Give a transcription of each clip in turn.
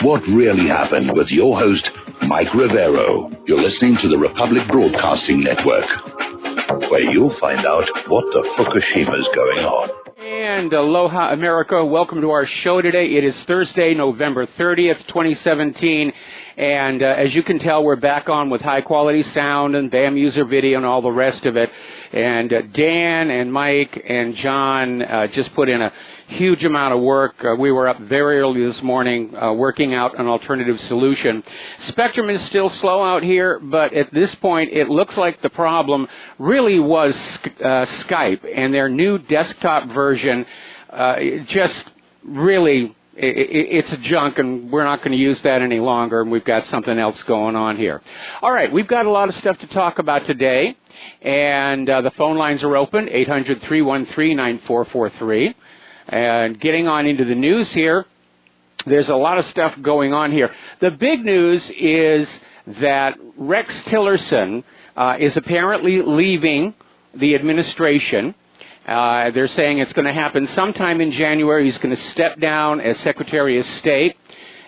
What really happened with your host, Mike Rivero. You're listening to the Republic Broadcasting Network, where you'll find out what the Fukushima's going on. And aloha, America. Welcome to our show today. It is Thursday, November 30th, 2017. And as you can tell, we're back on with high-quality sound and BAM user video and all the rest of it. And Dan and Mike and John just put in a huge amount of work. We were up very early this morning working out an alternative solution. Spectrum is still slow out here, but at this point, it looks like the problem really was Skype and their new desktop version just really... It's junk, and we're not going to use that any longer, and we've got something else going on here. All right, we've got a lot of stuff to talk about today, and the phone lines are open, 800-313-9443. And getting on into the news here, there's a lot of stuff going on here. The big news is that Rex Tillerson is apparently leaving the administration. They're saying it's going to happen sometime in January. He's going to step down as Secretary of State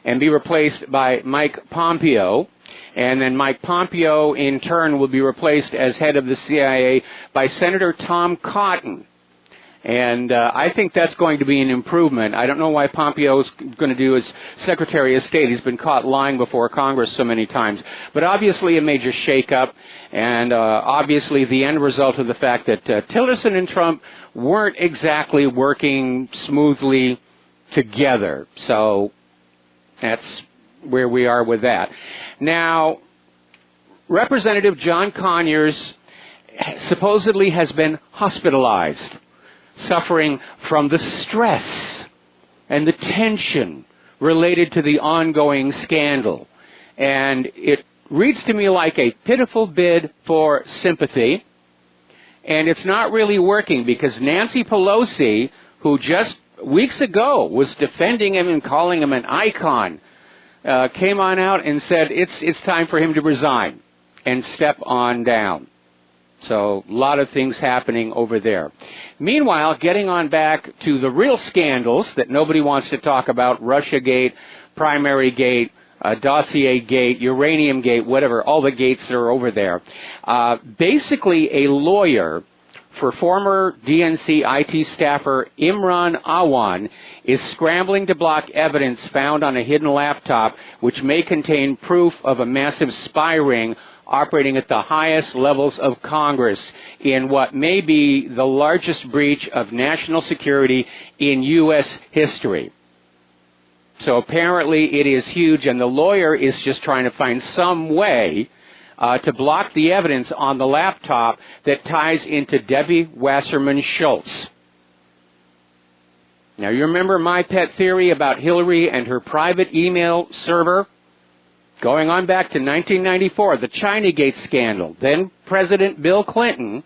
and be replaced by Mike Pompeo. And then Mike Pompeo, in turn, will be replaced as head of the CIA by Senator Tom Cotton. And I think that's going to be an improvement. I don't know why Pompeo's going to do as Secretary of State. He's been caught lying before Congress so many times. But obviously a major shakeup, and obviously the end result of the fact that Tillerson and Trump weren't exactly working smoothly together. So that's where we are with that. Now, Representative John Conyers supposedly has been hospitalized, suffering from the stress and the tension related to the ongoing scandal. And it reads to me like a pitiful bid for sympathy, and it's not really working because Nancy Pelosi, who just weeks ago was defending him and calling him an icon, came on out and said it's time for him to resign and step on down. So a lot of things happening over there. Meanwhile, getting on back to the real scandals that nobody wants to talk about, Russiagate, Primary-gate, Dossier-gate, Uranium-gate, whatever, all the gates that are over there. Basically, a lawyer for former DNC IT staffer Imran Awan is scrambling to block evidence found on a hidden laptop which may contain proof of a massive spy ring operating at the highest levels of Congress in what may be the largest breach of national security in U.S. history. So apparently it is huge, and the lawyer is just trying to find some way to block the evidence on the laptop that ties into Debbie Wasserman Schultz. Now, you remember my pet theory about Hillary and her private email server? Going on back to 1994, the Chinagate scandal. Then President Bill Clinton,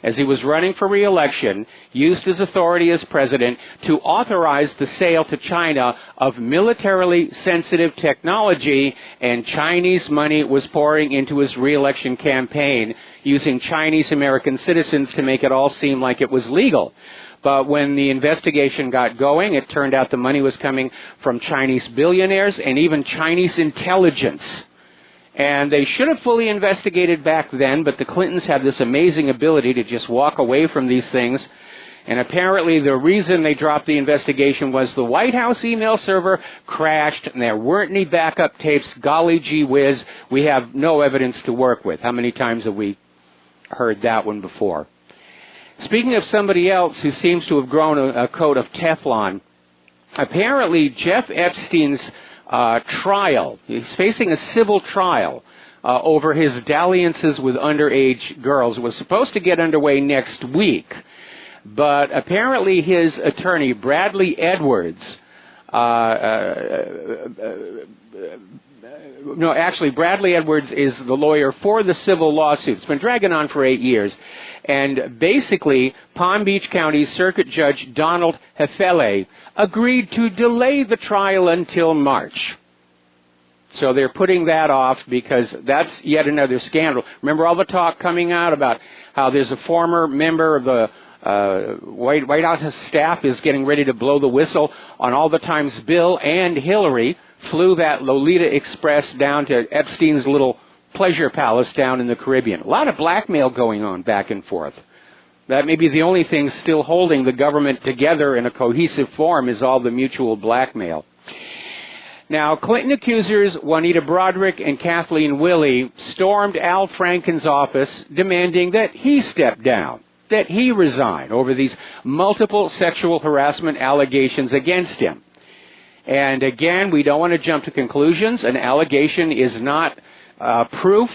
as he was running for re-election, used his authority as president to authorize the sale to China of militarily sensitive technology, and Chinese money was pouring into his re-election campaign using Chinese American citizens to make it all seem like it was legal. But when the investigation got going, it turned out the money was coming from Chinese billionaires and even Chinese intelligence. And they should have fully investigated back then, but the Clintons have this amazing ability to just walk away from these things. And apparently the reason they dropped the investigation was the White House email server crashed and there weren't any backup tapes. Golly gee whiz, we have no evidence to work with. How many times have we heard that one before? Speaking of somebody else who seems to have grown a coat of Teflon, apparently Jeff Epstein's trial, he's facing a civil trial over his dalliances with underage girls, was supposed to get underway next week. But apparently his attorney, Bradley Edwards, Bradley Edwards is the lawyer for the civil lawsuit. It's been dragging on for 8 years. And basically, Palm Beach County Circuit Judge Donald Hefele agreed to delay the trial until March. So they're putting that off because that's yet another scandal. Remember all the talk coming out about how there's a former member of the White House staff is getting ready to blow the whistle on all the times Bill and Hillary flew that Lolita Express down to Epstein's little pleasure palace down in the Caribbean. A lot of blackmail going on back and forth. That may be the only thing still holding the government together in a cohesive form is all the mutual blackmail. Now, Clinton accusers Juanita Broaddrick and Kathleen Willey stormed Al Franken's office demanding that he step down, that he resign over these multiple sexual harassment allegations against him. And again, we don't want to jump to conclusions. An allegation is not proof,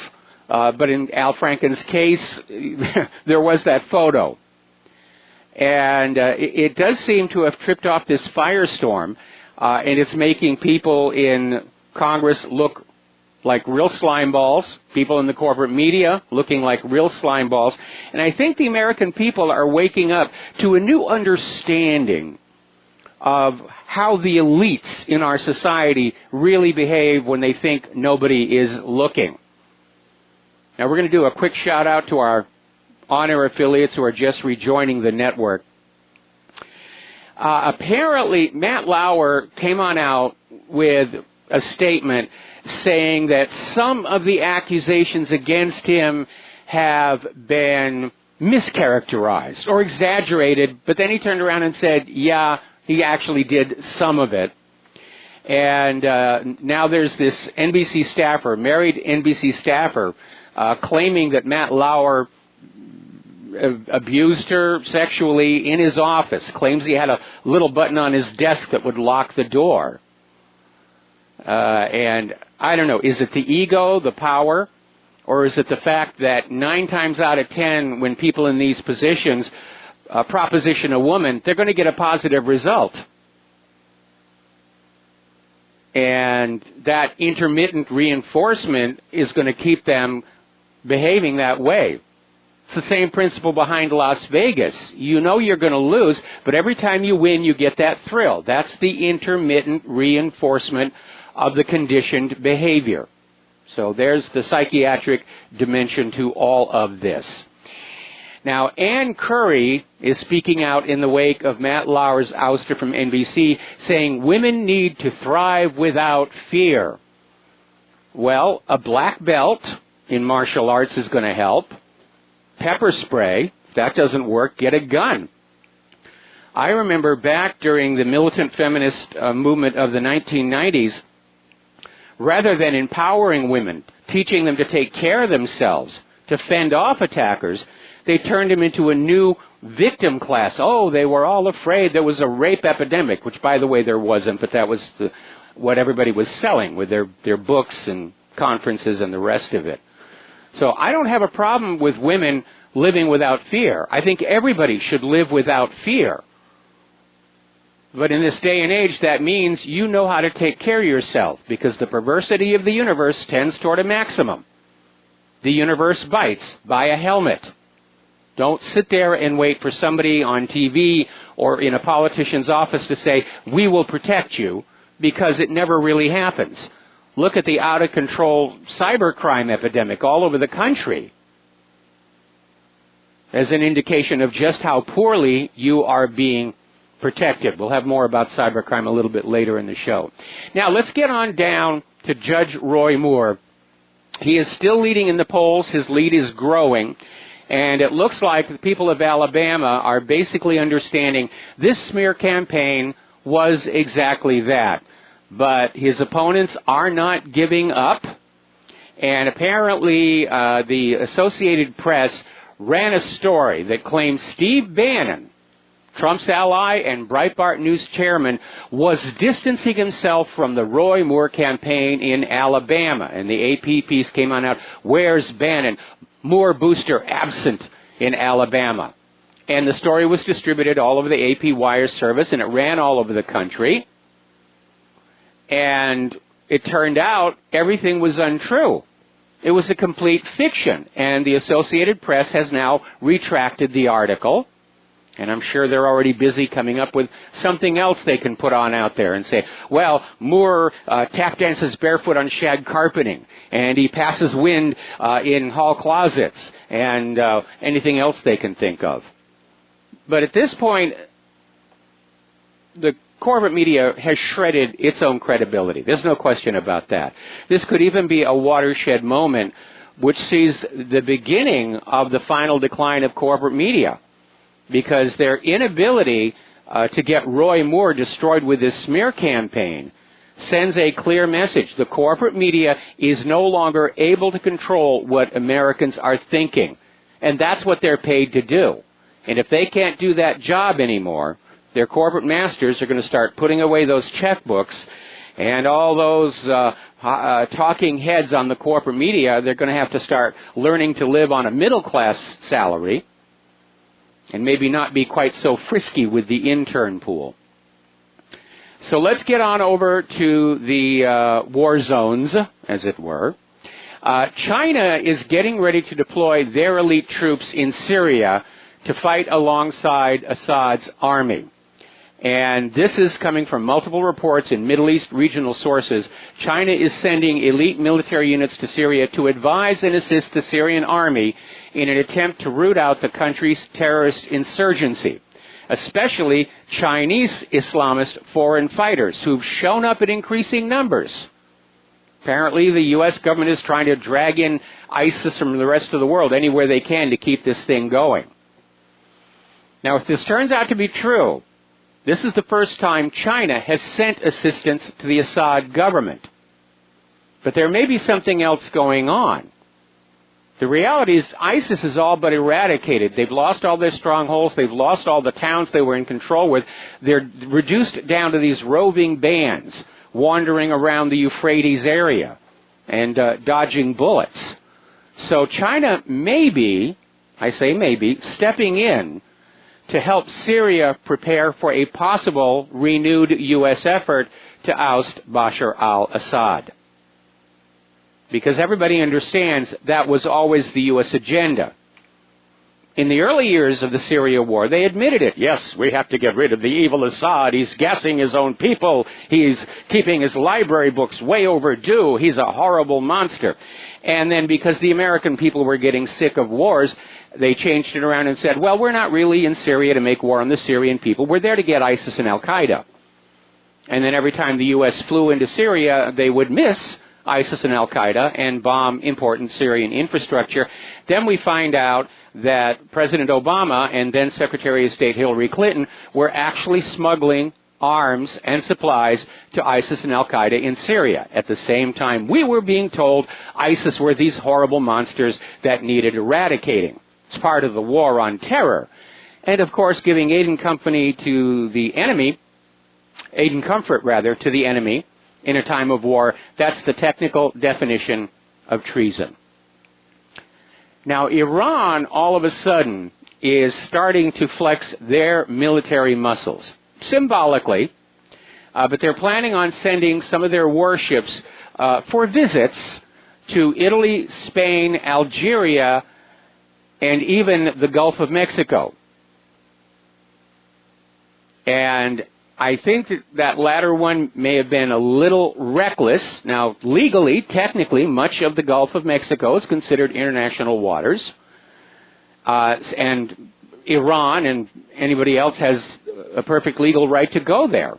but in Al Franken's case, there was that photo. And it does seem to have tripped off this firestorm, and it's making people in Congress look like real slime balls, people in the corporate media looking like real slime balls. And I think the American people are waking up to a new understanding of how the elites in our society really behave when they think nobody is looking. Now, we're going to do a quick shout-out to our on-air affiliates who are just rejoining the network. Apparently, Matt Lauer came on out with a statement saying that some of the accusations against him have been mischaracterized or exaggerated, but then he turned around and said, yeah, he actually did some of it. And now there's this NBC staffer, married NBC staffer, claiming that Matt Lauer abused her sexually in his office, claims he had a little button on his desk that would lock the door. And I don't know, is it the ego, the power, or is it the fact that 9 times out of 10 when people in these positions proposition a woman, they're going to get a positive result? And that intermittent reinforcement is going to keep them behaving that way. It's the same principle behind Las Vegas. You know you're going to lose, but every time you win, you get that thrill. That's the intermittent reinforcement of the conditioned behavior. So there's the psychiatric dimension to all of this. Now, Ann Curry is speaking out in the wake of Matt Lauer's ouster from NBC, saying women need to thrive without fear. Well, a black belt in martial arts is going to help. Pepper spray, if that doesn't work, get a gun. I remember back during the militant feminist movement of the 1990s, rather than empowering women, teaching them to take care of themselves, to fend off attackers, they turned them into a new victim class. Oh, they were all afraid there was a rape epidemic, which, by the way, there wasn't, but that was what everybody was selling with their books and conferences and the rest of it. So I don't have a problem with women living without fear. I think everybody should live without fear. But in this day and age, that means you know how to take care of yourself, because the perversity of the universe tends toward a maximum. The universe bites. Buy a helmet. Don't sit there and wait for somebody on TV or in a politician's office to say, we will protect you, because it never really happens. Look at the out-of-control cybercrime epidemic all over the country as an indication of just how poorly you are being protected. We'll have more about cybercrime a little bit later in the show. Now, let's get on down to Judge Roy Moore. He is still leading in the polls. His lead is growing. And it looks like the people of Alabama are basically understanding this smear campaign was exactly that. But his opponents are not giving up. And apparently the Associated Press ran a story that claimed Steve Bannon, Trump's ally and Breitbart News chairman, was distancing himself from the Roy Moore campaign in Alabama. And the AP piece came on out, where's Bannon? Moore booster absent in Alabama. And the story was distributed all over the AP wire service, and it ran all over the country. And it turned out everything was untrue. It was a complete fiction. And the Associated Press has now retracted the article. And I'm sure they're already busy coming up with something else they can put on out there and say, well, Moore tap dances barefoot on shag carpeting, and he passes wind in hall closets, and anything else they can think of. But at this point, the corporate media has shredded its own credibility. There's no question about that. This could even be a watershed moment which sees the beginning of the final decline of corporate media, because their inability to get Roy Moore destroyed with this smear campaign sends a clear message. The corporate media is no longer able to control what Americans are thinking, and that's what they're paid to do. And if they can't do that job anymore, their corporate masters are going to start putting away those checkbooks, and all those talking heads on the corporate media, they're going to have to start learning to live on a middle-class salary and maybe not be quite so frisky with the intern pool. So let's get on over to the war zones, as it were. China is getting ready to deploy their elite troops in Syria to fight alongside Assad's army. And this is coming from multiple reports in Middle East regional sources. China is sending elite military units to Syria to advise and assist the Syrian army in an attempt to root out the country's terrorist insurgency, especially Chinese Islamist foreign fighters who've shown up in increasing numbers. Apparently, the U.S. government is trying to drag in ISIS from the rest of the world anywhere they can to keep this thing going. Now, if this turns out to be true, this is the first time China has sent assistance to the Assad government. But there may be something else going on. The reality is ISIS is all but eradicated. They've lost all their strongholds. They've lost all the towns they were in control with. They're reduced down to these roving bands wandering around the Euphrates area and dodging bullets. So China may be, I say maybe, stepping in to help Syria prepare for a possible renewed U.S. effort to oust Bashar al-Assad. Because everybody understands that was always the U.S. agenda. In the early years of the Syria war, they admitted it. Yes, we have to get rid of the evil Assad. He's gassing his own people. He's keeping his library books way overdue. He's a horrible monster. And then because the American people were getting sick of wars, they changed it around and said, well, we're not really in Syria to make war on the Syrian people. We're there to get ISIS and al-Qaeda. And then every time the U.S. flew into Syria, they would miss ISIS and al-Qaeda and bomb important Syrian infrastructure. Then we find out that President Obama and then Secretary of State Hillary Clinton were actually smuggling arms and supplies to ISIS and al-Qaeda in Syria. At the same time, we were being told ISIS were these horrible monsters that needed eradicating. It's part of the war on terror. And, of course, giving aid and company to the enemy, aid and comfort, rather, to the enemy in a time of war, that's the technical definition of treason. Now, Iran, all of a sudden, is starting to flex their military muscles, symbolically, but they're planning on sending some of their warships for visits to Italy, Spain, Algeria, and even the Gulf of Mexico. And I think that latter one may have been a little reckless. Now, legally, technically, much of the Gulf of Mexico is considered international waters. And Iran and anybody else has a perfect legal right to go there.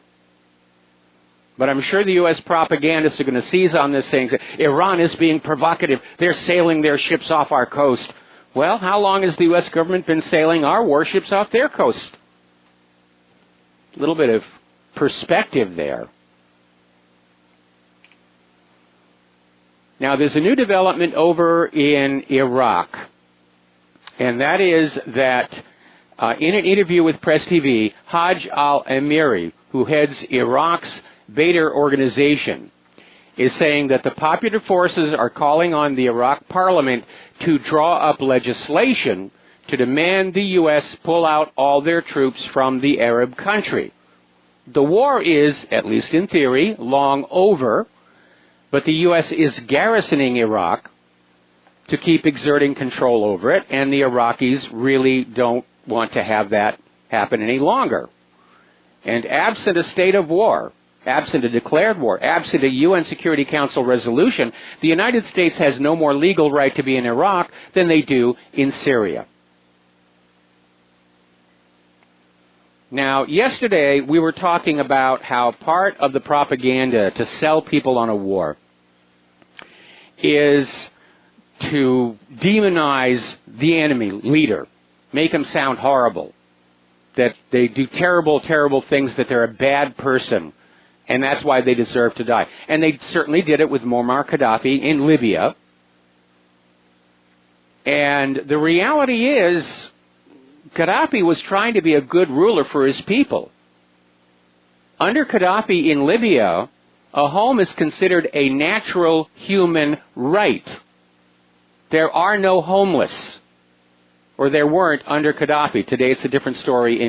But I'm sure the U.S. propagandists are going to seize on this saying, Iran is being provocative. They're sailing their ships off our coast. Well, how long has the U.S. government been sailing our warships off their coast? A little bit of perspective there. Now, there's a new development over in Iraq, and that is that in an interview with Press TV, Hajj al-Amiri, who heads Iraq's Badr organization, is saying that the popular forces are calling on the Iraq parliament to draw up legislation to demand the U.S. pull out all their troops from the Arab country. The war is, at least in theory, long over, but the U.S. is garrisoning Iraq to keep exerting control over it, and the Iraqis really don't want to have that happen any longer. And absent a state of war, absent a declared war, absent a UN Security Council resolution, the United States has no more legal right to be in Iraq than they do in Syria. Now, yesterday we were talking about how part of the propaganda to sell people on a war is to demonize the enemy leader, make him sound horrible, that they do terrible, terrible things, that they're a bad person, and that's why they deserve to die. And they certainly did it with Muammar Gaddafi in Libya. And the reality is, Gaddafi was trying to be a good ruler for his people. Under Gaddafi in Libya, a home is considered a natural human right. There are no homeless, or there weren't under Gaddafi. Today it's a different story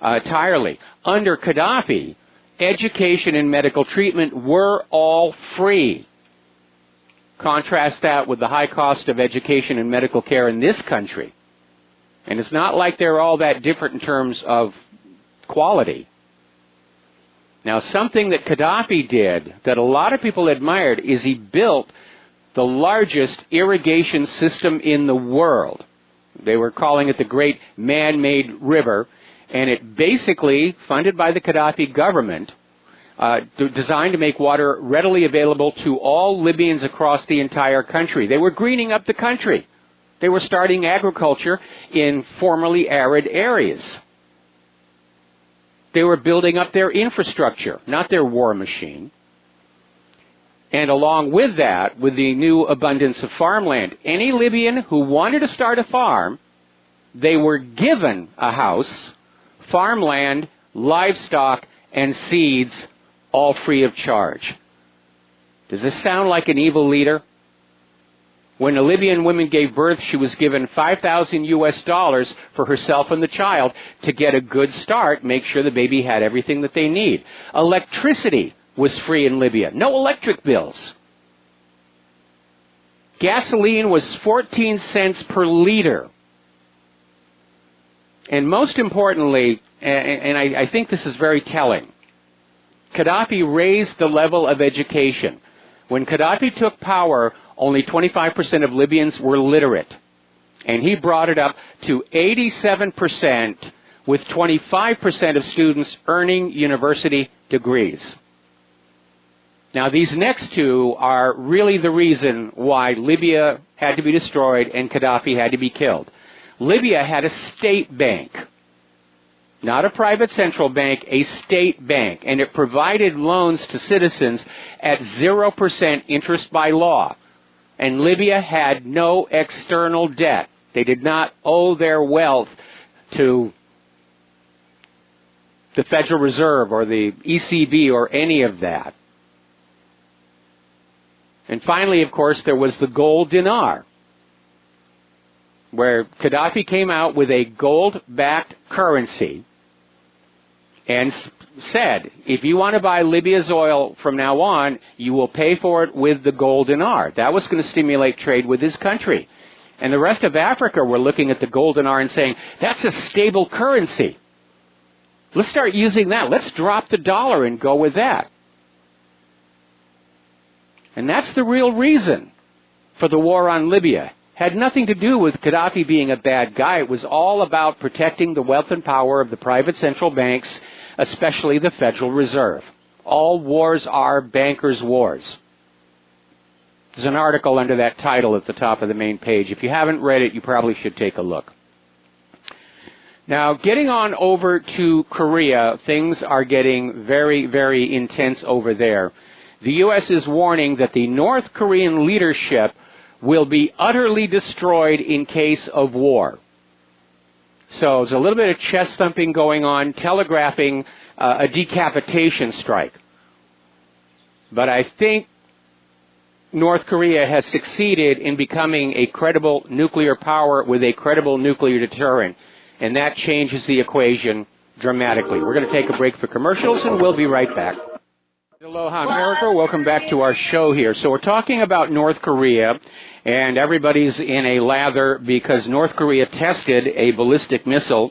entirely. Under Gaddafi, education and medical treatment were all free. Contrast that with the high cost of education and medical care in this country. And it's not like they're all that different in terms of quality. Now, something that Gaddafi did that a lot of people admired is he built the largest irrigation system in the world. They were calling it the Great Man-Made River, and it basically, funded by the Gaddafi government, designed to make water readily available to all Libyans across the entire country. They were greening up the country. They were starting agriculture in formerly arid areas. They were building up their infrastructure, not their war machine. And along with that, with the new abundance of farmland, any Libyan who wanted to start a farm, they were given a house, farmland, livestock, and seeds, all free of charge. Does this sound like an evil leader? When a Libyan woman gave birth, she was given $5,000 for herself and the child to get a good start, make sure the baby had everything that they need. Electricity was free in Libya. No electric bills. Gasoline was 14 cents per liter. And most importantly, and I think this is very telling, Gaddafi raised the level of education. When Gaddafi took power, only 25% of Libyans were literate. And he brought it up to 87%, with 25% of students earning university degrees. Now, these next two are really the reason why Libya had to be destroyed and Gaddafi had to be killed. Libya had a state bank, not a private central bank, a state bank, and it provided loans to citizens at 0% interest by law. And Libya had no external debt. They did not owe their wealth to the Federal Reserve or the ECB or any of that. And finally, of course, there was the gold dinar, where Gaddafi came out with a gold-backed currency and said, if you want to buy Libya's oil from now on, you will pay for it with the gold dinar. That was going to stimulate trade with his country. And the rest of Africa were looking at the gold dinar and saying, that's a stable currency. Let's start using that. Let's drop the dollar and go with that. And that's the real reason for the war on Libya. Had nothing to do with Gaddafi being a bad guy. It was all about protecting the wealth and power of the private central banks, especially the Federal Reserve. All wars are bankers' wars. There's an article under that title at the top of the main page. If you haven't read it, you probably should take a look. Now, getting on over to Korea, things are getting very, very intense over there. The U.S. is warning that the North Korean leadership will be utterly destroyed in case of war. So there's a little bit of chest thumping going on, telegraphing a decapitation strike. But I think North Korea has succeeded in becoming a credible nuclear power with a credible nuclear deterrent, and that changes the equation dramatically. We're going to take a break for commercials, and we'll be right back. Aloha, America. Welcome back to our show here. So we're talking about North Korea, and everybody's in a lather because North Korea tested a ballistic missile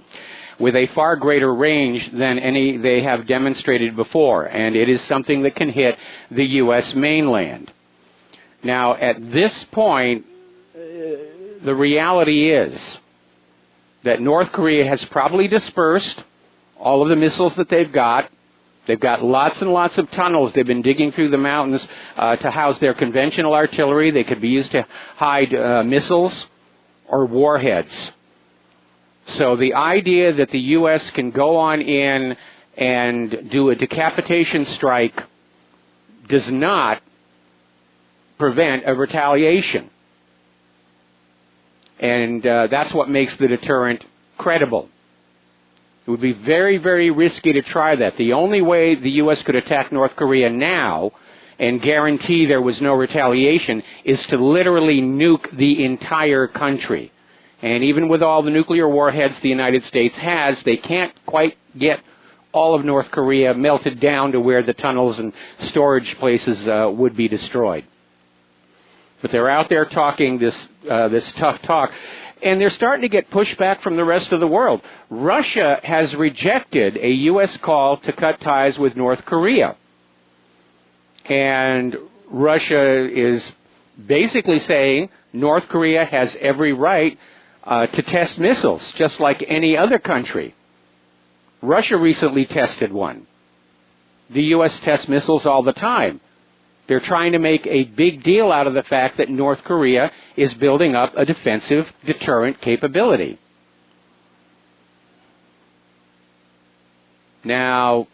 with a far greater range than any they have demonstrated before, and it is something that can hit the U.S. mainland. Now, at this point, the reality is that North Korea has probably dispersed all of the missiles that they've got. They've got lots and lots of tunnels. They've been digging through the mountains to house their conventional artillery. They could be used to hide missiles or warheads. So the idea that the U.S. can go on in and do a decapitation strike does not prevent a retaliation. And that's what makes the deterrent credible. It would be very, very risky to try that. The only way the U.S. could attack North Korea now and guarantee there was no retaliation is to literally nuke the entire country. And even with all the nuclear warheads the United States has, they can't quite get all of North Korea melted down to where the tunnels and storage places would be destroyed. But they're out there talking this tough talk. And they're starting to get pushback from the rest of the world. Russia has rejected a U.S. call to cut ties with North Korea. And Russia is basically saying North Korea has every right to test missiles, just like any other country. Russia recently tested one. The U.S. tests missiles all the time. They're trying to make a big deal out of the fact that North Korea is building up a defensive deterrent capability. Now,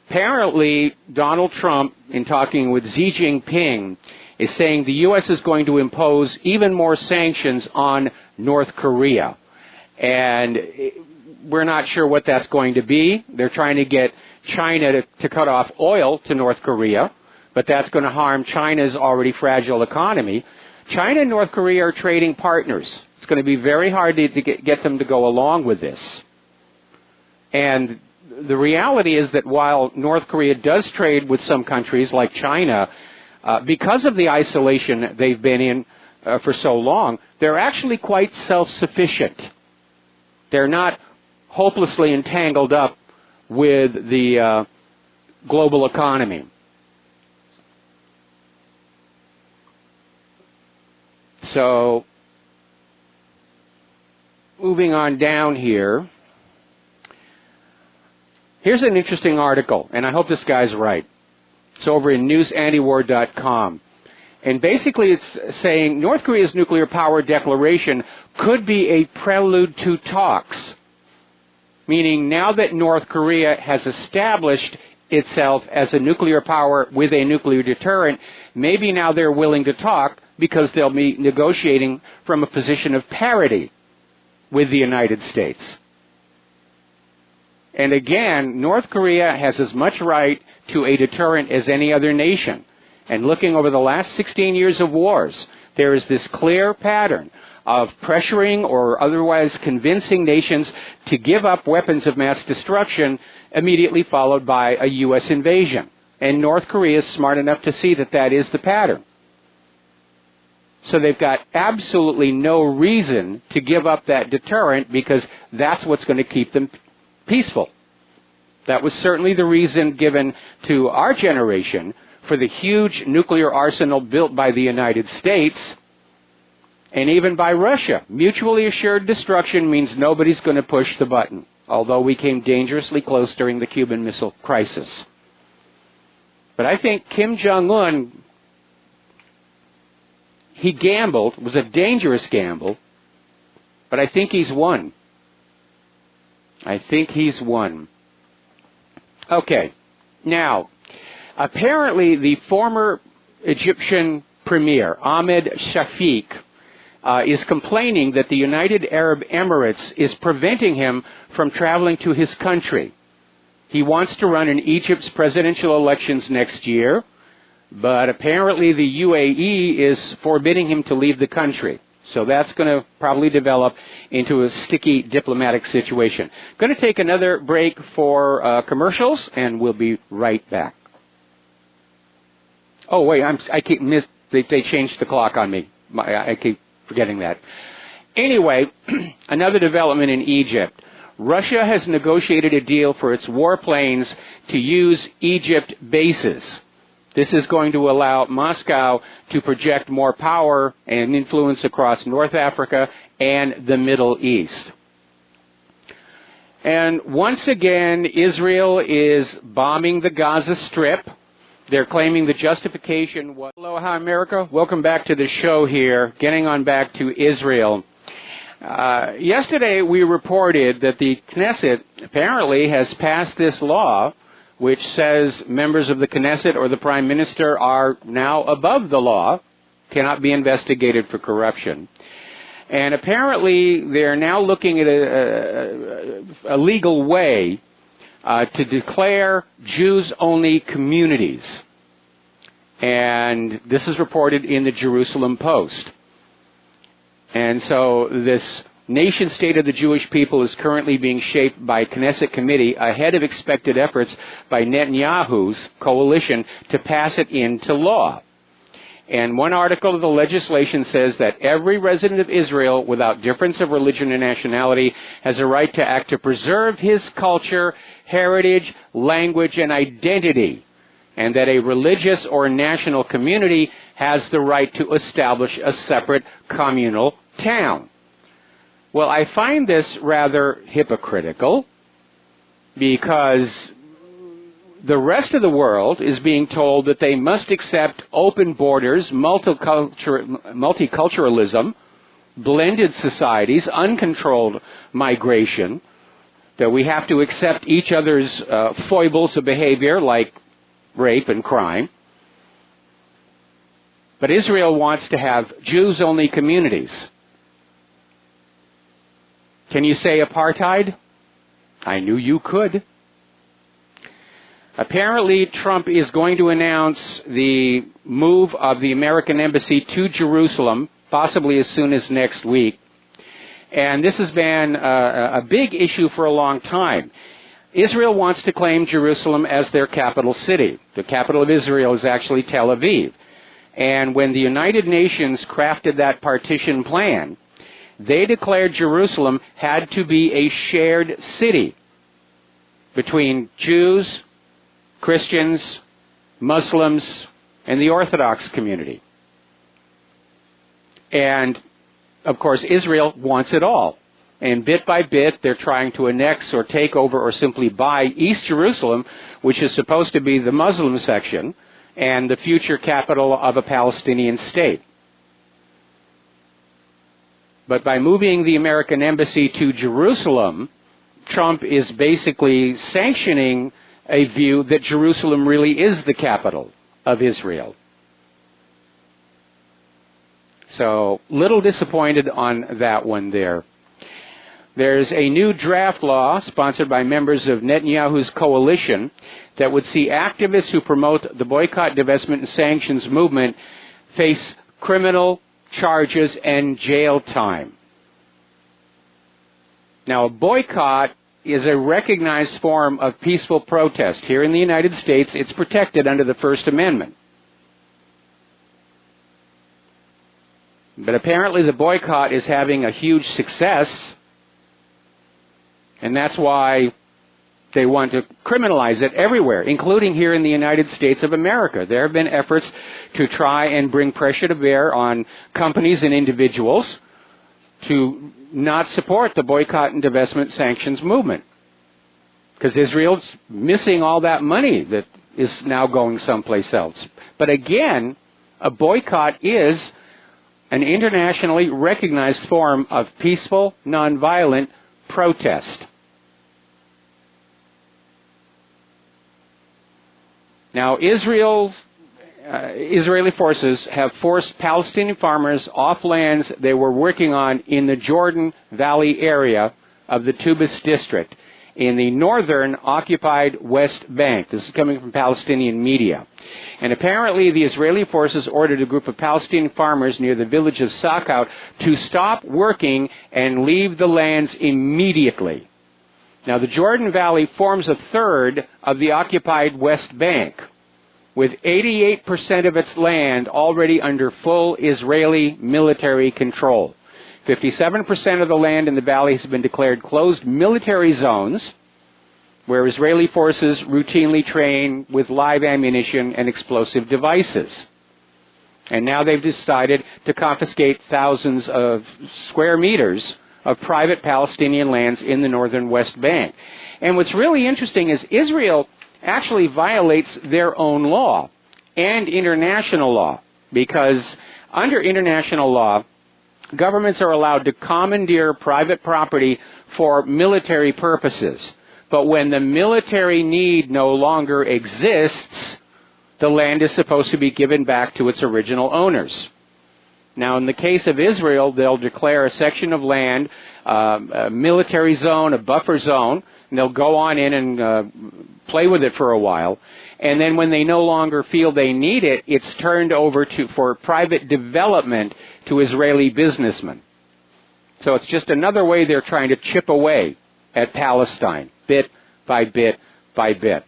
apparently, Donald Trump, in talking with Xi Jinping, is saying the U.S. is going to impose even more sanctions on North Korea. And we're not sure what that's going to be. They're trying to get China to cut off oil to North Korea, but that's going to harm China's already fragile economy. China and North Korea are trading partners. It's going to be very hard to get them to go along with this. And the reality is that while North Korea does trade with some countries like China, because of the isolation they've been in for so long, they're actually quite self-sufficient. They're not hopelessly entangled up with the global economy. So, moving on down here, here's an interesting article, and I hope this guy's right. It's over in newsantiwar.com. And basically it's saying North Korea's nuclear power declaration could be a prelude to talks, meaning now that North Korea has established itself as a nuclear power with a nuclear deterrent, maybe now they're willing to talk because they'll be negotiating from a position of parity with the United States. And again, North Korea has as much right to a deterrent as any other nation. And looking over the last 16 years of wars, there is this clear pattern of pressuring or otherwise convincing nations to give up weapons of mass destruction, immediately followed by a U.S. invasion. And North Korea is smart enough to see that that is the pattern. So they've got absolutely no reason to give up that deterrent because that's what's going to keep them peaceful. That was certainly the reason given to our generation for the huge nuclear arsenal built by the United States and even by Russia. Mutually assured destruction means nobody's going to push the button, although we came dangerously close during the Cuban Missile Crisis. But I think Kim Jong-un, he gambled. It was a dangerous gamble, but I think he's won. I think he's won. Okay, now, apparently the former Egyptian premier, Ahmed Shafiq, is complaining that the United Arab Emirates is preventing him from traveling to his country. He wants to run in Egypt's presidential elections next year, but apparently the UAE is forbidding him to leave the country. So that's going to probably develop into a sticky diplomatic situation. Going to take another break for commercials, and we'll be right back. Oh, wait, they changed the clock on me. I keep forgetting that. Anyway, another development in Egypt. Russia has negotiated a deal for its warplanes to use Egypt bases. This is going to allow Moscow to project more power and influence across North Africa and the Middle East. And once again, Israel is bombing the Gaza Strip. They're claiming the justification was... Aloha, America. Welcome back to the show here. Getting on back to Israel. Yesterday, we reported that the Knesset apparently has passed this law which says members of the Knesset or the Prime Minister are now above the law, cannot be investigated for corruption. And apparently, they're now looking at a legal way to declare Jews-only communities. And this is reported in the Jerusalem Post. And so this nation-state of the Jewish people is currently being shaped by Knesset committee ahead of expected efforts by Netanyahu's coalition to pass it into law. And one article of the legislation says that every resident of Israel, without difference of religion and nationality, has a right to act to preserve his culture, heritage, language, and identity, and that a religious or national community has the right to establish a separate communal town. Well, I find this rather hypocritical because the rest of the world is being told that they must accept open borders, multiculturalism, blended societies, uncontrolled migration, that we have to accept each other's foibles of behavior like rape and crime. But Israel wants to have Jews-only communities. Can you say apartheid? I knew you could. Apparently, Trump is going to announce the move of the American embassy to Jerusalem, possibly as soon as next week. And this has been a big issue for a long time. Israel wants to claim Jerusalem as their capital city. The capital of Israel is actually Tel Aviv. And when the United Nations crafted that partition plan, they declared Jerusalem had to be a shared city between Jews, Christians, Muslims, and the Orthodox community. And, of course, Israel wants it all. And bit by bit, they're trying to annex or take over or simply buy East Jerusalem, which is supposed to be the Muslim section, and the future capital of a Palestinian state. But by moving the American embassy to Jerusalem, Trump is basically sanctioning a view that Jerusalem really is the capital of Israel. So, little disappointed on that one there. There's a new draft law sponsored by members of Netanyahu's coalition that would see activists who promote the boycott, divestment, and sanctions movement face criminal charges and jail time. Now, a boycott is a recognized form of peaceful protest. Here in the United States, it's protected under the First Amendment. But apparently the boycott is having a huge success, and that's why they want to criminalize it everywhere, including here in the United States of America. There have been efforts to try and bring pressure to bear on companies and individuals to not support the boycott and divestment sanctions movement, because Israel's missing all that money that is now going someplace else. But again, a boycott is an internationally recognized form of peaceful, nonviolent protest. Now, Israeli forces have forced Palestinian farmers off lands they were working on in the Jordan Valley area of the Tubas district in the northern occupied West Bank. This is coming from Palestinian media. And apparently the Israeli forces ordered a group of Palestinian farmers near the village of Sakhout to stop working and leave the lands immediately. Now, the Jordan Valley forms a third of the occupied West Bank, with 88% of its land already under full Israeli military control. 57% of the land in the valley has been declared closed military zones, where Israeli forces routinely train with live ammunition and explosive devices. And now they've decided to confiscate thousands of square meters of private Palestinian lands in the northern West Bank. And what's really interesting is Israel actually violates their own law and international law, because under international law, governments are allowed to commandeer private property for military purposes. But when the military need no longer exists, the land is supposed to be given back to its original owners. Now, in the case of Israel, they'll declare a section of land, a military zone, a buffer zone, and they'll go on in and play with it for a while. And then when they no longer feel they need it, it's turned over for private development to Israeli businessmen. So it's just another way they're trying to chip away at Palestine, bit by bit by bit.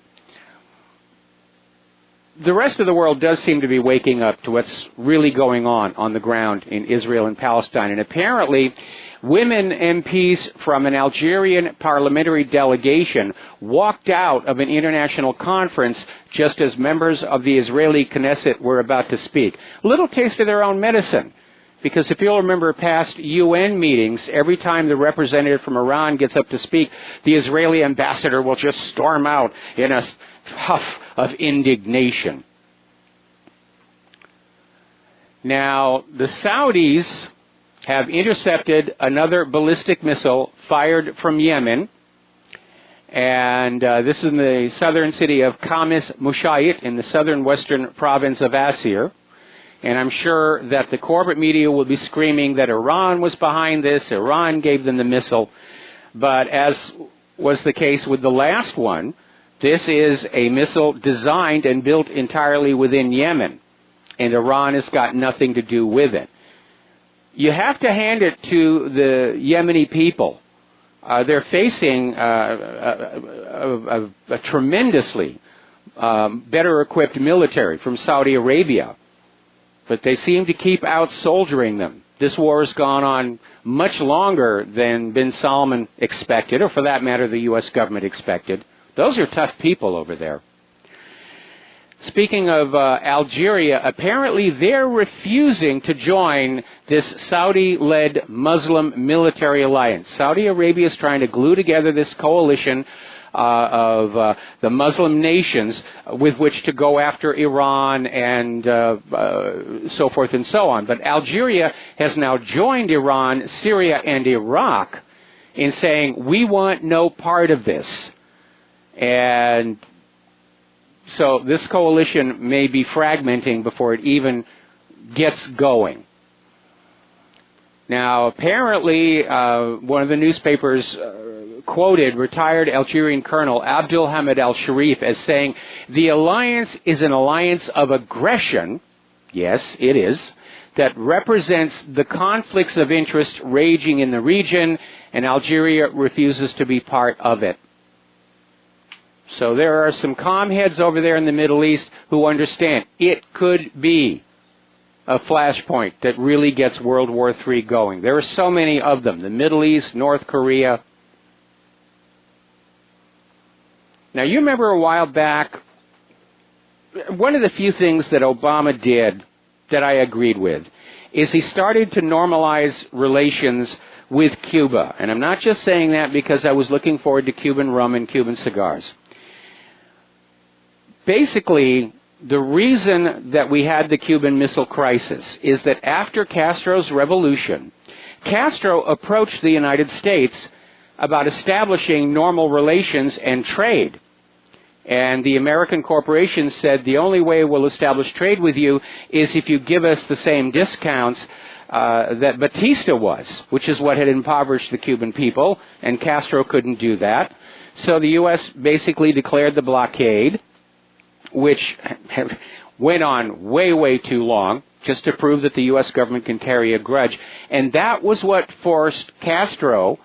The rest of the world does seem to be waking up to what's really going on the ground in Israel and Palestine. And apparently, women MPs from an Algerian parliamentary delegation walked out of an international conference just as members of the Israeli Knesset were about to speak. A little taste of their own medicine. Because if you'll remember past UN meetings, every time the representative from Iran gets up to speak, the Israeli ambassador will just storm out in a huff of indignation. Now, the Saudis have intercepted another ballistic missile fired from Yemen, and this is in the southern city of Khamis Mushayit in the southern western province of Asir. And I'm sure that the corporate media will be screaming that Iran was behind this, Iran gave them the missile. But as was the case with the last one, this is a missile designed and built entirely within Yemen, and Iran has got nothing to do with it. You have to hand it to the Yemeni people. They're facing a tremendously better equipped military from Saudi Arabia, but they seem to keep out-soldiering them. This war has gone on much longer than bin Salman expected, or for that matter, the U.S. government expected. Those are tough people over there. Speaking of Algeria, apparently they're refusing to join this Saudi-led Muslim military alliance. Saudi Arabia is trying to glue together this coalition of the Muslim nations with which to go after Iran and so forth and so on. But Algeria has now joined Iran, Syria, and Iraq in saying, we want no part of this. And so this coalition may be fragmenting before it even gets going. Now, apparently, one of the newspapers quoted retired Algerian Colonel Abdul Hamid al-Sharif as saying, the alliance is an alliance of aggression, yes, it is, that represents the conflicts of interest raging in the region, and Algeria refuses to be part of it. So there are some calm heads over there in the Middle East who understand it could be a flashpoint that really gets World War III going. There are so many of them, the Middle East, North Korea. Now, you remember a while back, one of the few things that Obama did that I agreed with is he started to normalize relations with Cuba. And I'm not just saying that because I was looking forward to Cuban rum and Cuban cigars. Basically, the reason that we had the Cuban Missile Crisis is that after Castro's revolution, Castro approached the United States about establishing normal relations and trade. And the American corporations said, the only way we'll establish trade with you is if you give us the same discounts that Batista was, which is what had impoverished the Cuban people, and Castro couldn't do that. So the U.S. basically declared the blockade, which went on way, way too long, just to prove that the U.S. government can carry a grudge. And that was what forced Castro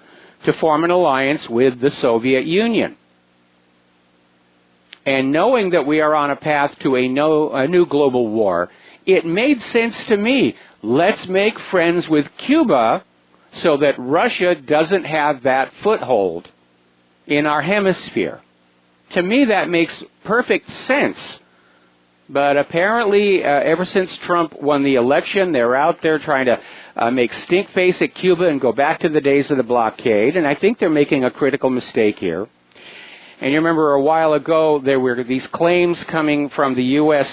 to form an alliance with the Soviet Union. And knowing that we are on a path to a new global war, it made sense to me. Let's make friends with Cuba so that Russia doesn't have that foothold in our hemisphere. To me, that makes perfect sense. But apparently, ever since Trump won the election, they're out there trying to make stink face at Cuba and go back to the days of the blockade. And I think they're making a critical mistake here. And you remember a while ago, there were these claims coming from the U.S.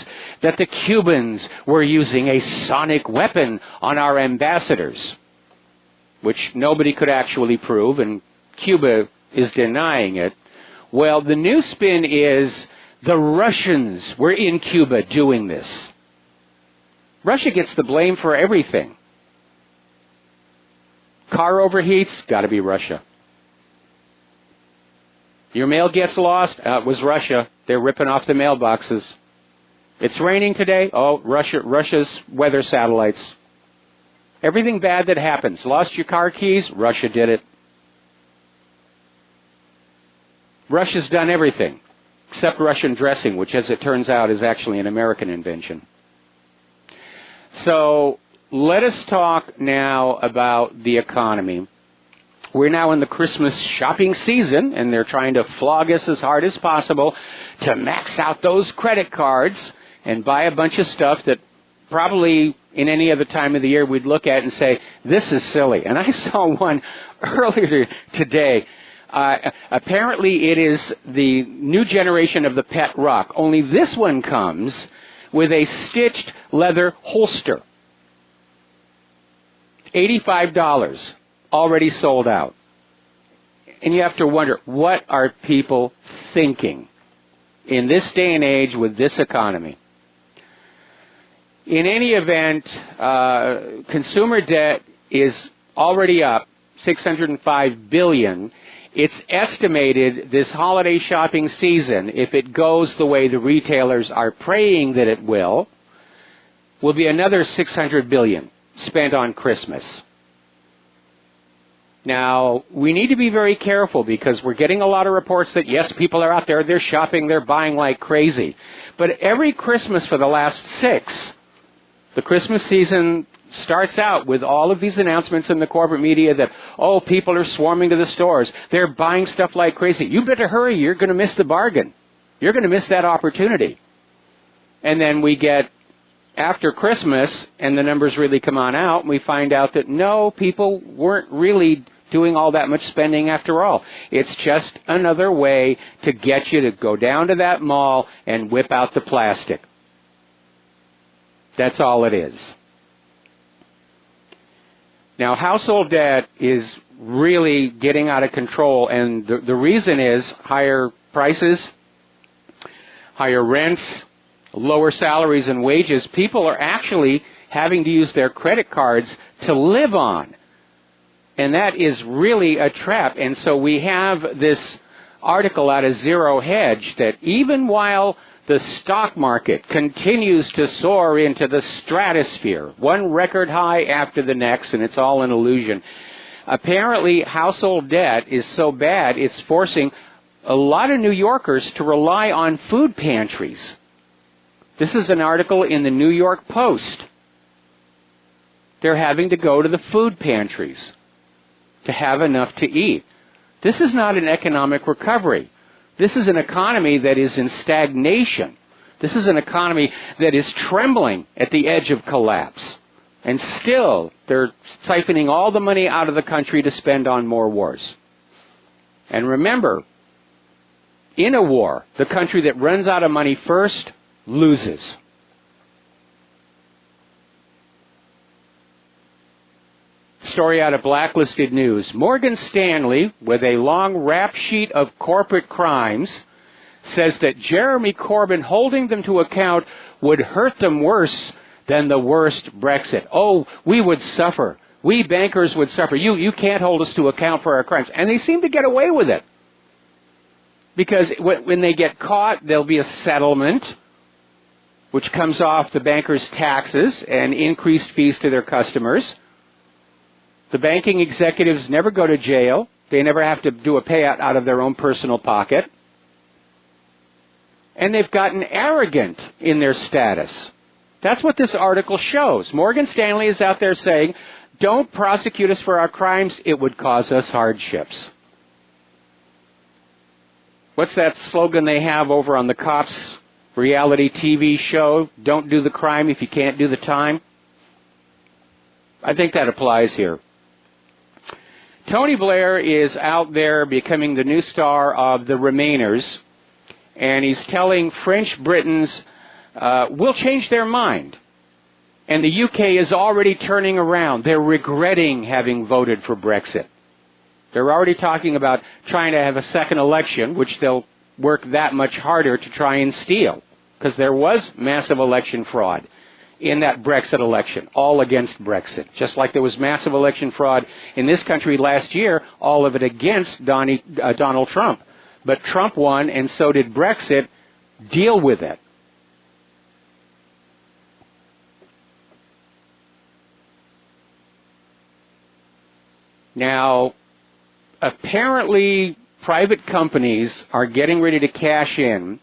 that the Cubans were using a sonic weapon on our ambassadors, which nobody could actually prove, and Cuba is denying it. Well, the new spin is the Russians were in Cuba doing this. Russia gets the blame for everything. Car overheats, got to be Russia. Your mail gets lost, it was Russia. They're ripping off the mailboxes. It's raining today, oh, Russia's weather satellites. Everything bad that happens. Lost your car keys, Russia did it. Russia's done everything, except Russian dressing, which, as it turns out, is actually an American invention. So let us talk now about the economy. We're now in the Christmas shopping season, and they're trying to flog us as hard as possible to max out those credit cards and buy a bunch of stuff that probably in any other time of the year we'd look at and say, this is silly. And I saw one earlier today. Apparently it is the new generation of the pet rock, only this one comes with a stitched leather holster. $85, already sold out. And you have to wonder, what are people thinking in this day and age with this economy? In any event, consumer debt is already up $605 billion. It's estimated this holiday shopping season, if it goes the way the retailers are praying that it will be another $600 billion spent on Christmas. Now, we need to be very careful because we're getting a lot of reports that, yes, people are out there, they're shopping, they're buying like crazy. But every Christmas for the last 6, the Christmas season starts out with all of these announcements in the corporate media that, oh, people are swarming to the stores. They're buying stuff like crazy. You better hurry. You're going to miss the bargain. You're going to miss that opportunity. And then we get after Christmas, and the numbers really come on out, and we find out that, no, people weren't really doing all that much spending after all. It's just another way to get you to go down to that mall and whip out the plastic. That's all it is. Now, household debt is really getting out of control, and the reason is higher prices, higher rents, lower salaries and wages. People are actually having to use their credit cards to live on, and that is really a trap. And so we have this article out of Zero Hedge that even while the stock market continues to soar into the stratosphere, one record high after the next, and it's all an illusion. Apparently, household debt is so bad, it's forcing a lot of New Yorkers to rely on food pantries. This is an article in the New York Post. They're having to go to the food pantries to have enough to eat. This is not an economic recovery. This is an economy that is in stagnation. This is an economy that is trembling at the edge of collapse. And still, they're siphoning all the money out of the country to spend on more wars. And remember, in a war, the country that runs out of money first loses. Story out of Blacklisted News. Morgan Stanley, with a long rap sheet of corporate crimes, says that Jeremy Corbyn holding them to account would hurt them worse than the worst Brexit. Oh, we would suffer. We bankers would suffer. You can't hold us to account for our crimes. And they seem to get away with it. Because when they get caught, there'll be a settlement, which comes off the bankers' taxes and increased fees to their customers. The banking executives never go to jail. They never have to do a payout out of their own personal pocket. And they've gotten arrogant in their status. That's what this article shows. Morgan Stanley is out there saying, don't prosecute us for our crimes, it would cause us hardships. What's that slogan they have over on the cops' reality TV show, don't do the crime if you can't do the time. I think that applies here. Tony Blair is out there becoming the new star of The Remainers, and he's telling French Britons will change their mind. And the UK is already turning around. They're regretting having voted for Brexit. They're already talking about trying to have a second election, which they'll work that much harder to try and steal, because there was massive election fraud in that Brexit election, all against Brexit. Just like there was massive election fraud in this country last year, all of it against Donald Trump. But Trump won, and so did Brexit. Deal with it. Now, apparently, private companies are getting ready to cash in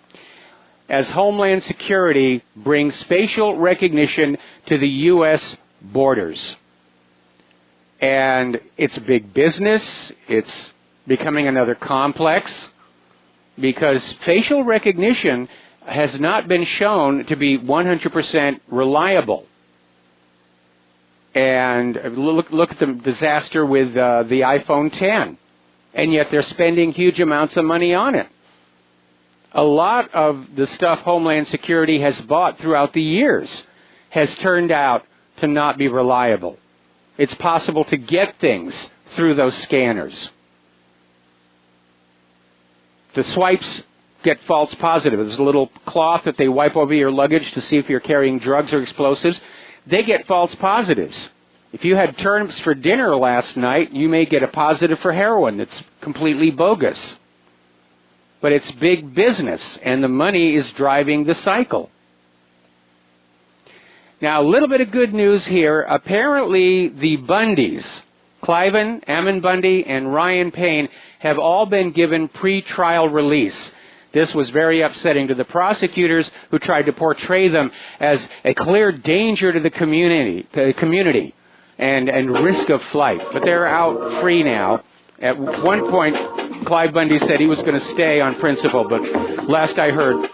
as Homeland Security brings facial recognition to the U.S. borders. And it's a big business. It's becoming another complex because facial recognition has not been shown to be 100% reliable. And look at the disaster with the iPhone 10. And yet they're spending huge amounts of money on it. A lot of the stuff Homeland Security has bought throughout the years has turned out to not be reliable. It's possible to get things through those scanners. The swipes get false positive. There's a little cloth that they wipe over your luggage to see if you're carrying drugs or explosives. They get false positives. If you had turnips for dinner last night, you may get a positive for heroin that's completely bogus. But it's big business, and the money is driving the cycle. Now, a little bit of good news here. Apparently, the Bundys, Cliven, Ammon Bundy, and Ryan Payne, have all been given pre-trial release. This was very upsetting to the prosecutors who tried to portray them as a clear danger to the community and risk of flight. But they're out free now. At one point, Clive Bundy said he was going to stay on principle, but last I heard,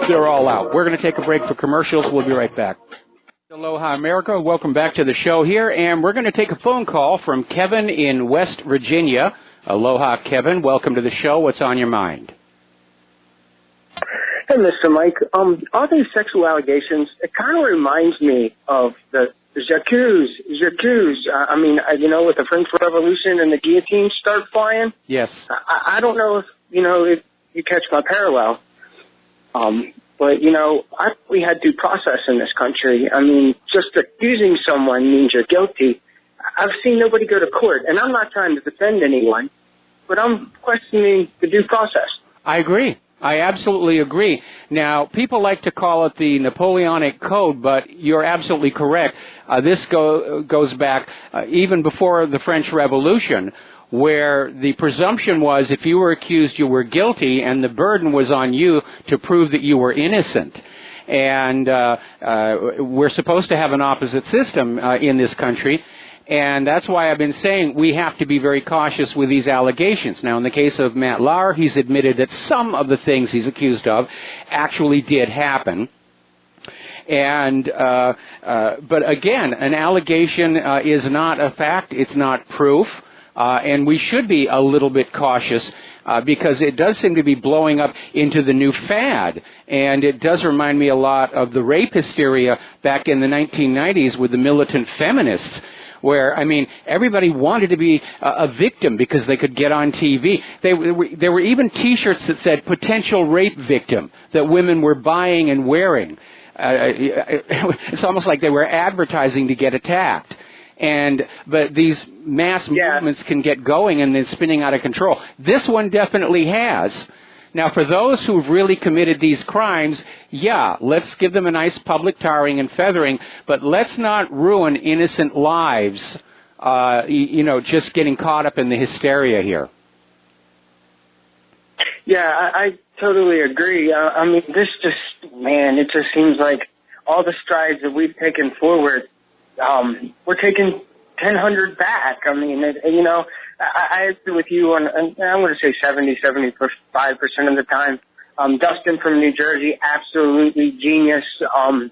they're all out. We're going to take a break for commercials. We'll be right back. Aloha, America. Welcome back to the show here, and we're going to take a phone call from Kevin in West Virginia. Aloha, Kevin. Welcome to the show. What's on your mind? Hey, Mr. Mike. All these sexual allegations, it kind of reminds me of the J'accuse. With the French Revolution and the guillotines start flying. Yes. I don't know if you catch my parallel. But, we had due process in this country. I mean, just accusing someone means you're guilty. I've seen nobody go to court, and I'm not trying to defend anyone, but I'm questioning the due process. I agree. I absolutely agree. Now, people like to call it the Napoleonic Code, but you're absolutely correct. This goes back even before the French Revolution, where the presumption was if you were accused, you were guilty, and the burden was on you to prove that you were innocent. And we're supposed to have an opposite system in this country. And that's why I've been saying we have to be very cautious with these allegations. Now, in the case of Matt Lauer, he's admitted that some of the things he's accused of actually did happen. And but again, an allegation is not a fact; it's not proof, and we should be a little bit cautious because it does seem to be blowing up into the new fad. And it does remind me a lot of the rape hysteria back in the 1990s with the militant feminists, where, everybody wanted to be a victim because they could get on TV. There were even T-shirts that said potential rape victim that women were buying and wearing. It's almost like they were advertising to get attacked. But these mass movements can get going and then spinning out of control. This one definitely has. Now, for those who've really committed these crimes, let's give them a nice public tarring and feathering, but let's not ruin innocent lives, just getting caught up in the hysteria here. Yeah, I totally agree. It just seems like all the strides that we've taken forward, we're taking 100 back. I agree with you on, I'm going to say 75% of the time. Dustin from New Jersey, absolutely genius. I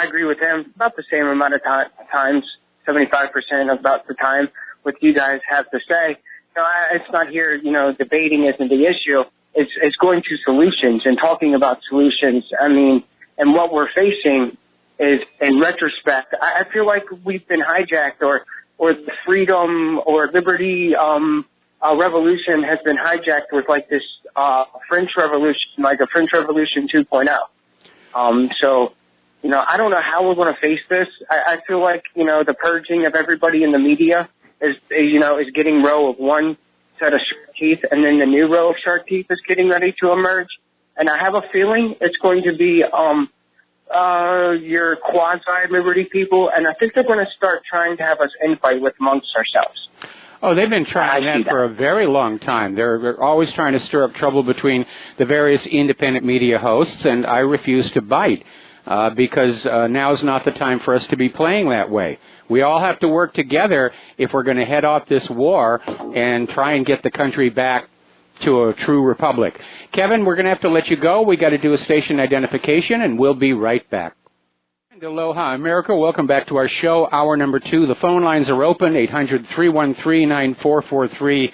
agree with him about the same amount of times, 75% about the time, what you guys have to say. It's not here, debating isn't the issue. It's going to solutions and talking about solutions. And what we're facing is, in retrospect, I feel like we've been hijacked, or the freedom or liberty revolution has been hijacked with like this French Revolution, like a French Revolution 2.0. I don't know how we're going to face this. I feel like, the purging of everybody in the media is getting row of one set of shark teeth, and then the new row of shark teeth is getting ready to emerge. And I have a feeling it's going to be your quasi-liberty people, and I think they're going to start trying to have us infight with amongst ourselves. Oh, they've been trying that for a very long time. They're always trying to stir up trouble between the various independent media hosts, and I refuse to bite because now's not the time for us to be playing that way. We all have to work together if we're going to head off this war and try and get the country back to a true republic. Kevin, we're going to have to let you go. We got to do a station identification, and we'll be right back. Aloha, America. Welcome back to our show, hour number 2. The phone lines are open, 800-313-9443.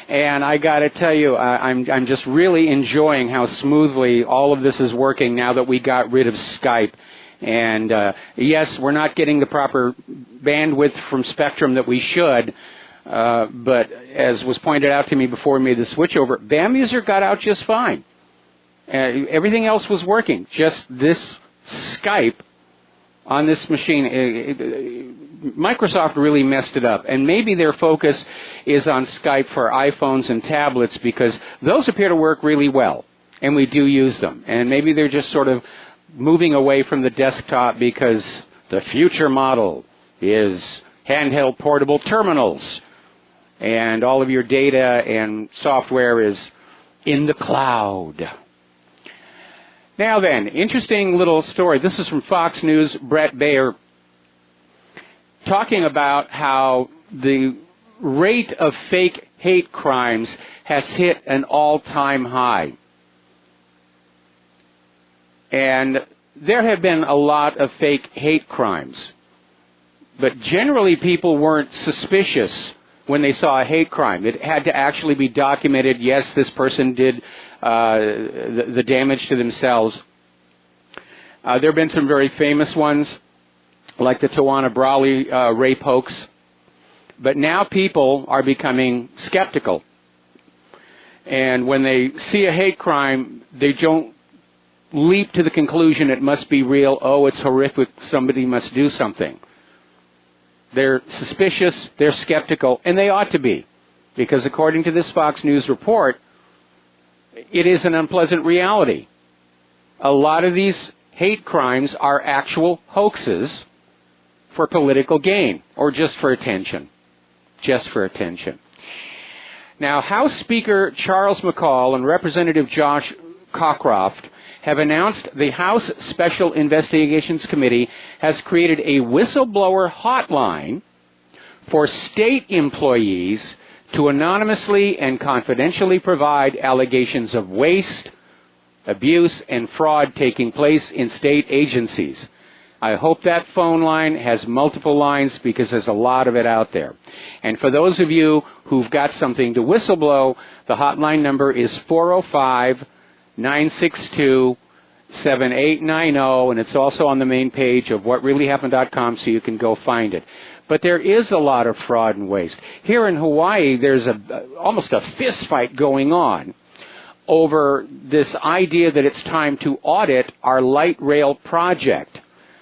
And I got to tell you, I'm just really enjoying how smoothly all of this is working now that we got rid of Skype. And yes, we're not getting the proper bandwidth from Spectrum that we should. But as was pointed out to me before we made the switchover, BAMuser got out just fine. Everything else was working. Just this Skype on this machine, Microsoft really messed it up. And maybe their focus is on Skype for iPhones and tablets because those appear to work really well, and we do use them. And maybe they're just sort of moving away from the desktop because the future model is handheld portable terminals, and all of your data and software is in the cloud. Now then, interesting little story. This is from Fox News, Brett Baer, talking about how the rate of fake hate crimes has hit an all-time high. And there have been a lot of fake hate crimes. But generally people weren't suspicious when they saw a hate crime. It had to actually be documented, yes, this person did the damage to themselves. There have been some very famous ones, like the Tawana Brawley rape hoax. But now people are becoming skeptical. And when they see a hate crime, they don't leap to the conclusion it must be real, oh, it's horrific, somebody must do something. They're suspicious, they're skeptical, and they ought to be. Because according to this Fox News report, it is an unpleasant reality. A lot of these hate crimes are actual hoaxes for political gain, or just for attention. Just for attention. Now, House Speaker Charles McCall and Representative Josh Cockcroft have announced the House Special Investigations Committee has created a whistleblower hotline for state employees to anonymously and confidentially provide allegations of waste, abuse, and fraud taking place in state agencies. I hope that phone line has multiple lines because there's a lot of it out there. And for those of you who've got something to whistleblow, the hotline number is 405-962-7890, and it's also on the main page of whatreallyhappened.com, so you can go find it. But there is a lot of fraud and waste. Here in Hawaii, there's almost a fist fight going on over this idea that it's time to audit our light rail project,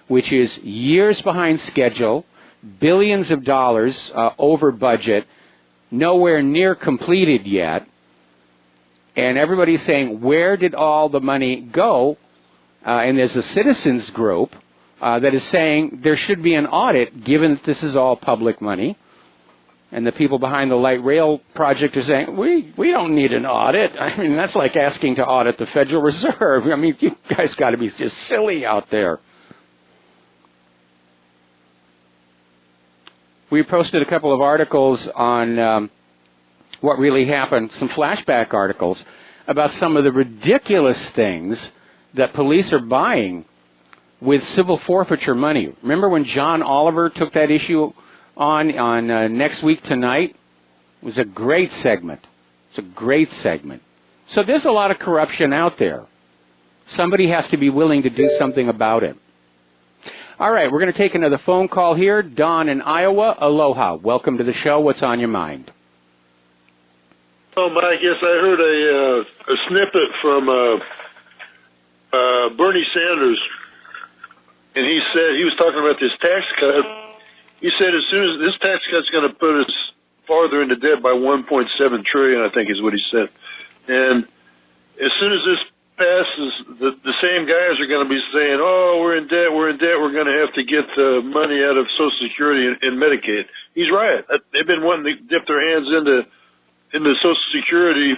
which is years behind schedule, billions of dollars over budget, nowhere near completed yet. And everybody's saying, where did all the money go? And there's a citizens group that is saying there should be an audit given that this is all public money. And the people behind the light rail project are saying, we don't need an audit. I mean, that's like asking to audit the Federal Reserve. I mean, you guys got to be just silly out there. We posted a couple of articles on what really happened, some flashback articles about some of the ridiculous things that police are buying with civil forfeiture money. Remember when John Oliver took that issue on Next Week Tonight? It was a great segment. It's a great segment. So there's a lot of corruption out there. Somebody has to be willing to do something about it. All right, we're going to take another phone call here. Don in Iowa, aloha. Welcome to the show. What's on your mind? Oh, Mike, yes, I heard a snippet from Bernie Sanders, and he said, he was talking about this tax cut. He said as soon as this tax cut's going to put us farther into debt by 1.7 trillion, I think is what he said. And as soon as this passes, the same guys are going to be saying, oh, we're in debt, we're going to have to get money out of Social Security and Medicaid. He's right. They've been wanting to dip their hands into Social Security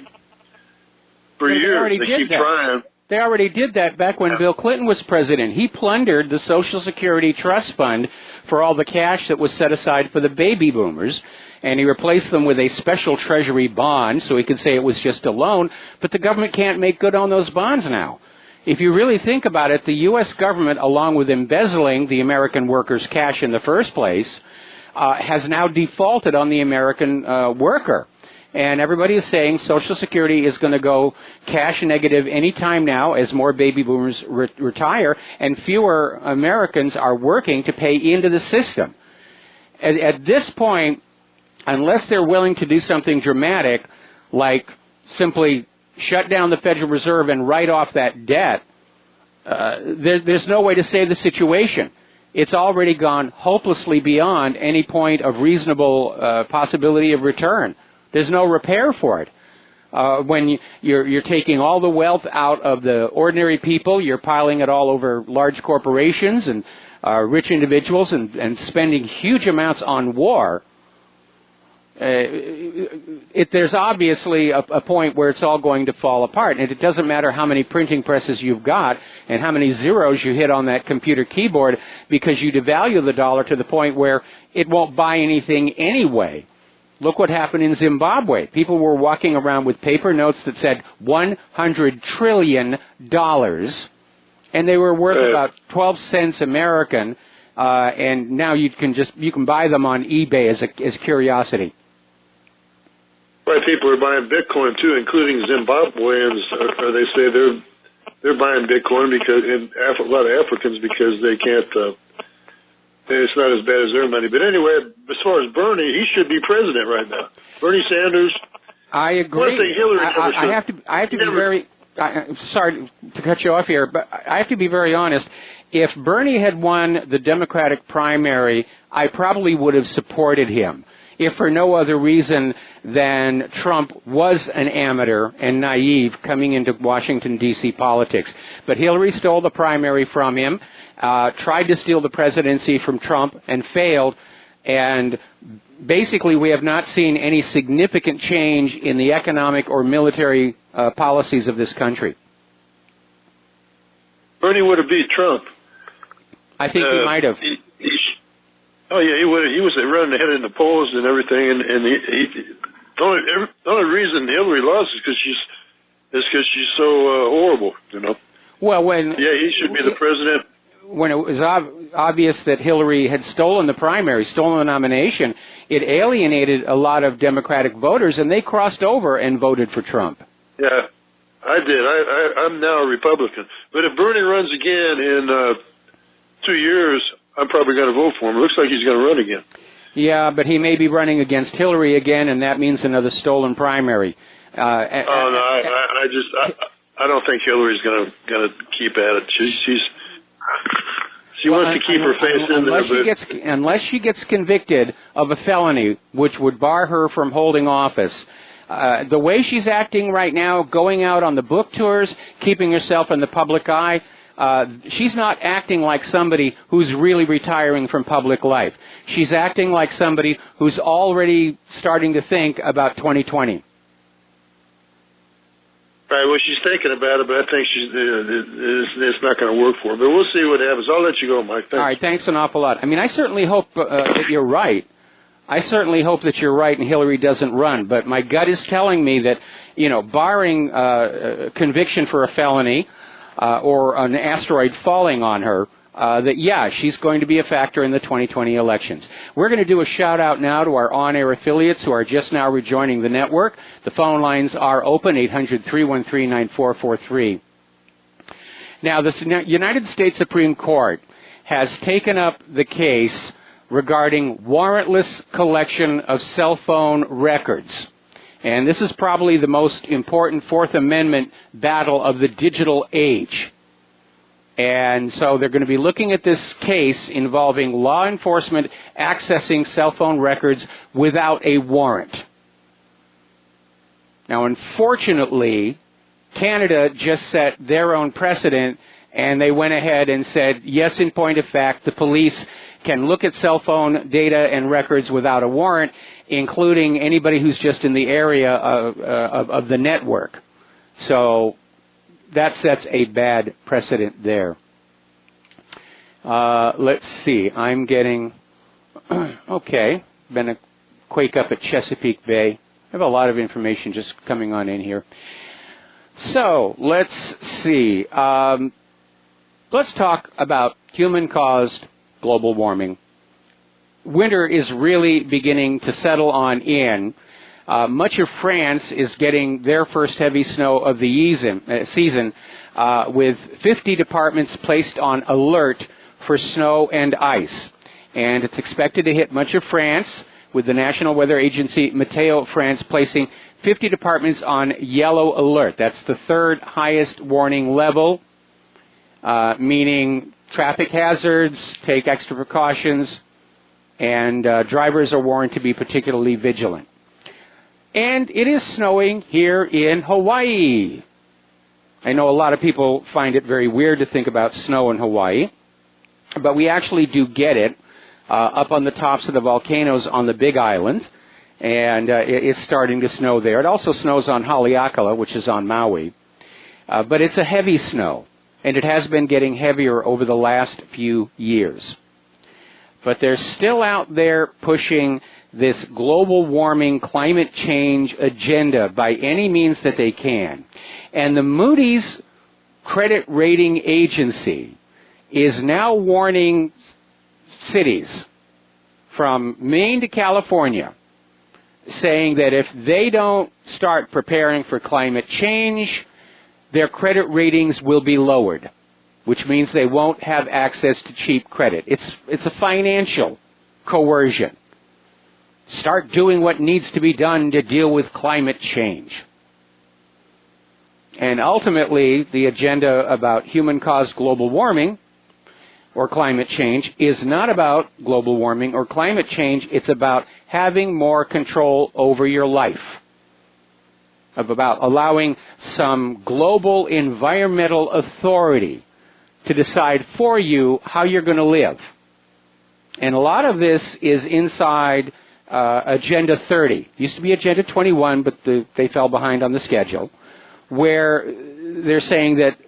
for years. They keep trying. They already did that back when Bill Clinton was president. He plundered the Social Security Trust Fund for all the cash that was set aside for the baby boomers, and he replaced them with a special Treasury bond so he could say it was just a loan, but the government can't make good on those bonds now. If you really think about it, the U.S. government, along with embezzling the American workers' cash in the first place, has now defaulted on the American worker. And everybody is saying Social Security is going to go cash negative any time now as more baby boomers retire, and fewer Americans are working to pay into the system. At this point, unless they're willing to do something dramatic, like simply shut down the Federal Reserve and write off that debt, there's no way to save the situation. It's already gone hopelessly beyond any point of reasonable possibility of return. There's no repair for it. When you're taking all the wealth out of the ordinary people, you're piling it all over large corporations and rich individuals and spending huge amounts on war. There's obviously a point where it's all going to fall apart, and it doesn't matter how many printing presses you've got and how many zeros you hit on that computer keyboard, because you devalue the dollar to the point where it won't buy anything anyway. Look what happened in Zimbabwe. People were walking around with paper notes that said $100 trillion, and they were worth about 12 cents American, and now you can buy them on eBay as curiosity. Right, people are buying Bitcoin too, including Zimbabweans. They say they're buying Bitcoin because a lot of Africans, because they can't. It's not as bad as their money. But anyway, as far as Bernie, he should be president right now. Bernie Sanders. I agree. One thing Hillary I have to be very. Sorry to cut you off here, but I have to be very honest. If Bernie had won the Democratic primary, I probably would have supported him, if for no other reason than Trump was an amateur and naive coming into Washington, D.C. politics. But Hillary stole the primary from him, tried to steal the presidency from Trump, and failed. And basically, we have not seen any significant change in the economic or military policies of this country. Bernie would have beat Trump. I think he might have. Oh yeah, he would. He was running ahead in the polls and everything, and the only reason Hillary lost is because she's so horrible, you know. Well, he should be the president. When it was obvious that Hillary had stolen the primary, stolen the nomination, it alienated a lot of Democratic voters, and they crossed over and voted for Trump. Yeah, I did. I'm now a Republican. But if Bernie runs again in 2 years, I'm probably going to vote for him. It looks like he's going to run again. Yeah, but he may be running against Hillary again, and that means another stolen primary. I don't think Hillary's going to keep at it. She wants to keep her face in there. Unless she gets convicted of a felony, which would bar her from holding office, the way she's acting right now, going out on the book tours, keeping herself in the public eye, she's not acting like somebody who's really retiring from public life. She's acting like somebody who's already starting to think about 2020. Right, well, she's thinking about it, but I think it's not going to work for her. But we'll see what happens. I'll let you go, Mike. Thanks. All right, thanks an awful lot. I mean, I certainly hope that you're right. I certainly hope that you're right and Hillary doesn't run, but my gut is telling me that, barring conviction for a felony or an asteroid falling on her, that, she's going to be a factor in the 2020 elections. We're going to do a shout-out now to our on-air affiliates who are just now rejoining the network. The phone lines are open, 800-313-9443. Now, the United States Supreme Court has taken up the case regarding warrantless collection of cell phone records. And this is probably the most important Fourth Amendment battle of the digital age. And so they're going to be looking at this case involving law enforcement accessing cell phone records without a warrant. Now, unfortunately, Canada just set their own precedent, and they went ahead and said, yes, in point of fact, the police can look at cell phone data and records without a warrant, including anybody who's just in the area of the network. So that sets a bad precedent there. Let's see. I'm getting, okay, been a quake up at Chesapeake Bay. I have a lot of information just coming on in here. So let's see. Let's talk about human-caused global warming. Winter is really beginning to settle on in. Much of France is getting their first heavy snow of the season, with 50 departments placed on alert for snow and ice. And it's expected to hit much of France, with the National Weather Agency, Météo France, placing 50 departments on yellow alert. That's the third highest warning level, meaning traffic hazards, take extra precautions, and drivers are warned to be particularly vigilant. And it is snowing here in Hawaii. I know a lot of people find it very weird to think about snow in Hawaii, but we actually do get it up on the tops of the volcanoes on the Big Island, and it's starting to snow there. It also snows on Haleakala, which is on Maui, but it's a heavy snow, and it has been getting heavier over the last few years. But they're still out there pushing this global warming, climate change agenda by any means that they can. And the Moody's credit rating agency is now warning cities from Maine to California, saying that if they don't start preparing for climate change, their credit ratings will be lowered, which means they won't have access to cheap credit. It's a financial coercion. Start doing what needs to be done to deal with climate change. And ultimately, the agenda about human-caused global warming or climate change is not about global warming or climate change. It's about having more control over your life, about allowing some global environmental authority to decide for you how you're going to live. And a lot of this is inside Agenda 30. Used to be Agenda 21, but they fell behind on the schedule, where they're saying that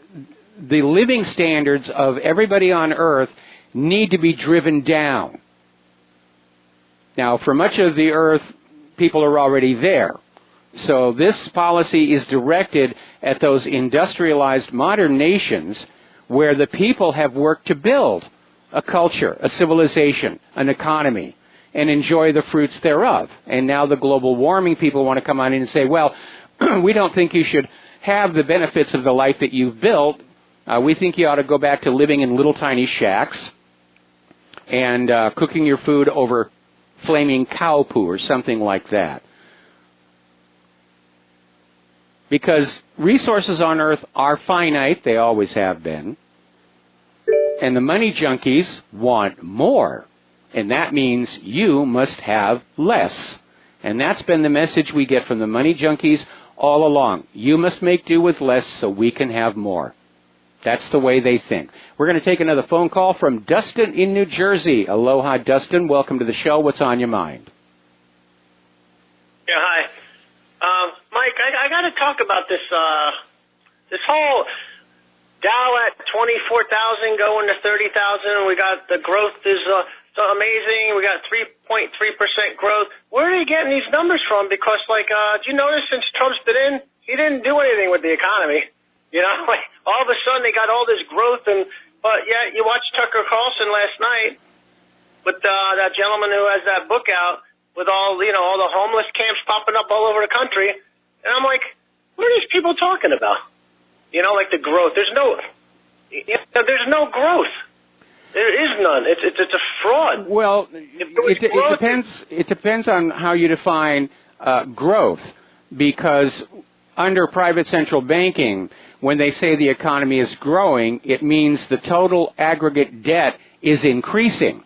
the living standards of everybody on Earth need to be driven down. Now, for much of the Earth, people are already there. So this policy is directed at those industrialized modern nations where the people have worked to build a culture, a civilization, an economy, and enjoy the fruits thereof. And now the global warming people want to come on in and say, well, we don't think you should have the benefits of the life that you've built. We think you ought to go back to living in little tiny shacks and cooking your food over flaming cow poo or something like that. Because resources on Earth are finite, they always have been, and the money junkies want more. And that means you must have less. And that's been the message we get from the money junkies all along. You must make do with less so we can have more. That's the way they think. We're going to take another phone call from Dustin in New Jersey. Aloha, Dustin. Welcome to the show. What's on your mind? Yeah, hi. Mike, I got to talk about this whole Dow at 24,000 going to 30,000. We got the growth is amazing. We got 3.3% growth. Where are you getting these numbers from? Because, like, do you notice since Trump's been in, he didn't do anything with the economy. You know, like, all of a sudden they got all this growth, but yeah, you watched Tucker Carlson last night with that gentleman who has that book out with all the homeless camps popping up all over the country, and I'm like, what are these people talking about? You know, like the growth. There's no growth. There is none. It's a fraud. Well, it depends on how you define growth, because under private central banking, when they say the economy is growing, it means the total aggregate debt is increasing,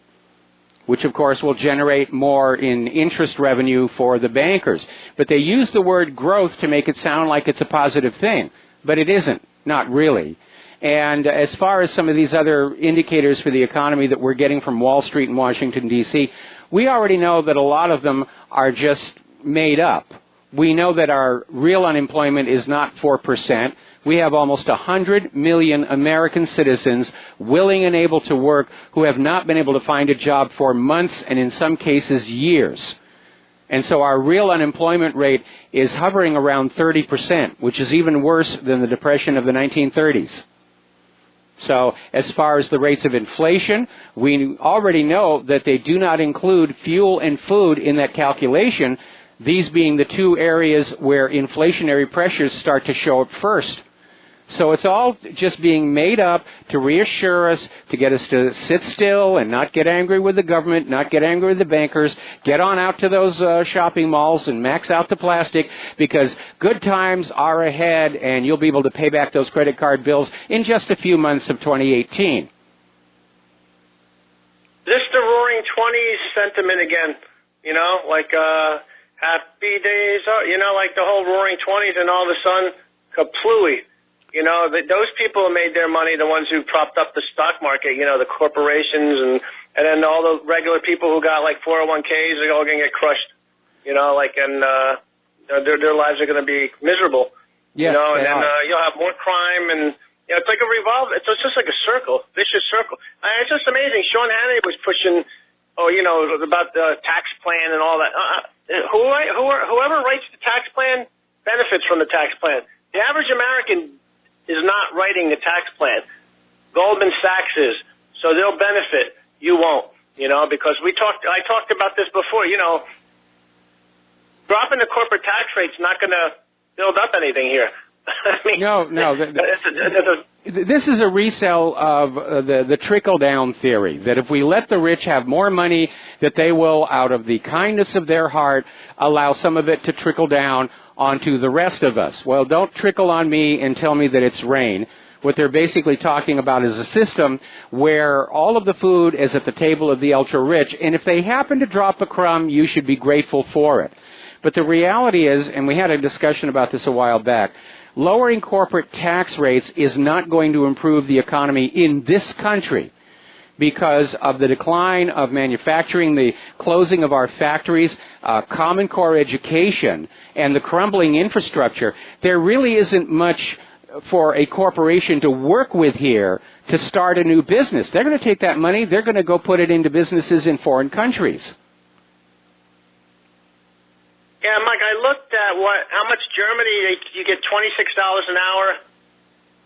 which of course will generate more in interest revenue for the bankers. But they use the word growth to make it sound like it's a positive thing, but it isn't, not really. And as far as some of these other indicators for the economy that we're getting from Wall Street and Washington, D.C., we already know that a lot of them are just made up. We know that our real unemployment is not 4%. We have almost 100 million American citizens willing and able to work who have not been able to find a job for months and in some cases years. And so our real unemployment rate is hovering around 30%, which is even worse than the Depression of the 1930s. So as far as the rates of inflation, we already know that they do not include fuel and food in that calculation, these being the two areas where inflationary pressures start to show up first. So it's all just being made up to reassure us, to get us to sit still and not get angry with the government, not get angry with the bankers, get on out to those shopping malls and max out the plastic, because good times are ahead and you'll be able to pay back those credit card bills in just a few months of 2018. This the Roaring '20s sentiment again, you know, like happy days, you know, like the whole Roaring '20s, and all of a sudden, kaplooey. You know, those people who made their money, the ones who propped up the stock market, you know, the corporations, and then all the regular people who got like 401ks are all going to get crushed, you know, like, and their lives are going to be miserable, yes, you know, and then you'll have more crime, and, you know, it's like a revolve. It's just like a circle, vicious circle. It's just amazing. Sean Hannity was pushing, you know, about the tax plan and all that. Whoever writes the tax plan benefits from the tax plan. The average American is not writing the tax plan. Goldman Sachs is, so they'll benefit. You won't, you know, because I talked about this before, you know, dropping the corporate tax rate's not going to build up anything here. I mean, no. This is a resell of the trickle-down theory, that if we let the rich have more money, that they will, out of the kindness of their heart, allow some of it to trickle down onto the rest of us. Well, don't trickle on me and tell me that it's rain. What they're basically talking about is a system where all of the food is at the table of the ultra-rich, and if they happen to drop a crumb, you should be grateful for it. But the reality is, and we had a discussion about this a while back, lowering corporate tax rates is not going to improve the economy in this country, because of the decline of manufacturing, the closing of our factories, Common Core education, and the crumbling infrastructure. There really isn't much for a corporation to work with here to start a new business. They're going to take that money, they're going to go put it into businesses in foreign countries. Yeah, Mike, I looked at how much Germany, you get $26 an hour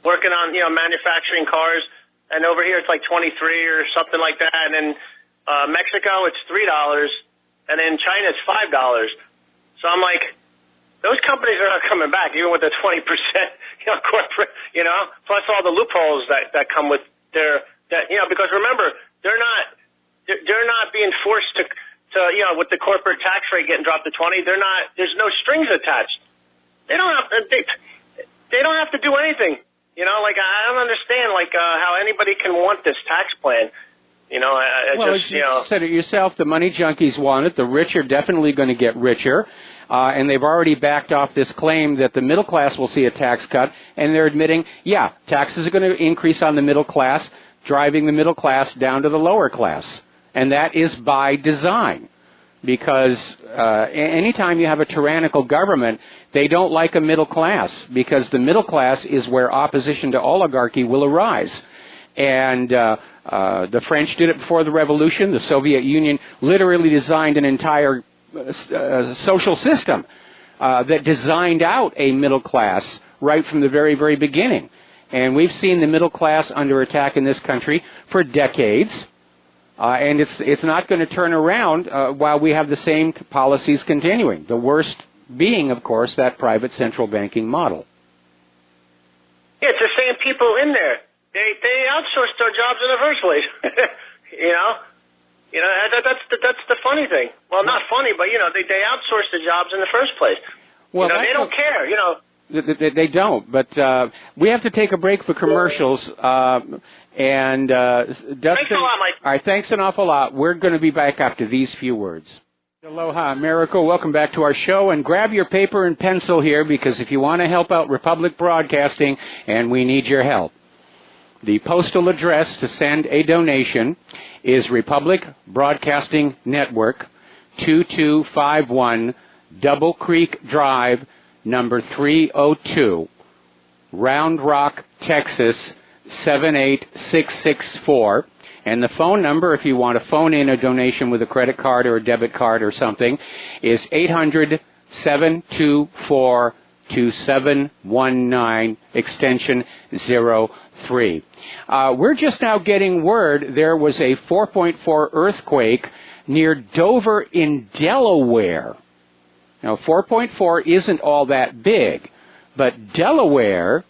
working on, you know, manufacturing cars. And over here it's like 23 or something like that. And in Mexico it's $3, and in China it's $5. So I'm like, those companies are not coming back, even with the 20%, you know, corporate, you know, plus all the loopholes that come with because remember, they're not being forced to you know, with the corporate tax rate getting dropped to 20, there's no strings attached. They don't have to do anything. You know, like, I don't understand, like, how anybody can want this tax plan. You know, you said it yourself, the money junkies want it. The rich are definitely going to get richer. And they've already backed off this claim that the middle class will see a tax cut. And they're admitting, yeah, taxes are going to increase on the middle class, driving the middle class down to the lower class. And that is by design. Because anytime you have a tyrannical government, they don't like a middle class, because the middle class is where opposition to oligarchy will arise. And the French did it before the revolution. The Soviet Union literally designed an entire social system that designed out a middle class right from the very, very beginning. And we've seen the middle class under attack in this country for decades. And it's not going to turn around while we have the same policies continuing. The worst being, of course, that private central banking model. Yeah, it's the same people in there. They outsourced their jobs in the first place. That's the funny thing. Well, not funny, but they outsourced the jobs in the first place. Well, they don't care. They don't. But we have to take a break for commercials. And Dustin, thanks a lot, Mike. All right, thanks an awful lot. We're going to be back after these few words. Aloha, America. Welcome back to our show. And grab your paper and pencil here, because if you want to help out Republic Broadcasting, and we need your help, the postal address to send a donation is Republic Broadcasting Network, 2251 Double Creek Drive, number 302, Round Rock, Texas, 78664. And the phone number, if you want to phone in a donation with a credit card or a debit card or something, is 800-724-2719, extension 03. We're just now getting word there was a 4.4 earthquake near Dover in Delaware. Now, 4.4 isn't all that big, but Delaware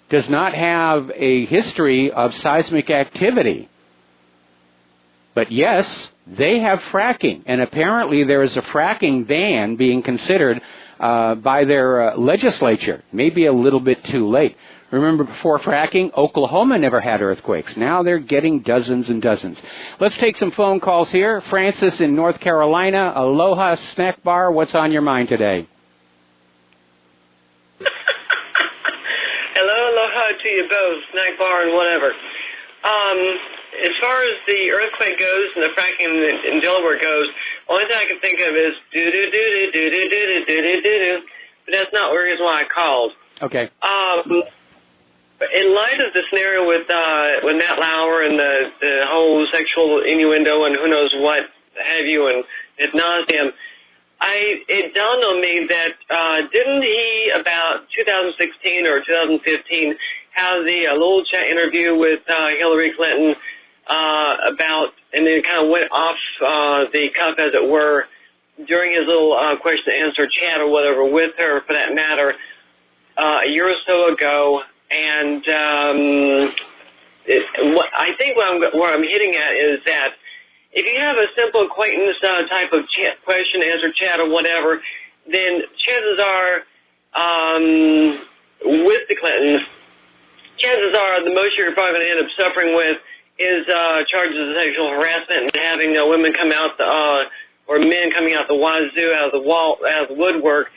does not have a history of seismic activity. But yes, they have fracking, and apparently there is a fracking ban being considered by their legislature. Maybe a little bit too late. Remember, before fracking, Oklahoma never had earthquakes. Now they're getting dozens and dozens. Let's take some phone calls here. Francis in North Carolina. Aloha, Snack Bar. What's on your mind today? Hello, aloha to you both, Snack Bar and whatever. As far as the earthquake goes and the fracking in Delaware goes, only thing I can think of is do-do-do-do-do-do-do-do-do-do-do. But that's not the reason why I called. Okay. In light of the scenario with Matt Lauer and the whole sexual innuendo and who knows what have you and ad nauseum, it dawned on me that didn't he about 2016 or 2015 have the little chat interview with Hillary Clinton about, and then it kind of went off the cuff, as it were, during his little question and answer chat or whatever with her, for that matter, a year or so ago. And I think where I'm hitting at is that if you have a simple acquaintance type of chat, question, answer, chat, or whatever, then chances are, with the Clintons, chances are the most you're probably going to end up suffering with is charges of sexual harassment and having women come out or men coming out the wazoo, out of the woodwork,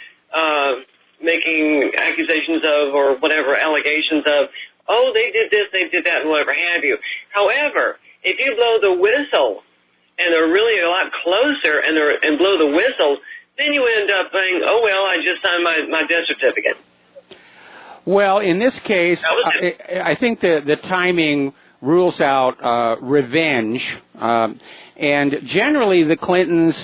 making accusations of or whatever allegations of, oh, they did this, they did that, and whatever have you. However, if you blow the whistle and they're really a lot closer and blow the whistle, then you end up saying, oh, well, I just signed my death certificate. Well, in this case, I think the timing rules out revenge, and generally the Clintons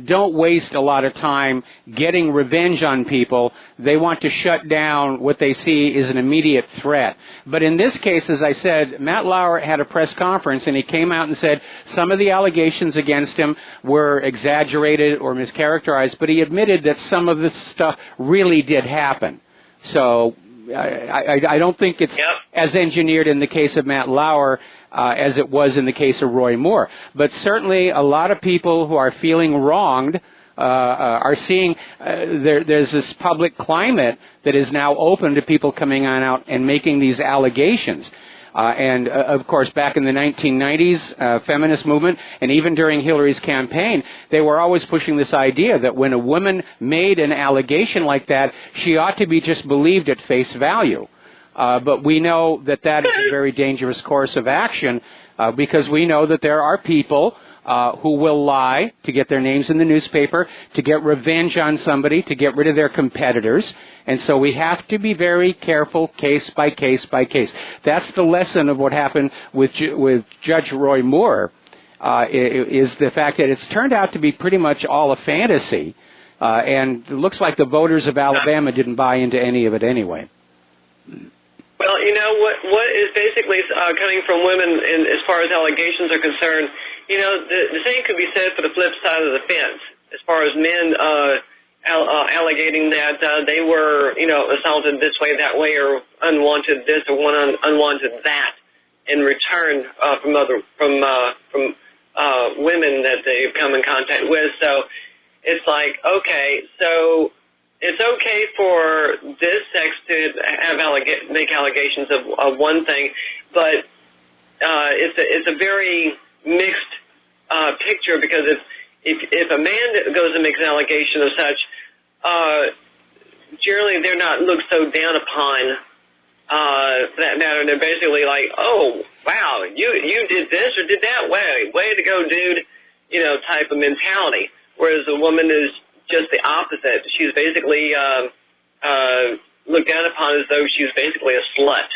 don't waste a lot of time getting revenge on people. They want to shut down what they see is an immediate threat. But in this case, as I said, Matt Lauer had a press conference, and he came out and said some of the allegations against him were exaggerated or mischaracterized, but he admitted that some of this stuff really did happen. So I don't think it's as engineered in the case of Matt Lauer as it was in the case of Roy Moore. But certainly a lot of people who are feeling wronged are seeing there's this public climate that is now open to people coming on out and making these allegations. And, of course, back in the 1990s, feminist movement, and even during Hillary's campaign, they were always pushing this idea that when a woman made an allegation like that, she ought to be just believed at face value. But we know that that is a very dangerous course of action because we know that there are people who will lie to get their names in the newspaper, to get revenge on somebody, to get rid of their competitors. And so we have to be very careful, case by case by case. That's the lesson of what happened with Judge Roy Moore, is the fact that it's turned out to be pretty much all a fantasy. And it looks like the voters of Alabama didn't buy into any of it anyway. Well, you know, what is basically coming from women as far as allegations are concerned, you know, the same could be said for the flip side of the fence, as far as men allegating that they were, you know, assaulted this way, that way, or unwanted this or unwanted that in return from women that they've come in contact with. So it's like, okay, so it's okay for this sex to have make allegations of one thing, but it's a very mixed picture, because if a man goes and makes an allegation of such, generally they're not looked so down upon for that matter. They're basically like, oh wow, you did this or did that, way to go, dude, you know, type of mentality. Whereas a woman is just the opposite. She's basically looked down upon as though she's basically a slut.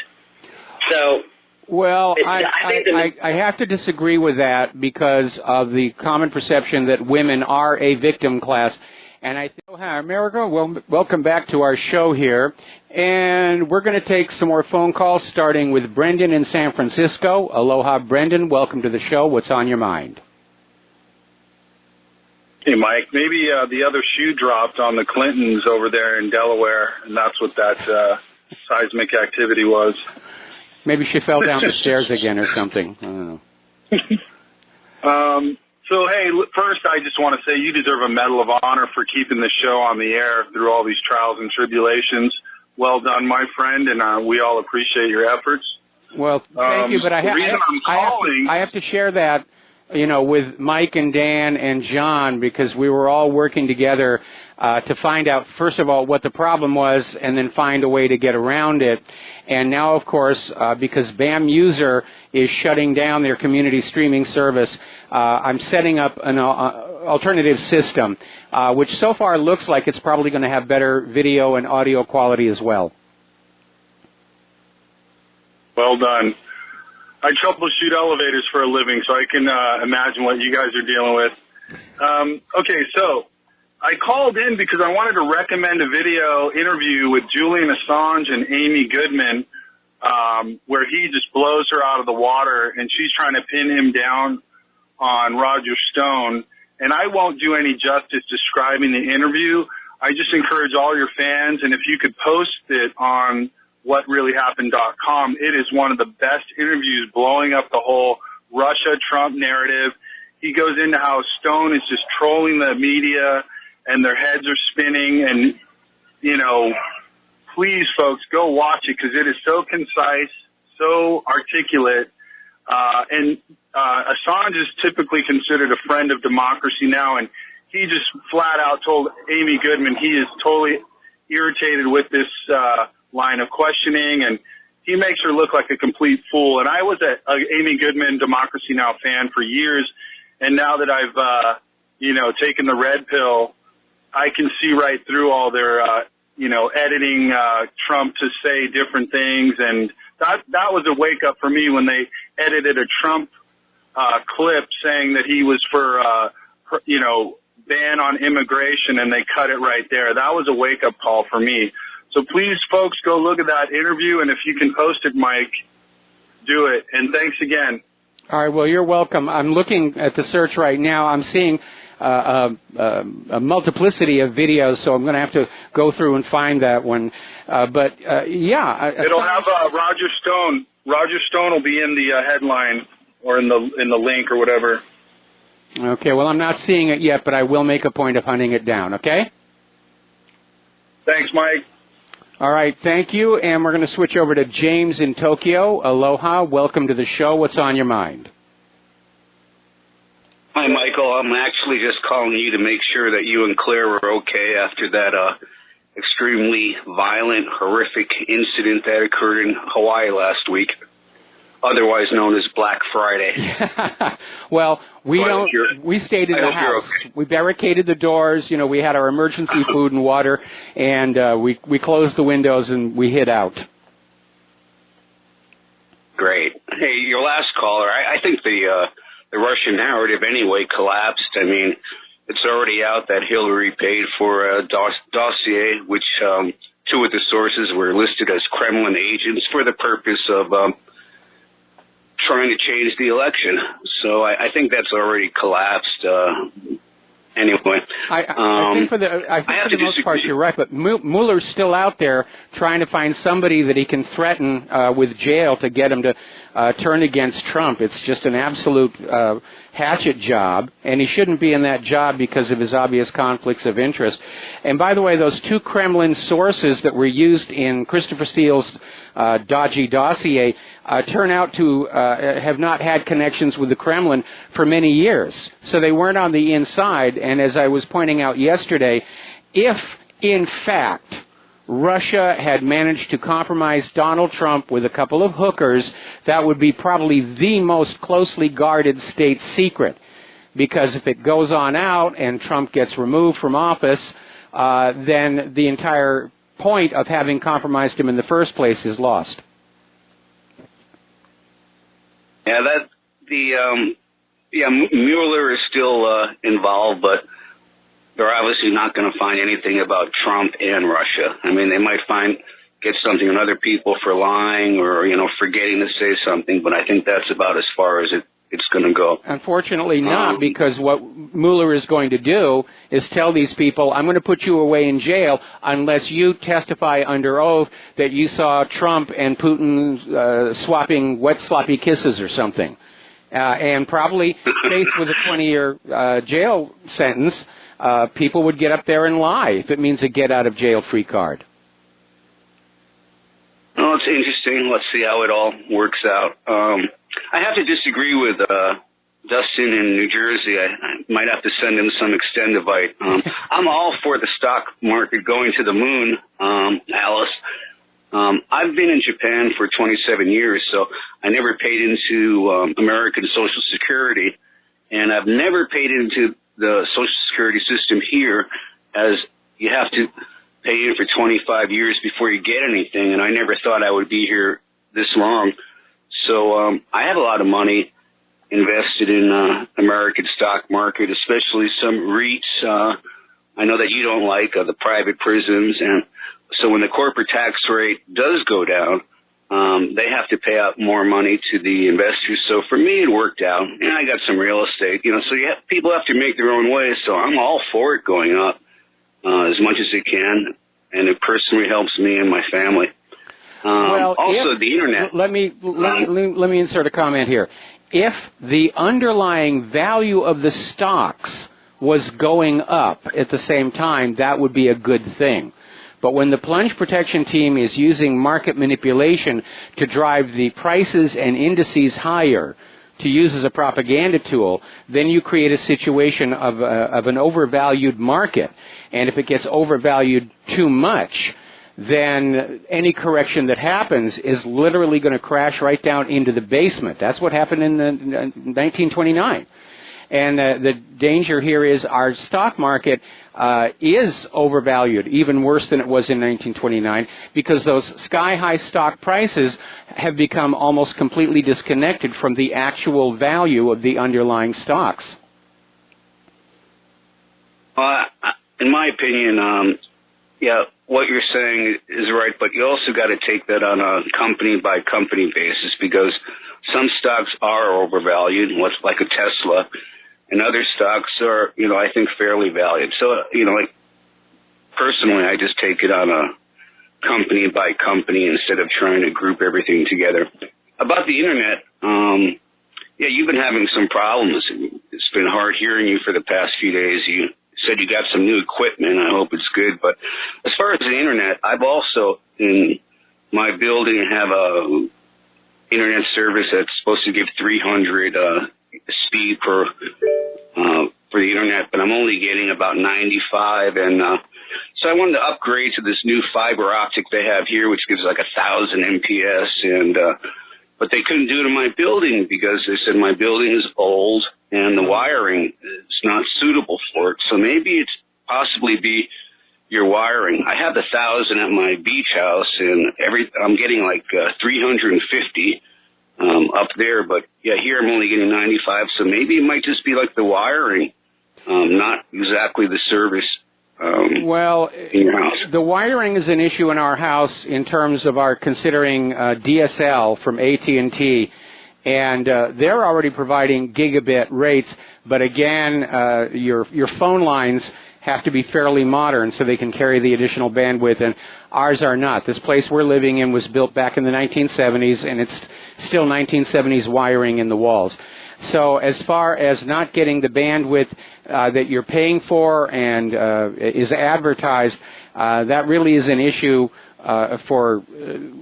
So, well, I have to disagree with that because of the common perception that women are a victim class. And I think, hi, America, welcome back to our show here. And we're going to take some more phone calls, starting with Brendan in San Francisco. Aloha, Brendan. Welcome to the show. What's on your mind? Hey, Mike, maybe the other shoe dropped on the Clintons over there in Delaware, and that's what that seismic activity was. Maybe she fell down the stairs again or something. I don't know. So, hey, first I just want to say you deserve a Medal of Honor for keeping the show on the air through all these trials and tribulations. Well done, my friend, and we all appreciate your efforts. Well, thank you, but I have to share that, you know, with Mike and Dan and John, because we were all working together to find out, first of all, what the problem was, and then find a way to get around it. And now, of course, because BAM User is shutting down their community streaming service, I'm setting up an alternative system, which so far looks like it's probably going to have better video and audio quality as well. Well done. I troubleshoot elevators for a living, so I can imagine what you guys are dealing with. Okay, so I called in because I wanted to recommend a video interview with Julian Assange and Amy Goodman, where he just blows her out of the water, and she's trying to pin him down on Roger Stone. And I won't do any justice describing the interview. I just encourage all your fans, and if you could post it on whatreallyhappened.com. It is one of the best interviews, blowing up the whole Russia-Trump narrative. He goes into how Stone is just trolling the media and their heads are spinning. And, you know, please, folks, go watch it because it is so concise, so articulate. And Assange is typically considered a friend of democracy now, and he just flat out told Amy Goodman he is totally irritated with this line of questioning, and he makes her look like a complete fool. And I was a Amy Goodman Democracy Now! Fan for years, and now that I've, taken the red pill, I can see right through all their, editing Trump to say different things. And that was a wake-up for me when they edited a Trump clip saying that he was for, ban on immigration, and they cut it right there. That was a wake-up call for me. So please, folks, go look at that interview, and if you can post it, Mike, do it. And thanks again. All right, well, you're welcome. I'm looking at the search right now. I'm seeing a multiplicity of videos, so I'm going to have to go through and find that one. It'll have Roger Stone. Roger Stone will be in the headline or in the link or whatever. Okay, well, I'm not seeing it yet, but I will make a point of hunting it down, okay? Thanks, Mike. All right, thank you, and we're going to switch over to James in Tokyo. Aloha, welcome to the show. What's on your mind? Hi, Michael. I'm actually just calling you to make sure that you and Claire were okay after that extremely violent, horrific incident that occurred in Hawaii last week. otherwise known as Black Friday. Well, we stayed in the house. Okay. We barricaded the doors. You know, we had our emergency food and water, and we closed the windows and we hid out. Great. Hey, your last caller, I think the Russian narrative anyway collapsed. I mean, it's already out that Hillary paid for a dossier, which two of the sources were listed as Kremlin agents for the purpose of trying to change the election. So I think that's already collapsed. Anyway, I think for the most part you're right, but Mueller's still out there trying to find somebody that he can threaten with jail to get him to turn against Trump. It's just an absolute hatchet job, and he shouldn't be in that job because of his obvious conflicts of interest. And by the way, those two Kremlin sources that were used in Christopher Steele's dodgy dossier turn out to have not had connections with the Kremlin for many years. So they weren't on the inside, and as I was pointing out yesterday, if, in fact, Russia had managed to compromise Donald Trump with a couple of hookers, that would be probably the most closely guarded state secret. Because if it goes on out and Trump gets removed from office, then the entire point of having compromised him in the first place is lost. Yeah, Mueller is still involved, but they're obviously not going to find anything about Trump and Russia. I mean, they might get something on other people for lying or, forgetting to say something, but I think that's about as far as it's going to go. Unfortunately not, because what Mueller is going to do is tell these people, I'm going to put you away in jail unless you testify under oath that you saw Trump and Putin swapping wet, sloppy kisses or something. And probably faced with a 20-year jail sentence, people would get up there and lie if it means a get-out-of-jail-free card. Well, it's interesting. Let's see how it all works out. I have to disagree with Dustin in New Jersey. I might have to send him some extendivite. I'm all for the stock market going to the moon, Alice. I've been in Japan for 27 years, so I never paid into American Social Security, and I've never paid into the Social Security system here, as you have to pay in for 25 years before you get anything, and I never thought I would be here this long. So I have a lot of money invested in American stock market, especially some REITs. I know that you don't like the private prisons, and so when the corporate tax rate does go down, they have to pay out more money to the investors. So for me, it worked out, and I got some real estate. So people have to make their own way. So I'm all for it going up as much as it can, and it personally helps me and my family. Well, also, the internet. Let me insert a comment here. If the underlying value of the stocks was going up at the same time, that would be a good thing. But when the plunge protection team is using market manipulation to drive the prices and indices higher to use as a propaganda tool, then you create a situation of an overvalued market. And if it gets overvalued too much, then any correction that happens is literally going to crash right down into the basement. That's what happened in 1929. And the danger here is our stock market is overvalued, even worse than it was in 1929, because those sky-high stock prices have become almost completely disconnected from the actual value of the underlying stocks. In my opinion, what you're saying is right, but you also got to take that on a company-by-company basis, because some stocks are overvalued, like a Tesla, and other stocks are, I think, fairly valued. So, like, personally, I just take it on a company-by-company instead of trying to group everything together. About the Internet, you've been having some problems. It's been hard hearing you for the past few days. You said you got some new equipment. I hope it's good. But as far as the Internet, I've also, in my building, have a Internet service that's supposed to give 300 speed for the Internet, but I'm only getting about 95. And so I wanted to upgrade to this new fiber optic they have here, which gives like 1,000 MPS. And but they couldn't do it in my building because they said my building is old and the wiring is not suitable for it. So maybe it's possibly be your wiring. I have 1,000 at my beach house, and I'm getting like 350 up there, but yeah, here I'm only getting 95. So maybe it might just be like the wiring, not exactly the service. Well, in your house. The wiring is an issue in our house in terms of our considering DSL from AT&T, and they're already providing gigabit rates, but again, your phone lines have to be fairly modern so they can carry the additional bandwidth, and ours are not. This place we're living in was built back in the 1970s, and it's still 1970s wiring in the walls. So as far as not getting the bandwidth that you're paying for and is advertised, that really is an issue for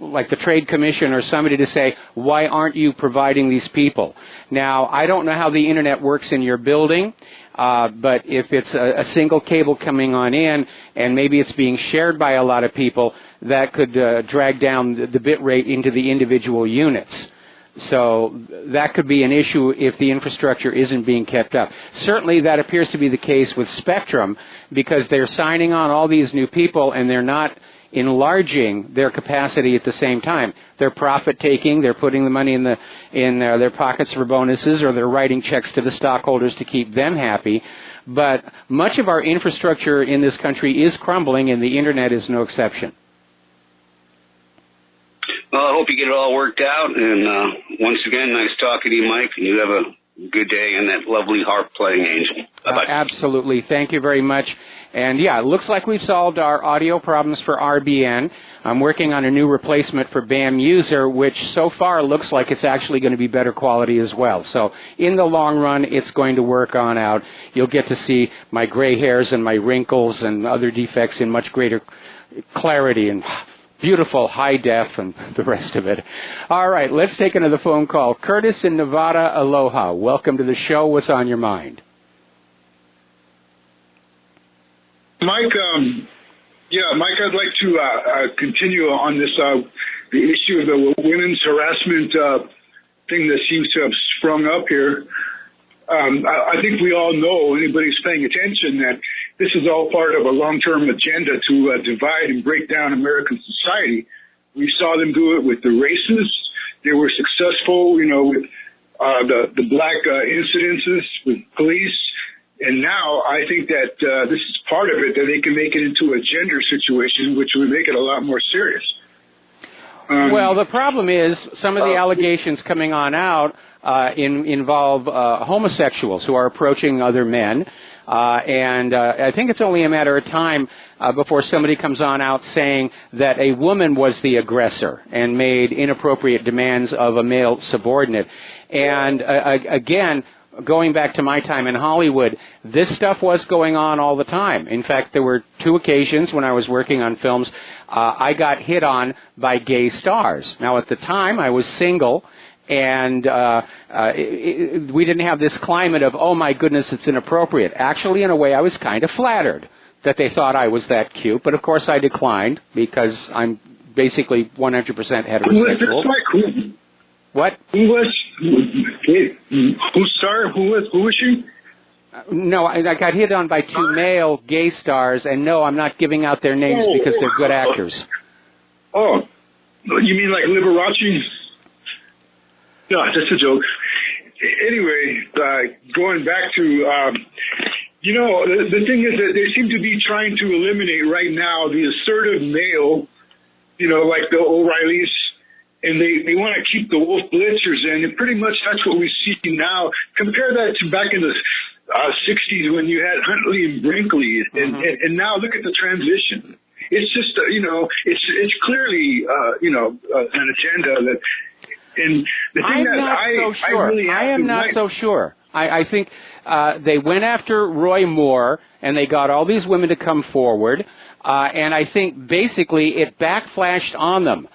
like the Trade Commission or somebody to say, why aren't you providing these people? Now, I don't know how the Internet works in your building, but if it's a single cable coming on in and maybe it's being shared by a lot of people, that could drag down the bit rate into the individual units. So that could be an issue if the infrastructure isn't being kept up. Certainly that appears to be the case with Spectrum because they're signing on all these new people and they're not enlarging their capacity at the same time. They're profit-taking, they're putting the money in their pockets for bonuses, or they're writing checks to the stockholders to keep them happy. But much of our infrastructure in this country is crumbling, and the Internet is no exception. Well, I hope you get it all worked out, and once again, nice talking to you, Mike, and you have a good day and that lovely harp-playing angel. Bye-bye. Absolutely. Thank you very much. And, yeah, it looks like we've solved our audio problems for RBN. I'm working on a new replacement for BAM User, which so far looks like it's actually going to be better quality as well. So in the long run, it's going to work on out. You'll get to see my gray hairs and my wrinkles and other defects in much greater clarity and beautiful high def and the rest of it. All right, let's take another phone call. Curtis in Nevada, aloha. Welcome to the show. What's on your mind? Mike, Mike, I'd like to continue on this, the issue of the women's harassment thing that seems to have sprung up here. I think we all know, anybody who's paying attention, that this is all part of a long-term agenda to divide and break down American society. We saw them do it with the races. They were successful, with the black incidences with police. And now I think that this is part of it, that they can make it into a gender situation, which would make it a lot more serious. Well, the problem is some of the allegations coming on out involve homosexuals who are approaching other men. And I think it's only a matter of time before somebody comes on out saying that a woman was the aggressor and made inappropriate demands of a male subordinate. And again, going back to my time in Hollywood, this stuff was going on all the time. In fact, there were 2 occasions when I was working on films, I got hit on by gay stars. Now, at the time, I was single, and we didn't have this climate of, oh, my goodness, it's inappropriate. Actually, in a way, I was kind of flattered that they thought I was that cute, but of course I declined because I'm basically 100% heterosexual. What? Who was she? No, I got hit on by 2 male gay stars, and no, I'm not giving out their names because they're good actors. Oh, you mean like Liberace? No, that's a joke. Anyway, going back to, the thing is that they seem to be trying to eliminate right now the assertive male, like the O'Reillys, and they want to keep the Wolf Blitzers in, and pretty much that's what we see now. Compare that to back in the 60s when you had Huntley and Brinkley, and now look at the transition. It's just, it's clearly, an agenda that. And the thing I am not so sure. I think they went after Roy Moore, and they got all these women to come forward, and I think basically it backflashed on them.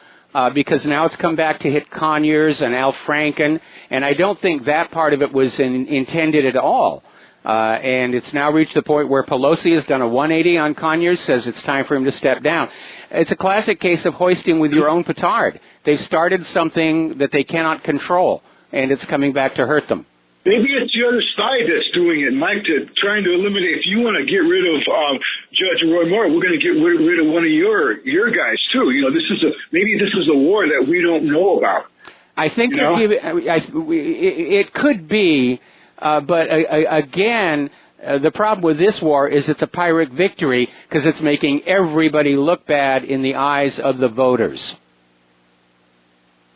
Because now it's come back to hit Conyers and Al Franken, and I don't think that part of it was intended at all. And it's now reached the point where Pelosi has done a 180 on Conyers, says it's time for him to step down. It's a classic case of hoisting with your own petard. They've started something that they cannot control, and it's coming back to hurt them. Maybe it's the other side that's doing it, Mike, trying to eliminate. If you want to get rid of Judge Roy Moore, we're going to get rid of one of your guys too. You know, maybe this is a war that we don't know about. I think it could be, but again, the problem with this war is it's a Pyrrhic victory because it's making everybody look bad in the eyes of the voters.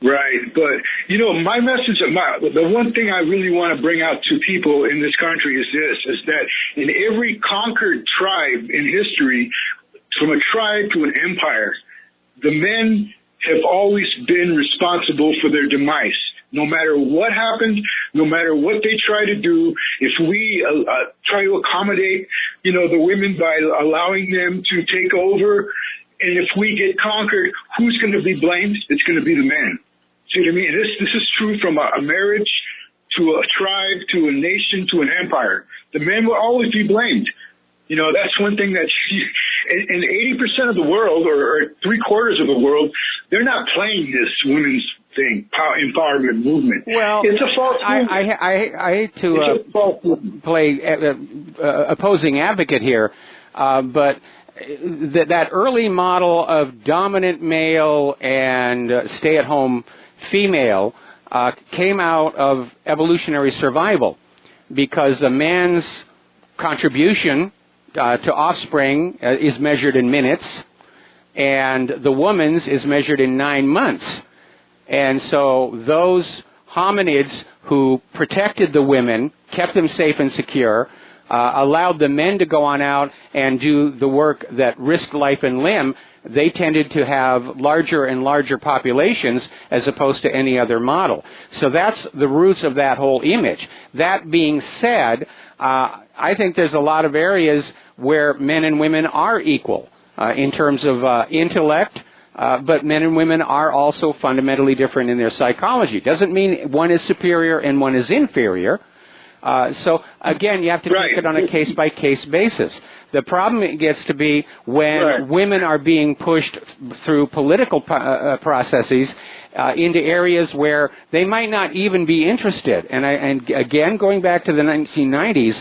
Right, but, you know, my message, the one thing I really want to bring out to people in this country is that in every conquered tribe in history, from a tribe to an empire, the men have always been responsible for their demise. No matter what happens, no matter what they try to do, if we try to accommodate, you know, the women by allowing them to take over, and if we get conquered, who's going to be blamed? It's going to be the men. See what I mean? This is true from a marriage to a tribe to a nation to an empire. The men will always be blamed. You know, that's one thing that, and 80% of the world, or 3/4 of the world, they're not playing this women's thing, empowerment movement. Well, it's a false movement. I hate to play opposing advocate here, but that early model of dominant male and stay-at-home female came out of evolutionary survival because a man's contribution to offspring is measured in minutes, and the woman's is measured in 9 months. And so those hominids who protected the women, kept them safe and secure, allowed the men to go on out and do the work that risked life and limb, they tended to have larger and larger populations as opposed to any other model. So that's the roots of that whole image. That being said, I think there's a lot of areas where men and women are equal in terms of intellect, but men and women are also fundamentally different in their psychology. Doesn't mean one is superior and one is inferior. So, again, you have to take it on a case-by-case basis. The problem gets to be when women are being pushed through political processes into areas where they might not even be interested. And again, going back to the 1990s,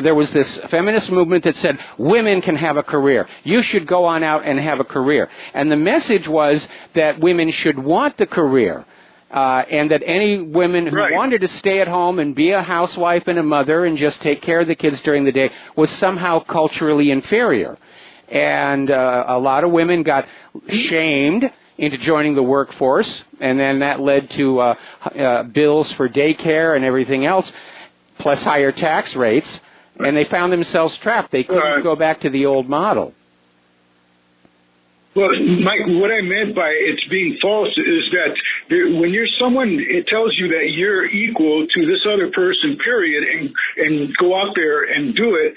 there was this feminist movement that said, women can have a career. You should go on out and have a career. And the message was that women should want the career. And that any women who wanted to stay at home and be a housewife and a mother and just take care of the kids during the day was somehow culturally inferior. And a lot of women got shamed into joining the workforce, and then that led to bills for daycare and everything else, plus higher tax rates, and they found themselves trapped. They couldn't go back to the old model. Well, Mike, what I meant by it's being false is that when you're someone, it tells you that you're equal to this other person, period, and go out there and do it.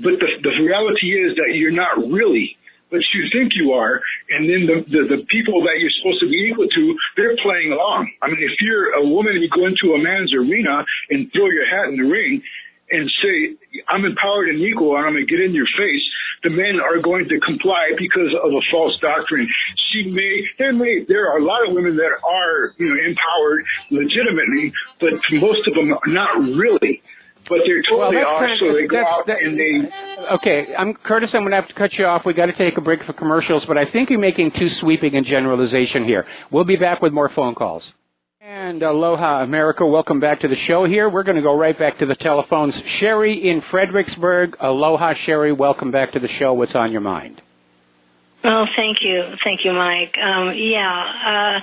But the reality is that you're not really, but you think you are. And then the people that you're supposed to be equal to, they're playing along. I mean, if you're a woman and you go into a man's arena and throw your hat in the ring and say, I'm empowered and equal, and I'm going to get in your face, the men are going to comply because of a false doctrine. There are a lot of women that are, empowered legitimately, but most of them are not really. But they're totally so they go out and they... Okay, Curtis, I'm going to have to cut you off. We've got to take a break for commercials, but I think you're making too sweeping a generalization here. We'll be back with more phone calls. And aloha, America. Welcome back to the show here. We're going to go right back to the telephones. Sherry in Fredericksburg. Aloha, Sherry. Welcome back to the show. What's on your mind? Oh, thank you. Thank you, Mike. I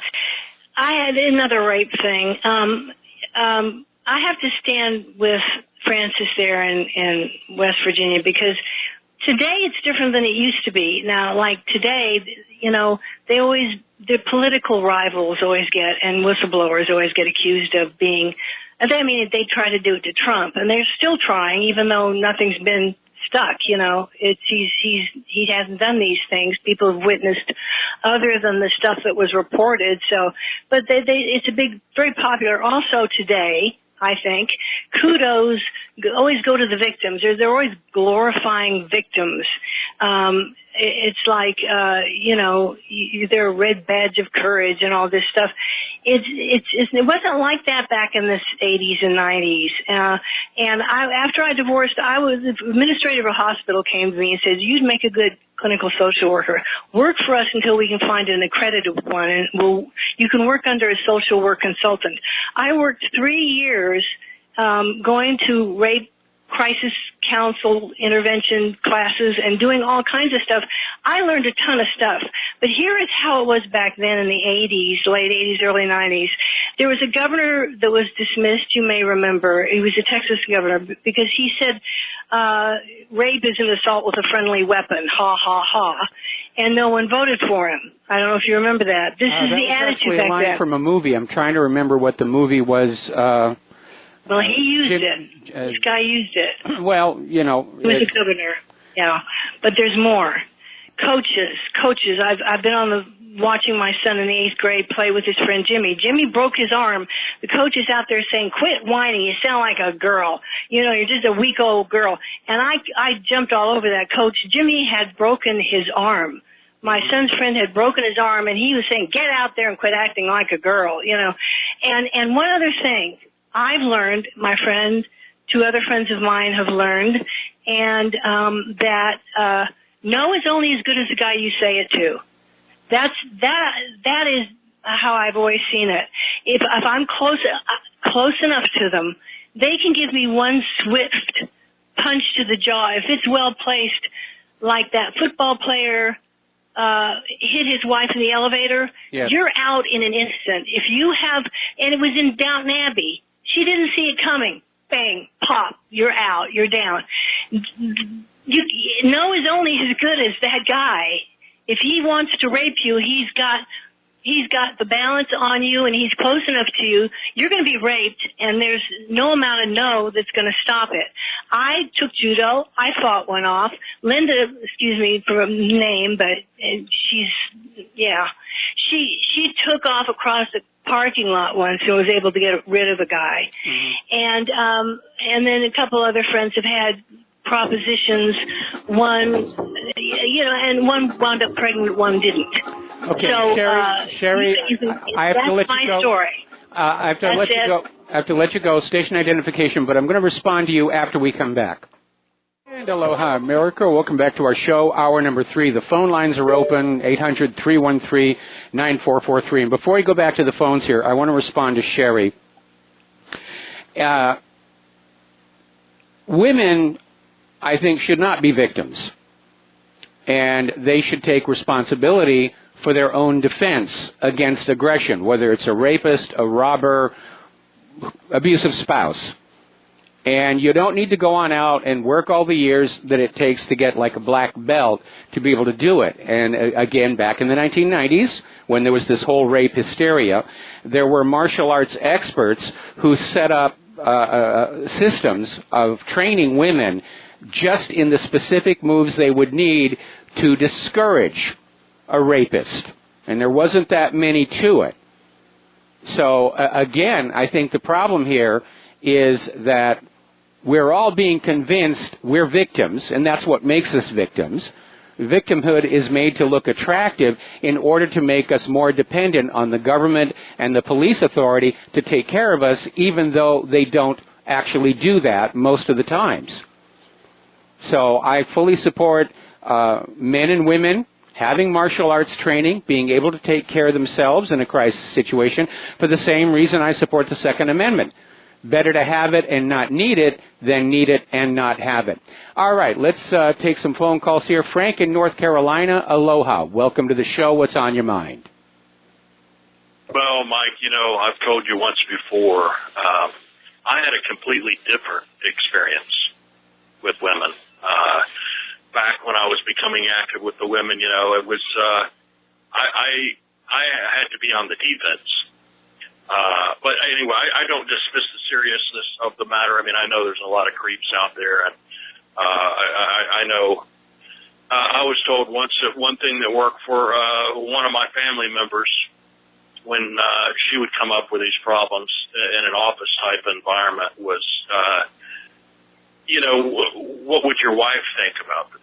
had another rape thing. I have to stand with Francis there in West Virginia because today it's different than it used to be. Now, like today, the political rivals always get, and whistleblowers always get accused of being, they try to do it to Trump, and they're still trying, even though nothing's been stuck, he hasn't done these things. People have witnessed other than the stuff that was reported. So, but it's very popular also today I think. Kudos always go to the victims. They're always glorifying victims. It's like, their red badge of courage and all this stuff. It wasn't like that back in the 80s and 90s. And after I divorced, the administrator of a hospital came to me and said, "You'd make a good clinical social worker. Work for us until we can find an accredited one, and you can work under a social work consultant." I worked 3 years going to rape crisis counsel intervention classes and doing all kinds of stuff. I learned a ton of stuff. But here is how it was back then in the 80s, late 80s, early 90s. There was a governor that was dismissed, you may remember. He was a Texas governor because he said rape is an assault with a friendly weapon, ha, ha, ha. And no one voted for him. I don't know if you remember that. This is the attitude back then. A line from a movie. I'm trying to remember what the movie was. Well, he used it. This guy used it. Well, he was a governor. Yeah, but there's more. Coaches. I've been watching my son in the 8th grade play with his friend Jimmy. Jimmy broke his arm. The coach is out there saying, "Quit whining. You sound like a girl. You're just a weak-old girl." And I jumped all over that coach. Jimmy had broken his arm. My son's friend had broken his arm, and he was saying, "Get out there and quit acting like a girl," And one other thing I've learned, my friend, 2 other friends of mine have learned, and that no is only as good as the guy you say it to. That is how I've always seen it. If I'm close enough to them, they can give me one swift punch to the jaw. If it's well placed, like that football player hit his wife in the elevator, yes, you're out in an instant. If you have, and it was in Downton Abbey, she didn't see it coming. Bang, pop, you're out, you're down. No is only as good as that guy. If he wants to rape you, he's got the balance on you and he's close enough to you, you're going to be raped, and there's no amount of no that's going to stop it. I took judo. I fought one off. Linda, excuse me for a name, but she took off across the parking lot once and was able to get rid of a guy. Mm-hmm. And then a couple other friends have had propositions. One, and one wound up pregnant, one didn't. Okay, so, Sherry, I have to let you go. That's my story. I have to let you go. Station identification, but I'm going to respond to you after we come back. And aloha, America. Welcome back to our show, hour number 3. The phone lines are open, 800-313-9443. And before we go back to the phones here, I want to respond to Sherry. Women, I think, should not be victims. And they should take responsibility for their own defense against aggression, whether it's a rapist, a robber, abusive spouse. And you don't need to go on out and work all the years that it takes to get like a black belt to be able to do it. And again, back in the 1990s, when there was this whole rape hysteria, there were martial arts experts who set up systems of training women just in the specific moves they would need to discourage a rapist. And there wasn't that many to it. So, again, I think the problem here is that we're all being convinced we're victims, and that's what makes us victims. Victimhood is made to look attractive in order to make us more dependent on the government and the police authority to take care of us, even though they don't actually do that most of the times. So I fully support men and women having martial arts training, being able to take care of themselves in a crisis situation, for the same reason I support the Second Amendment. Better to have it and not need it than need it and not have it. All right, let's take some phone calls here. Frank in North Carolina, aloha. Welcome to the show. What's on your mind? Well, Mike, I've told you once before, I had a completely different experience with women. Back when I was becoming active with the women, it was, I had to be on the defense. But anyway, I don't dismiss the seriousness of the matter. I mean, I know there's a lot of creeps out there, and I know. I was told once that one thing that worked for one of my family members when she would come up with these problems in an office-type environment was, what would your wife think about this?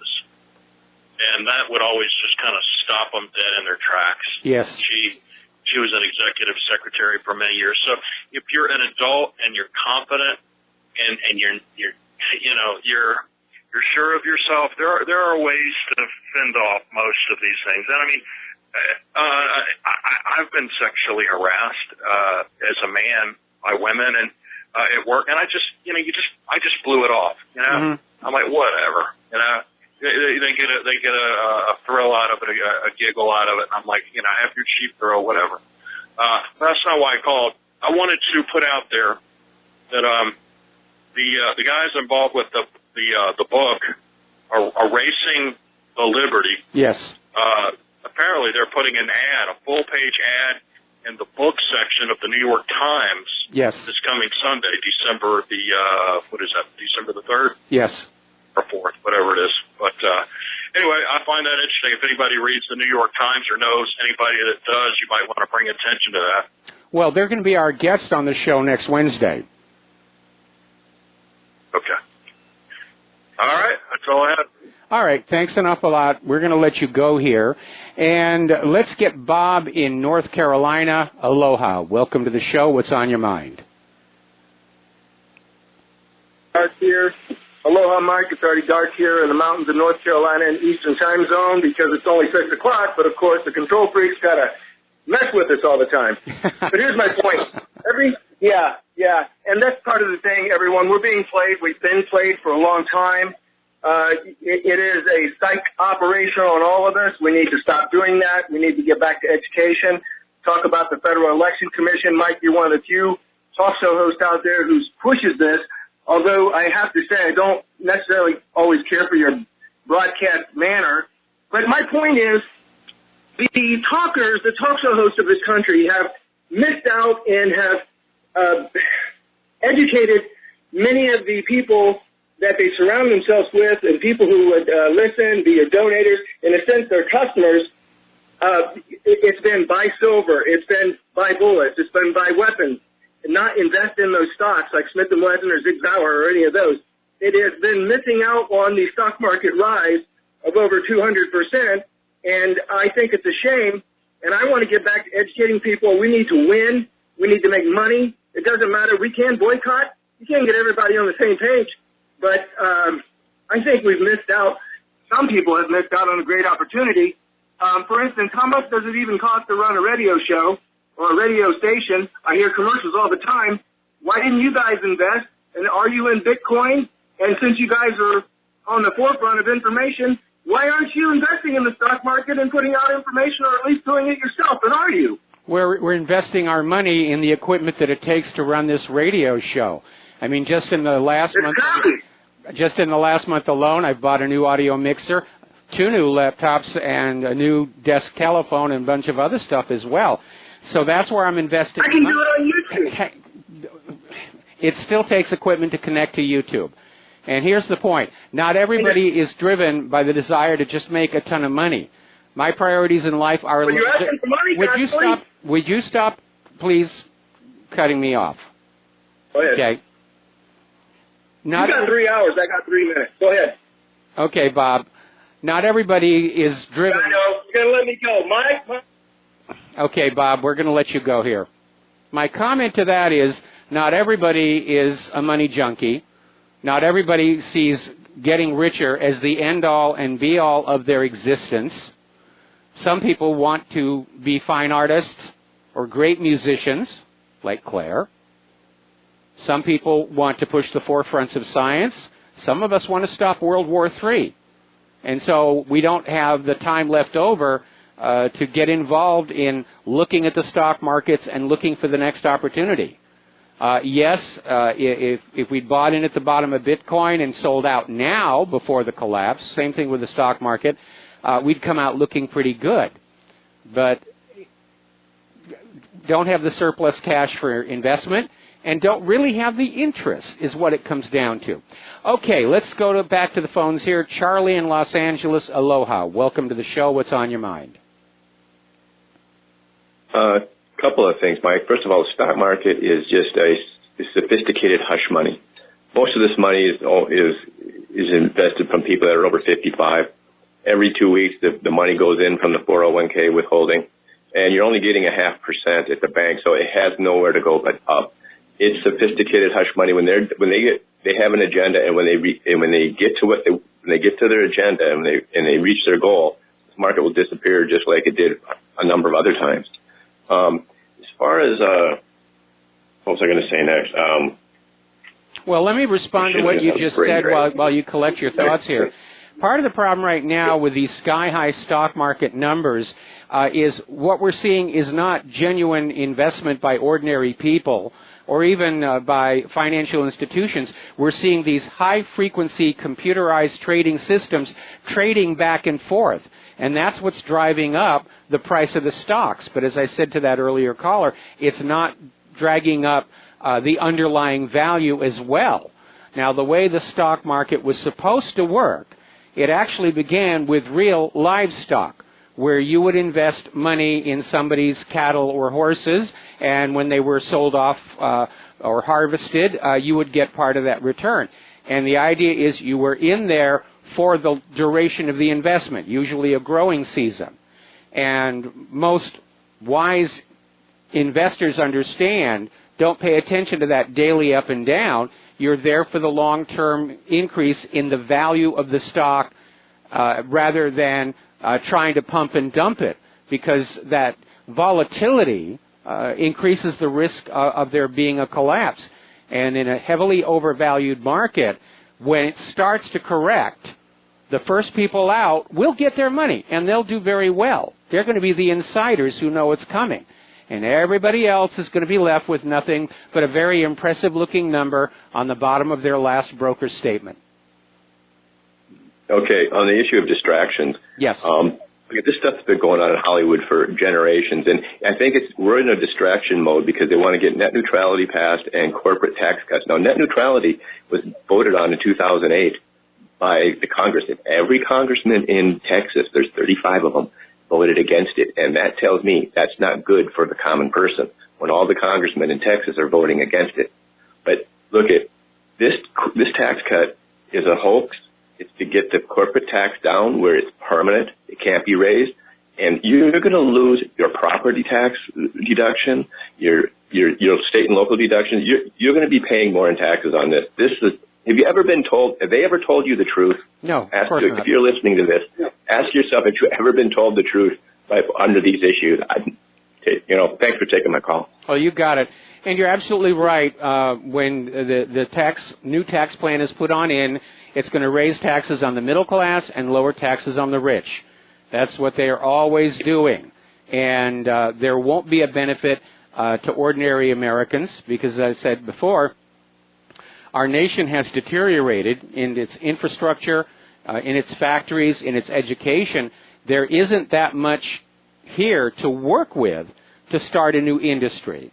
And that would always just kind of stop them dead in their tracks. Yes. She was an executive secretary for many years. So if you're an adult and you're confident and you're sure of yourself, there are ways to fend off most of these things. And I mean, I've been sexually harassed as a man by women and at work, and I just blew it off. Mm-hmm. I'm like, whatever. They get a thrill out of it, a giggle out of it, and I'm like, have your cheap thrill, whatever. But that's not why I called. I wanted to put out there that the guys involved with the book are racing the Liberty. Yes. Apparently, they're putting an ad, a full-page ad, in the book section of the New York Times. Yes. This coming Sunday, December December the 3rd? Yes. Or 4th, whatever it is. But anyway, I find that interesting. If anybody reads the New York Times or knows anybody that does, you might want to bring attention to that. Well, they're going to be our guest on the show next Wednesday. Okay. All right. That's all I have. All right. Thanks an awful lot. We're going to let you go here. And let's get Bob in North Carolina. Aloha. Welcome to the show. What's on your mind? Dark here. Aloha, Mike. It's already dark here in the mountains of North Carolina in Eastern Time Zone because it's only 6 o'clock, but of course the control freaks got to mess with us all the time. But here's my point. And that's part of the thing, everyone. We're being played. We've been played for a long time. It is a psych operation on all of us. We need to stop doing that. We need to get back to education, talk about the Federal Election Commission. Mike, you're one of the few talk show hosts out there who pushes this, although I have to say I don't necessarily always care for your broadcast manner. But my point is the talk show hosts of this country have missed out and have educated many of the people that they surround themselves with and people who would listen, be your donators, in a sense, they're customers. It's been buy silver, it's been buy bullets, it's been buy weapons, and not invest in those stocks like Smith & Wesson or Zig Zauer or any of those. It has been missing out on the stock market rise of over 200%, and I think it's a shame, and I want to get back to educating people. We need to win. We need to make money. It doesn't matter. We can boycott. You can't get everybody on the same page. But I think we've missed out. Some people have missed out on a great opportunity. For instance, how much does it even cost to run a radio show or a radio station? I hear commercials all the time. Why didn't you guys invest? And are you in Bitcoin? And since you guys are on the forefront of information, why aren't you investing in the stock market and putting out information, or at least doing it yourself? And are you? We're investing our money in the equipment that it takes to run this radio show. I mean, just in the last month. Just in the last month alone, I've bought a new audio mixer, 2 new laptops, and a new desk telephone, and a bunch of other stuff as well. So that's where I'm investing. I can do it on YouTube. It still takes equipment to connect to YouTube. And here's the point. Not everybody is driven by the desire to just make a ton of money. My priorities in life are... But you're asking for money, Would you stop, please, cutting me off? Go ahead. Okay. You got 3 hours. I got 3 minutes. Go ahead. Okay, Bob. Not everybody is driven... I know. You're going to let me go. Mike? Okay, Bob, we're going to let you go here. My comment to that is not everybody is a money junkie. Not everybody sees getting richer as the end-all and be-all of their existence. Some people want to be fine artists or great musicians, like Claire. Some people want to push the forefronts of science. Some of us want to stop World War III. And so we don't have the time left over to get involved in looking at the stock markets and looking for the next opportunity. If we'd bought in at the bottom of Bitcoin and sold out now before the collapse, same thing with the stock market, we'd come out looking pretty good. But don't have the surplus cash for investment, and don't really have the interest is what it comes down to. Okay, let's go back to the phones here. Charlie in Los Angeles, aloha. Welcome to the show. What's on your mind? couple of things, Mike. First of all, the stock market is just a sophisticated hush money. Most of this money is invested from people that are over 55. Every 2 weeks, the money goes in from the 401k withholding, and you're only getting 0.5% at the bank, so it has nowhere to go but up. It's sophisticated hush money. When they have an agenda, and when they get to their agenda and they reach their goal, this market will disappear just like it did a number of other times. As far as what was I going to say next? Well, let me respond to what you just said while you collect your thoughts here. Part of the problem right now with these sky-high stock market numbers is what we're seeing is not genuine investment by ordinary people or even by financial institutions. We're seeing these high-frequency computerized trading systems trading back and forth, and that's what's driving up the price of the stocks. But as I said to that earlier caller, it's not dragging up the underlying value as well. Now, the way the stock market was supposed to work, it actually began with real livestock, where you would invest money in somebody's cattle or horses, and when they were sold off or harvested, you would get part of that return. And the idea is you were in there for the duration of the investment, usually a growing season. And most wise investors understand, don't pay attention to that daily up and down. You're there for the long-term increase in the value of the stock rather than trying to pump and dump it, because that volatility increases the risk of there being a collapse. And in a heavily overvalued market, when it starts to correct, the first people out will get their money, and they'll do very well. They're going to be the insiders who know it's coming. And everybody else is going to be left with nothing but a very impressive-looking number on the bottom of their last broker statement. Okay, on the issue of distractions. Yes. This stuff's been going on in Hollywood for generations, and I think we're in a distraction mode because they want to get net neutrality passed and corporate tax cuts. Now, net neutrality was voted on in 2008 by the Congress. And every congressman in Texas, there's 35 of them, voted against it, and that tells me that's not good for the common person when all the congressmen in Texas are voting against it. But look at this tax cut is a hoax. It's to get the corporate tax down where it's permanent. It can't be raised, and you're going to lose your property tax deduction, your state and local deductions. You're going to be paying more in taxes on this. Have you ever been told? Have they ever told you the truth? No, of course not. If you're listening to this, ask yourself, have you ever been told the truth under these issues? Thanks for taking my call. Oh, you got it. And you're absolutely right. When the new tax plan is put on in, it's going to raise taxes on the middle class and lower taxes on the rich. That's what they are always doing. And there won't be a benefit to ordinary Americans because, as I said before, our nation has deteriorated in its infrastructure, in its factories, in its education. There isn't that much here to work with to start a new industry.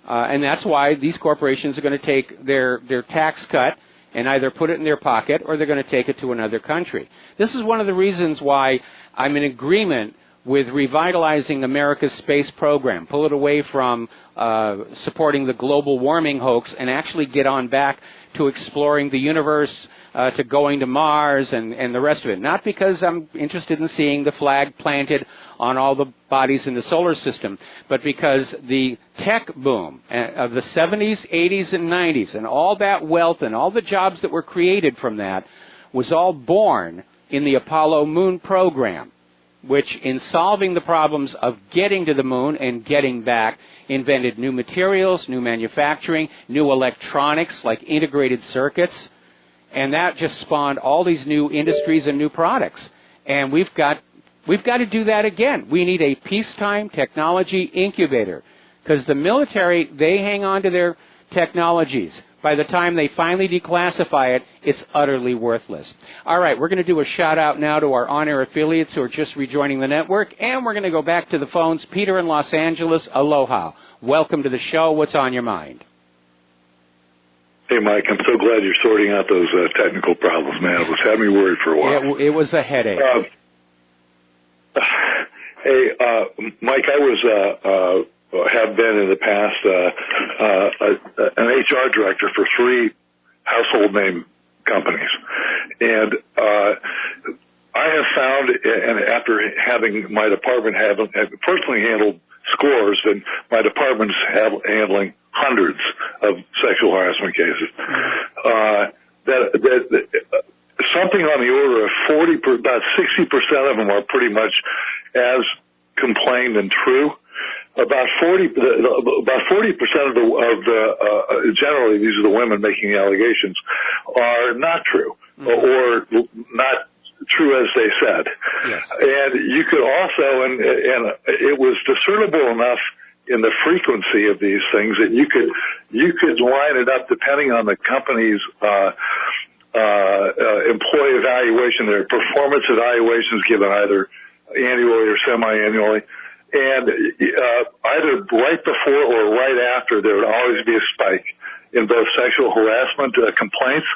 And that's why these corporations are going to take their tax cut and either put it in their pocket or they're going to take it to another country. This is one of the reasons why I'm in agreement with revitalizing America's space program, pull it away from supporting the global warming hoax and actually get on back to exploring the universe, to going to Mars and the rest of it. Not because I'm interested in seeing the flag planted on all the bodies in the solar system, but because the tech boom of the 70s, 80s, and 90s and all that wealth and all the jobs that were created from that was all born in the Apollo moon program, which in solving the problems of getting to the moon and getting back invented new materials, new manufacturing, new electronics like integrated circuits, and that just spawned all these new industries and new products. And we've got to do that again. We need a peacetime technology incubator because the military, they hang on to their technologies. By the time they finally declassify it, it's utterly worthless. All right, we're going to do a shout-out now to our on-air affiliates who are just rejoining the network, and we're going to go back to the phones. Peter in Los Angeles, aloha. Welcome to the show. What's on your mind? Hey, Mike, I'm so glad you're sorting out those technical problems, man. It was having me worried for a while. It was a headache. Hey, Mike, I was have been in the past an HR director for 3 household name companies. And I have found, and after having my department have personally handled scores, and my department's handling hundreds of sexual harassment cases, that something on the order of about 60% of them are pretty much as complained and true. About 40% of the generally these are the women making the allegations, are not true or not true as they said. Yes. And you could also, and it was discernible enough in the frequency of these things that you could line it up depending on the company's employee evaluation, their performance evaluations given either annually or semi-annually. And either right before or right after, there would always be a spike in both sexual harassment complaints,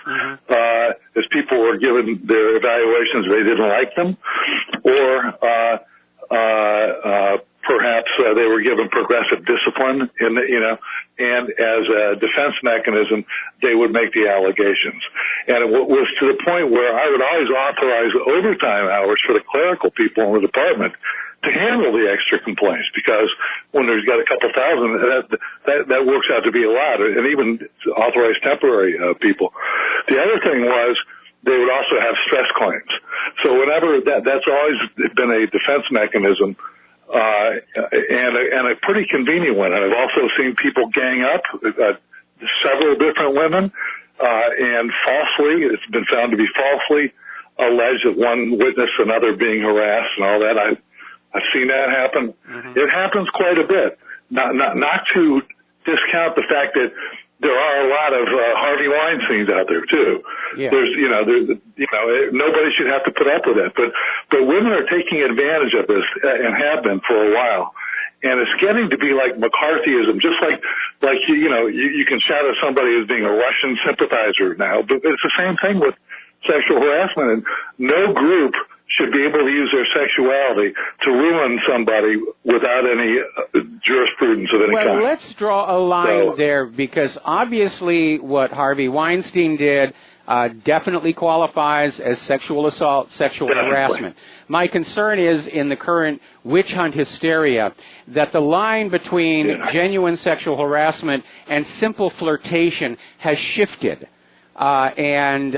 as people were given their evaluations, they didn't like them, or perhaps they were given progressive discipline, and as a defense mechanism, they would make the allegations. And it was to the point where I would always authorize overtime hours for the clerical people in the department to handle the extra complaints, because when there's got a couple thousand, that works out to be a lot, and even authorized temporary people. The other thing was they would also have stress claims. So whenever that's always been a defense mechanism, and a pretty convenient one. And I've also seen people gang up, several different women, and falsely, it's been found to be falsely alleged that one witnessed another being harassed and all that. I've seen that happen. It happens quite a bit. Not to discount the fact that there are a lot of Harvey Weinsteins out there too. Yeah. There's nobody should have to put up with that. But women are taking advantage of this and have been for a while. And it's getting to be like McCarthyism, just like you can shout at somebody as being a Russian sympathizer now, but it's the same thing with sexual harassment. And no group should be able to use their sexuality to ruin somebody without any jurisprudence of any kind. Well, let's draw a line there, because obviously what Harvey Weinstein did definitely qualifies as sexual assault, sexual harassment. My concern is, in the current witch hunt hysteria, that the line between genuine sexual harassment and simple flirtation has shifted. Again,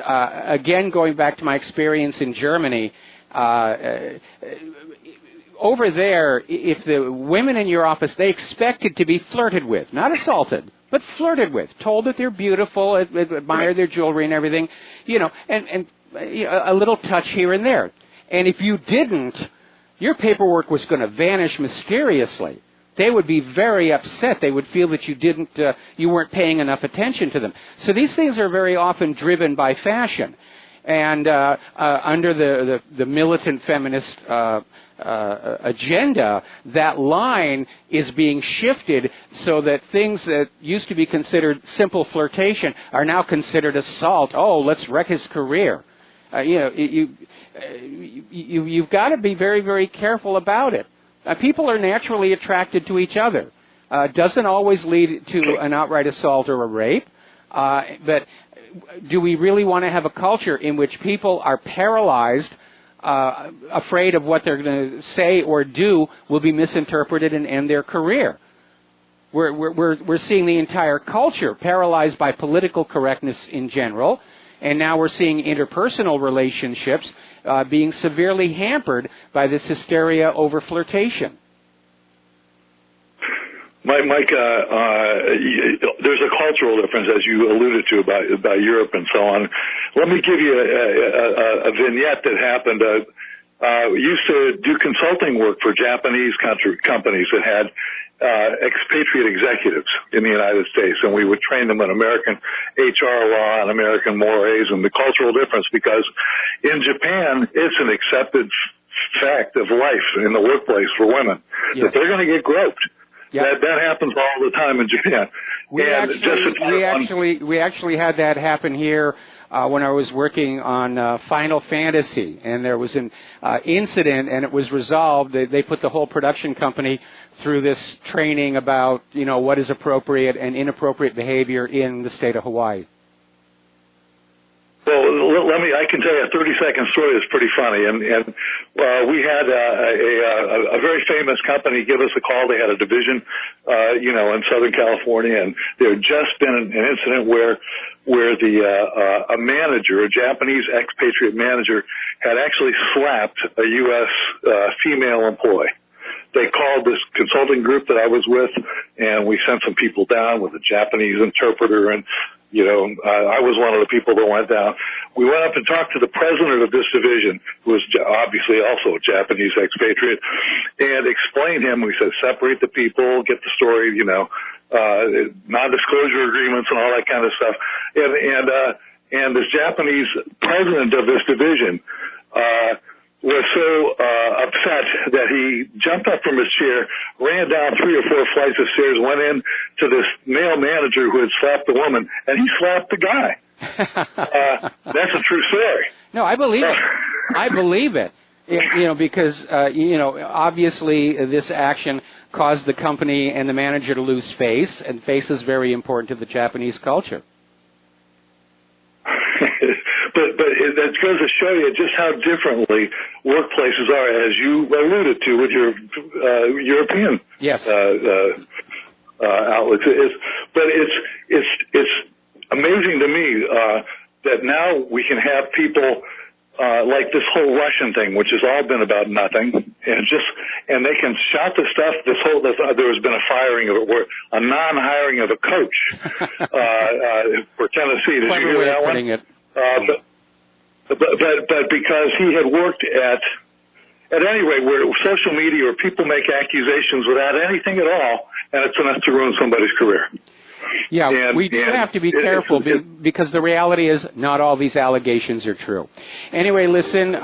going back to my experience in Germany, over there, if the women in your office, they expected to be flirted with, not assaulted, but flirted with, told that they're beautiful, admire their jewelry and everything, and a little touch here and there. And if you didn't, your paperwork was going to vanish mysteriously. They would be very upset. They would feel that you weren't paying enough attention to them. So these things are very often driven by fashion. And under the militant feminist agenda, that line is being shifted so that things that used to be considered simple flirtation are now considered assault. Oh, let's wreck his career. You've got to be very, very careful about it. People are naturally attracted to each other. Doesn't always lead to an outright assault or a rape, but do we really want to have a culture in which people are paralyzed, afraid of what they're going to say or do will be misinterpreted and end their career? We're seeing the entire culture paralyzed by political correctness in general, and now we're seeing interpersonal relationships being severely hampered by this hysteria over flirtation. Mike, there's a cultural difference, as you alluded to, about Europe and so on. Let me give you a vignette that happened. We used to do consulting work for Japanese companies that had expatriate executives in the United States, and we would train them in American HR law and American mores and the cultural difference, because in Japan, it's an accepted fact of life in the workplace for women that they're going to get groped. Yep. That happens all the time in Japan. We actually had that happen here when I was working on Final Fantasy, and there was an incident, and it was resolved. They put the whole production company through this training about, what is appropriate and inappropriate behavior in the state of Hawaii. Well, I can tell you a 30-second story that's pretty funny. And we had a very famous company give us a call. They had a division, in Southern California, and there had just been an incident where a manager, a Japanese expatriate manager, had actually slapped a U.S. Female employee. They called this consulting group that I was with, and we sent some people down with a Japanese interpreter, and I was one of the people that went down. We went up and talked to the president of this division, who was obviously also a Japanese expatriate, and explained him. We said, separate the people, get the story, non-disclosure agreements and all that kind of stuff. And this Japanese president of this division was so upset that he jumped up from his chair, ran down 3 or 4 flights of stairs, went in to this male manager who had slapped the woman, and he slapped the guy. That's a true story. No, I believe it. I believe it. Because, obviously this action caused the company and the manager to lose face, and face is very important to the Japanese culture. But that goes to show you just how differently workplaces are, as you alluded to with your European outlets. But it's amazing to me that now we can have people like this whole Russian thing, which has all been about nothing, and they can shout the stuff. There has been a firing of a non-hiring of a coach for Tennessee. Did you hear that one? But because he had worked at any rate, where social media or people make accusations without anything at all, and it's enough to ruin somebody's career. Yeah, we do have to be careful because the reality is not all these allegations are true. Anyway, listen,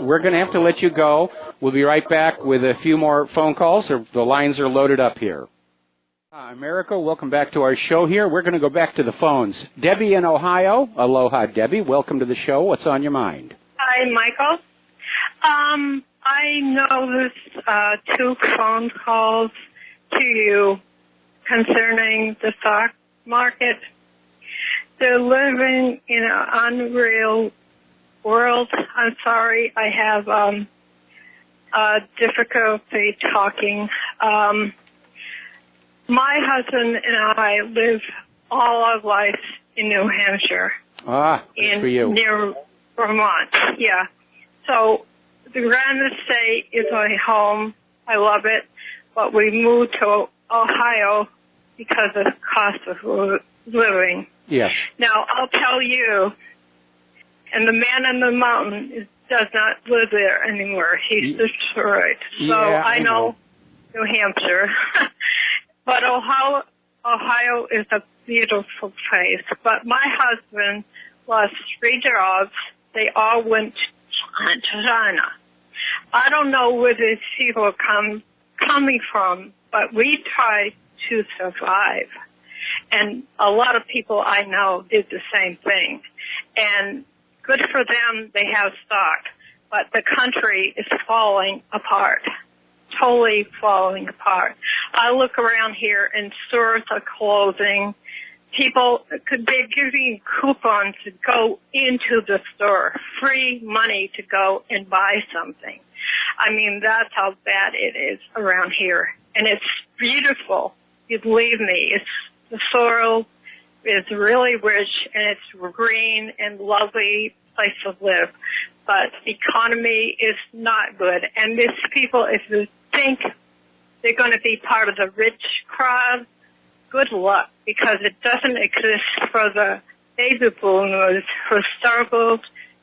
we're going to have to let you go. We'll be right back with a few more phone calls. The lines are loaded up here. America, welcome back to our show here. We're going to go back to the phones. Debbie in Ohio. Aloha, Debbie. Welcome to the show. What's on your mind? Hi, Michael. I know there's 2 phone calls to you concerning the stock market. They're living in an unreal world. I'm sorry, I have difficulty talking. My husband and I live all our life in New Hampshire. Good for you. Near Vermont, yeah. So the Grand Estate is my home. I love it. But we moved to Ohio because of the cost of living. Yes. Now, I'll tell you, and the man in the mountain does not live there anymore. He's destroyed. So I know New Hampshire. But Ohio is a beautiful place. But my husband lost 3 jobs. They all went to China. I don't know where these people are coming from, but we tried to survive. And a lot of people I know did the same thing. And good for them, they have stock. But the country is falling apart. Totally falling apart. I look around here and stores are closing. People could be giving coupons to go into the store, free money to go and buy something. I mean, that's how bad it is around here. And it's beautiful. You believe me. The soil is really rich and it's green and lovely place to live. But the economy is not good. And these people, if you think they're going to be part of the rich crowd, good luck, because it doesn't exist for the baby boomers who struggled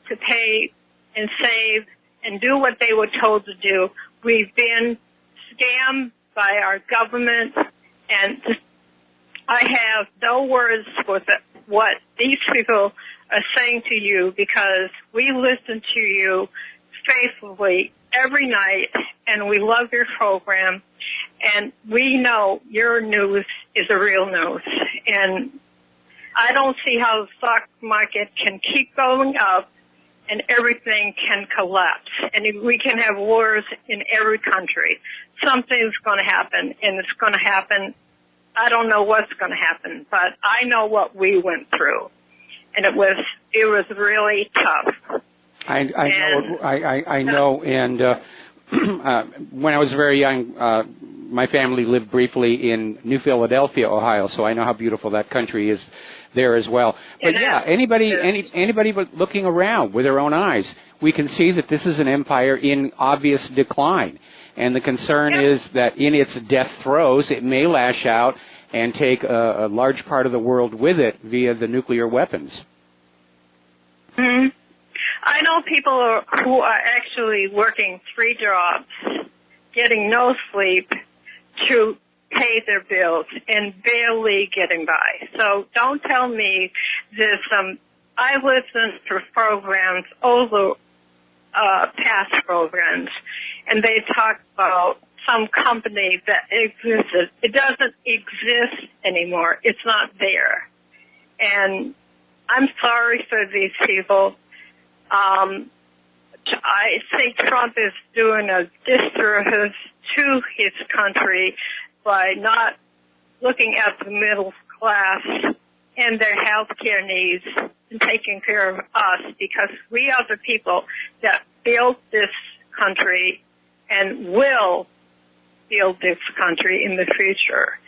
to pay and save and do what they were told to do. We've been scammed by our government, and I have no words for what these people are saying to you, because we listen to you faithfully every night, and we love your program, and we know your news is the real news. And I don't see how the stock market can keep going up and everything can collapse. And we can have wars in every country. Something's going to happen, and it's going to happen. I don't know what's going to happen, but I know what we went through. And it was really tough. I know, and when I was very young, my family lived briefly in New Philadelphia, Ohio, so I know how beautiful that country is there as well. But yeah, anybody but looking around with their own eyes, we can see that this is an empire in obvious decline. And the concern is that in its death throes, it may lash out and take a large part of the world with it via the nuclear weapons. Mm-hmm. I know people who are actually working 3 jobs, getting no sleep to pay their bills and barely getting by. So don't tell me there's some. I listened to programs, older past programs, and they talk about some company that existed. It doesn't exist anymore. It's not there. And I'm sorry for these people. I think Trump is doing a disservice to his country by not looking at the middle class and their health care needs and taking care of us, because we are the people that built this country and will build this country in the future.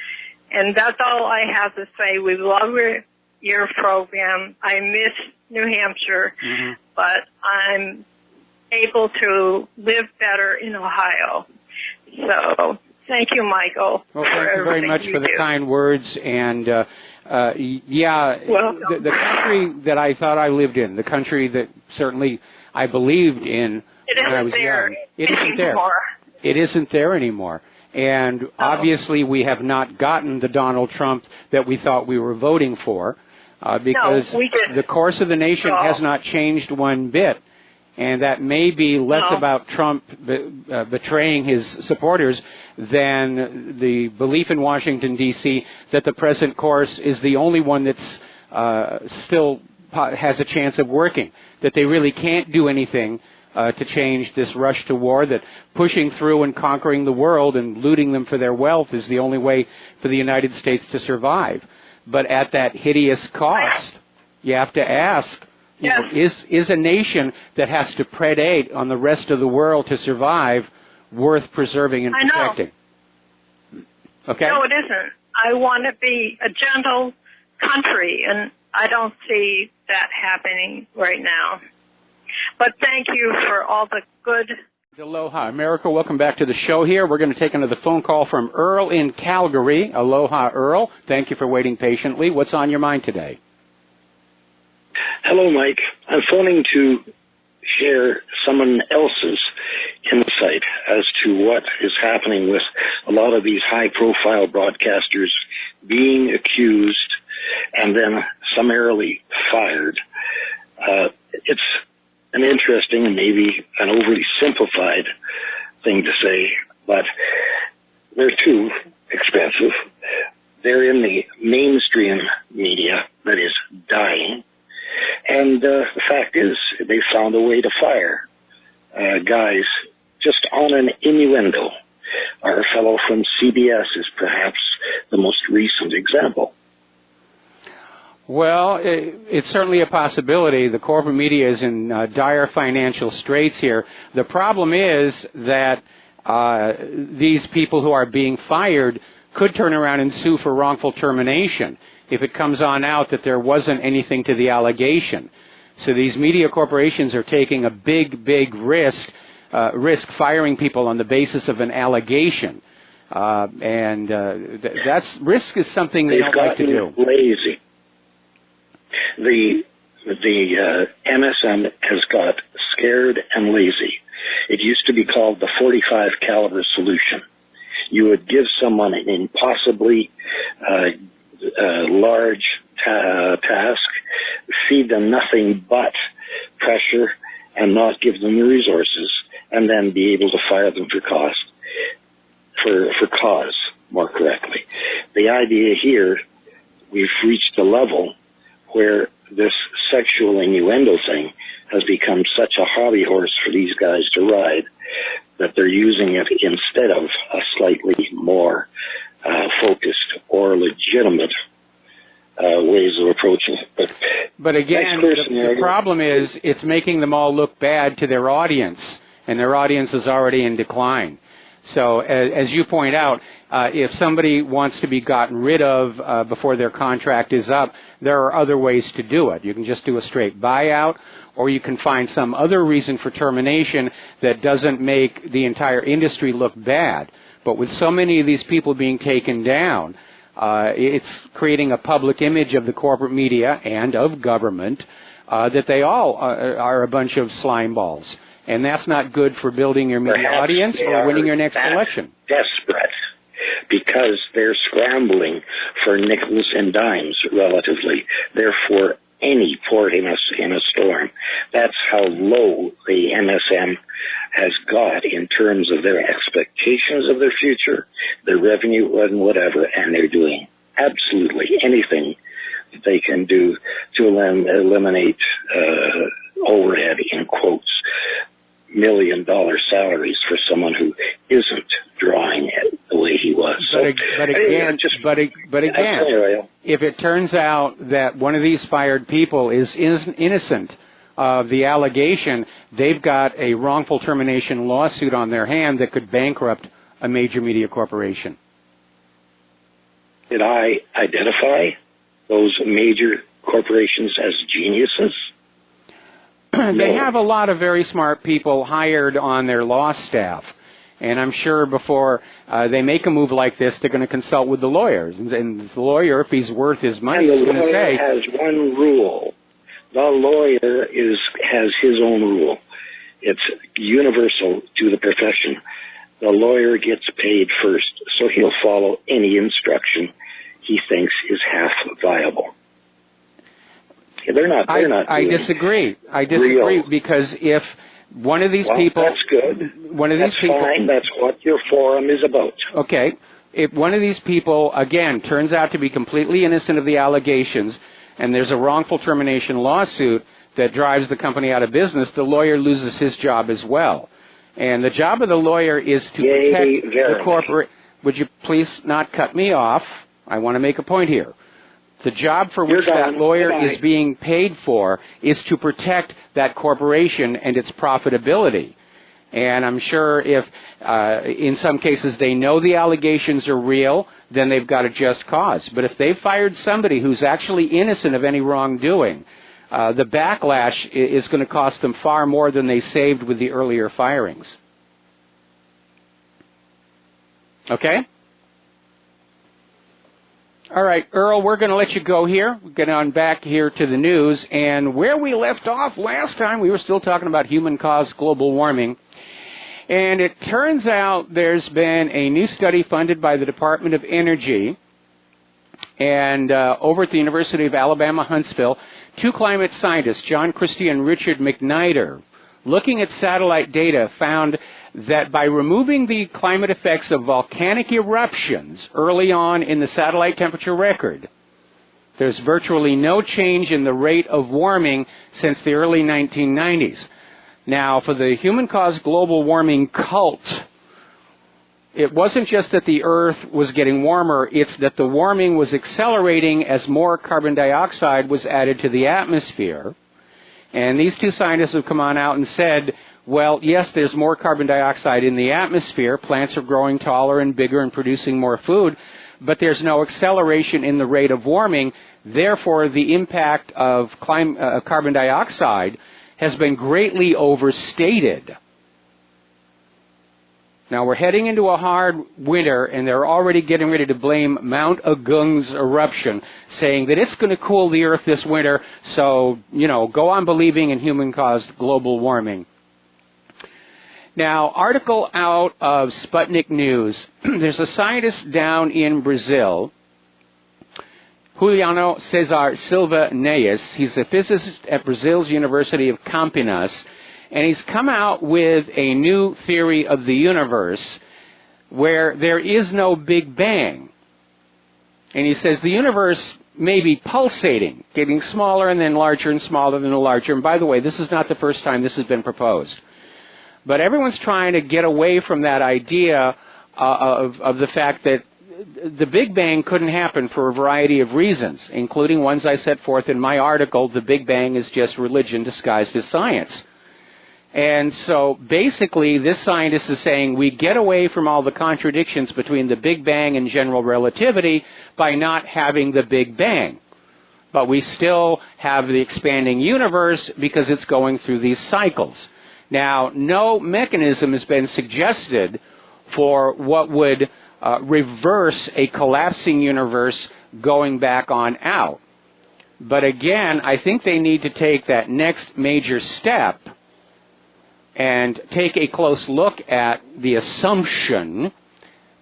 And that's all I have to say. We love your program. I miss New Hampshire, but I'm able to live better in Ohio. So thank you, Michael. Well, thank you very much for the kind words. And the country that I thought I lived in, the country that certainly I believed in when I was young, it isn't there. It isn't there anymore. And obviously we have not gotten the Donald Trump that we thought we were voting for, because the course of the nation has not changed one bit. And that may be less about Trump betraying his supporters than the belief in Washington, D.C. that the present course is the only one that's still has a chance of working, that they really can't do anything to change this rush to war, that pushing through and conquering the world and looting them for their wealth is the only way for the United States to survive. But at that hideous cost, you have to ask, you know, is a nation that has to predate on the rest of the world to survive worth preserving and protecting? Okay? No, it isn't. I want to be a gentle country, and I don't see that happening right now. But thank you for all the good. Aloha, America. Welcome back to the show here. We're going to take another phone call from Earl in Calgary. Aloha, Earl. Thank you for waiting patiently. What's on your mind today? Hello, Mike. I'm phoning to share someone else's insight as to what is happening with a lot of these high-profile broadcasters being accused and then summarily fired. It's an interesting and maybe an overly simplified thing to say, but they're too expensive. They're in the mainstream media that is dying. And the fact is, they found a way to fire guys just on an innuendo. Our fellow from CBS is perhaps the most recent example. Well, it's certainly a possibility. The corporate media is in dire financial straits here. The problem is that these people who are being fired could turn around and sue for wrongful termination if it comes on out that there wasn't anything to the allegation. So these media corporations are taking a big risk firing people on the basis of an allegation. That's risk is something they don't like to do. Lazy. The MSM has got scared and lazy. It used to be called the 45 caliber solution. You would give someone an impossibly large task, feed them nothing but pressure, and not give them the resources, and then be able to fire them for cause, more correctly. The idea here, we've reached a level where this sexual innuendo thing has become such a hobby horse for these guys to ride that they're using it instead of a slightly more focused or legitimate ways of approaching it. But again, the problem is it's making them all look bad to their audience, and their audience is already in decline. So as you point out, if somebody wants to be gotten rid of before their contract is up, there are other ways to do it. You can just do a straight buyout, or you can find some other reason for termination that doesn't make the entire industry look bad. But with so many of these people being taken down, it's creating a public image of the corporate media and of government that they all are a bunch of slime balls. And that's not good for building your media audience or winning your next election. Desperate because they're scrambling for nickels and dimes relatively. Therefore, any port in a storm. That's how low the MSM has got in terms of their expectations of their future, their revenue, and whatever, and they're doing absolutely anything that they can do to eliminate overhead, in quotes, $1 million salaries for someone who isn't drawing it the way he was. But again, if it turns out that one of these fired people is innocent of the allegation, they've got a wrongful termination lawsuit on their hand that could bankrupt a major media corporation. Did I identify those major corporations as geniuses? They have a lot of very smart people hired on their law staff. And I'm sure before they make a move like this, they're going to consult with the lawyers. And the lawyer, if he's worth his money, is going to say... The lawyer has one rule. The lawyer has his own rule. It's universal to the profession. The lawyer gets paid first, so he'll follow any instruction he thinks is half viable. They're not. I disagree. I disagree because if one of these people, that's good. That's fine. That's what your forum is about. Okay. If one of these people again turns out to be completely innocent of the allegations, and there's a wrongful termination lawsuit that drives the company out of business, the lawyer loses his job as well. And the job of the lawyer is to protect the corporate. Would you please not cut me off? I want to make a point here. The job for which that lawyer is being paid for is to protect that corporation and its profitability. And I'm sure if, in some cases, they know the allegations are real, then they've got a just cause. But if they've fired somebody who's actually innocent of any wrongdoing, the backlash is going to cost them far more than they saved with the earlier firings. Okay? All right, Earl, we're going to let you go here. We'll get on back here to the news. And where we left off last time, we were still talking about human-caused global warming. And it turns out there's been a new study funded by the Department of Energy and over at the University of Alabama, Huntsville, two climate scientists, John Christie and Richard McNider, looking at satellite data, found that by removing the climate effects of volcanic eruptions early on in the satellite temperature record, there's virtually no change in the rate of warming since the early 1990s. Now, for the human-caused global warming cult, it wasn't just that the Earth was getting warmer, it's that the warming was accelerating as more carbon dioxide was added to the atmosphere. And these two scientists have come on out and said, well, yes, there's more carbon dioxide in the atmosphere. Plants are growing taller and bigger and producing more food, but there's no acceleration in the rate of warming. Therefore, the impact of carbon dioxide has been greatly overstated. Now, we're heading into a hard winter, and they're already getting ready to blame Mount Agung's eruption, saying that it's going to cool the Earth this winter, so, go on believing in human-caused global warming. Now, article out of Sputnik News. There's a scientist down in Brazil, Juliano Cesar Silva Neis. He's a physicist at Brazil's University of Campinas, and he's come out with a new theory of the universe where there is no Big Bang. And he says the universe maybe pulsating, getting smaller and then larger and smaller and then larger. And by the way, this is not the first time this has been proposed. But everyone's trying to get away from that idea of the fact that the Big Bang couldn't happen for a variety of reasons, including ones I set forth in my article, The Big Bang is Just Religion Disguised as Science. And so basically this scientist is saying we get away from all the contradictions between the Big Bang and general relativity by not having the Big Bang. But we still have the expanding universe because it's going through these cycles. Now, no mechanism has been suggested for what would reverse a collapsing universe going back on out. But again, I think they need to take that next major step and take a close look at the assumption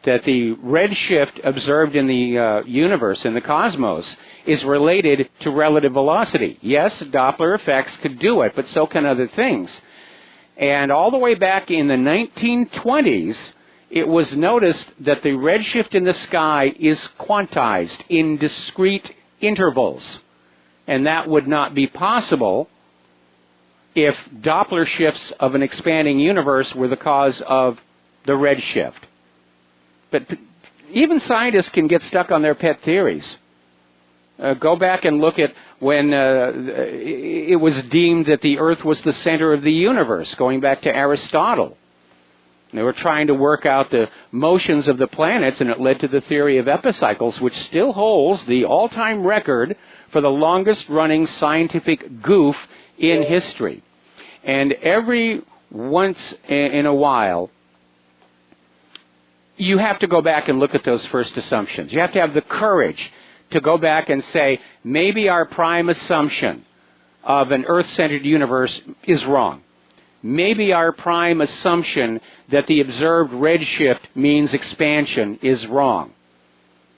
that the redshift observed in the universe, in the cosmos, is related to relative velocity. Yes, Doppler effects could do it, but so can other things. And all the way back in the 1920s, it was noticed that the redshift in the sky is quantized in discrete intervals. And that would not be possible if Doppler shifts of an expanding universe were the cause of the redshift. But even scientists can get stuck on their pet theories. Go back and look at when it was deemed that the Earth was the center of the universe, going back to Aristotle. They were trying to work out the motions of the planets, and it led to the theory of epicycles, which still holds the all-time record for the longest-running scientific goof in history. And every once in a while, you have to go back and look at those first assumptions. You have to have the courage to go back and say, maybe our prime assumption of an Earth-centered universe is wrong. Maybe our prime assumption that the observed redshift means expansion is wrong.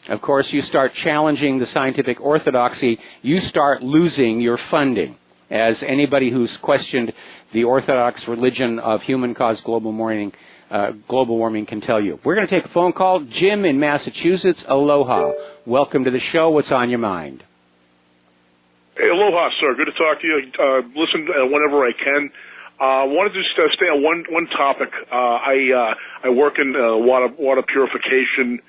Of course, you start challenging the scientific orthodoxy, you start losing your funding, as anybody who's questioned the orthodox religion of human-caused global warming can tell you. We're going to take a phone call. Jim in Massachusetts, aloha. Welcome to the show. What's on your mind? Hey, aloha, sir. Good to talk to you. Listen whenever I can. I wanted to just stay on one topic. I work in water purification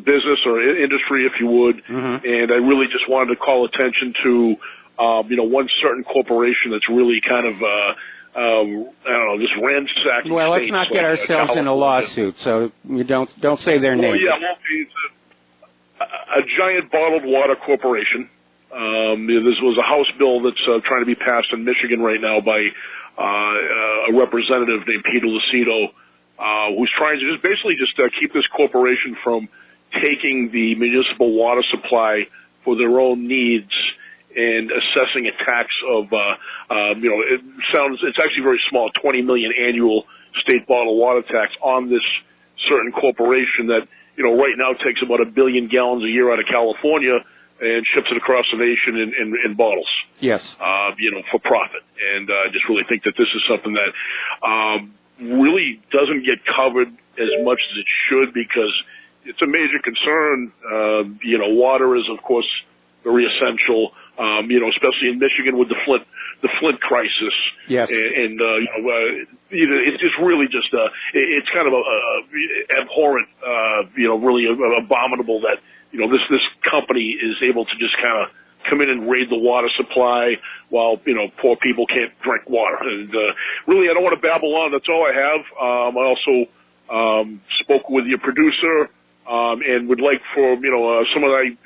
business or industry, if you would, and I really just wanted to call attention to one certain corporation that's really kind of I don't know, just ransacking. Well, let's not get ourselves in a lawsuit, so you don't say their name. Well, yeah, it's a giant bottled water corporation. This was a House bill that's trying to be passed in Michigan right now by a representative named Peter Lucido, who's trying to just keep this corporation from taking the municipal water supply for their own needs and assessing a tax of, it's actually very small, 20 million annual state bottled water tax on this certain corporation that, right now takes about 1 billion gallons a year out of California and ships it across the nation in bottles. Yes. For profit. And I just really think that this is something that really doesn't get covered as much as it should, because it's a major concern. Water is, of course, very essential, especially in Michigan with the Flint crisis. Yes. And it's just really it's kind of abhorrent, really abominable that, this company is able to just kind of come in and raid the water supply while, poor people can't drink water. And really, I don't want to babble on. That's all I have. I also spoke with your producer and would like for, someone I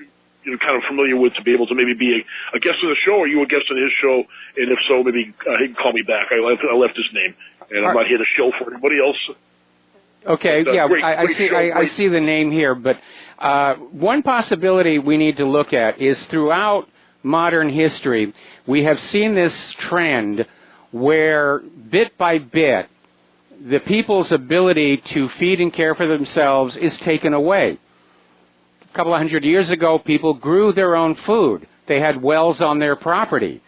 kind of familiar with to be able to maybe be a guest on the show, or you a guest on his show, and if so, maybe he can call me back. I left his name, and I'm not here to show for anybody else. Okay, But, yeah, great I see the name here, but one possibility we need to look at is throughout modern history, we have seen this trend where bit by bit, the people's ability to feed and care for themselves is taken away. A couple of hundred years ago, people grew their own food. They had wells on their property.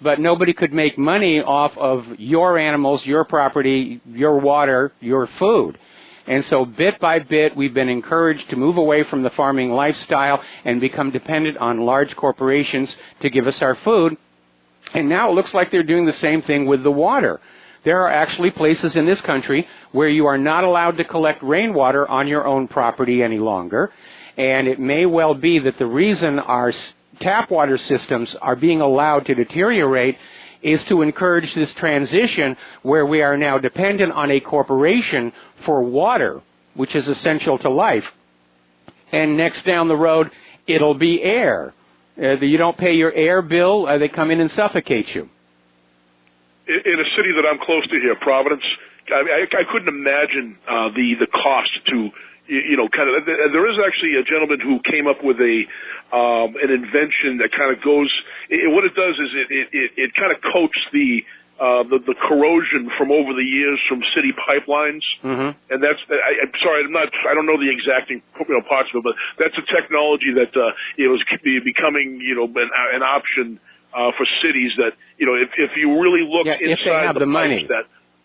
But nobody could make money off of your animals, your property, your water, your food. And so bit by bit, we've been encouraged to move away from the farming lifestyle and become dependent on large corporations to give us our food. And now it looks like they're doing the same thing with the water. There are actually places in this country where you are not allowed to collect rainwater on your own property any longer. And it may well be that the reason our tap water systems are being allowed to deteriorate is to encourage this transition where we are now dependent on a corporation for water, which is essential to life. And next down the road, it'll be air. You don't pay your air bill, they come in and suffocate you. In a city that I'm close to here, Providence, I couldn't imagine the cost to, kind of. There is actually a gentleman who came up with an invention that kind of goes. What it does is it kind of coats the corrosion from over the years from city pipelines, and that's. I'm sorry, I don't know the exact parts of it, but that's a technology that is becoming an option for cities that if you really look inside if they have the money.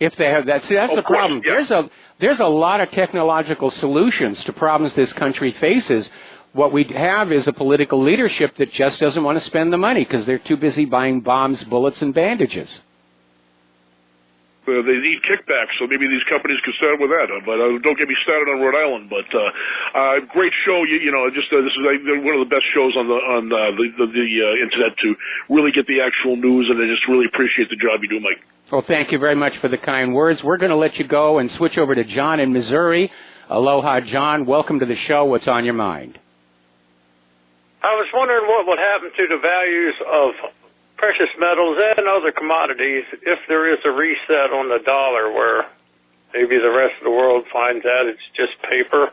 If they have that. See, that's the problem. Yeah. There's a lot of technological solutions to problems this country faces. What we have is a political leadership that just doesn't want to spend the money because they're too busy buying bombs, bullets, and bandages. They need kickbacks, so maybe these companies could start with that. But don't get me started on Rhode Island. But great show. This is one of the best shows on the internet to really get the actual news, and I just really appreciate the job you do, Mike. Well, thank you very much for the kind words. We're going to let you go and switch over to John in Missouri. Aloha, John. Welcome to the show. What's on your mind? I was wondering what would happen to the values of precious metals and other commodities if there is a reset on the dollar where maybe the rest of the world finds out it's just paper.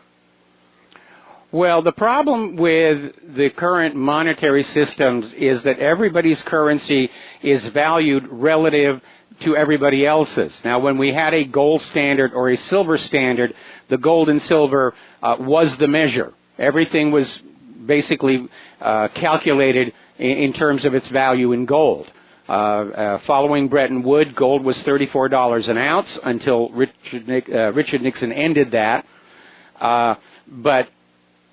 Well, the problem with the current monetary systems is that everybody's currency is valued relative to everybody else's. Now, when we had a gold standard or a silver standard, the gold and silver was the measure. Everything was basically calculated in terms of its value in gold. Following Bretton Woods, gold was $34 an ounce until Richard Nixon ended that. But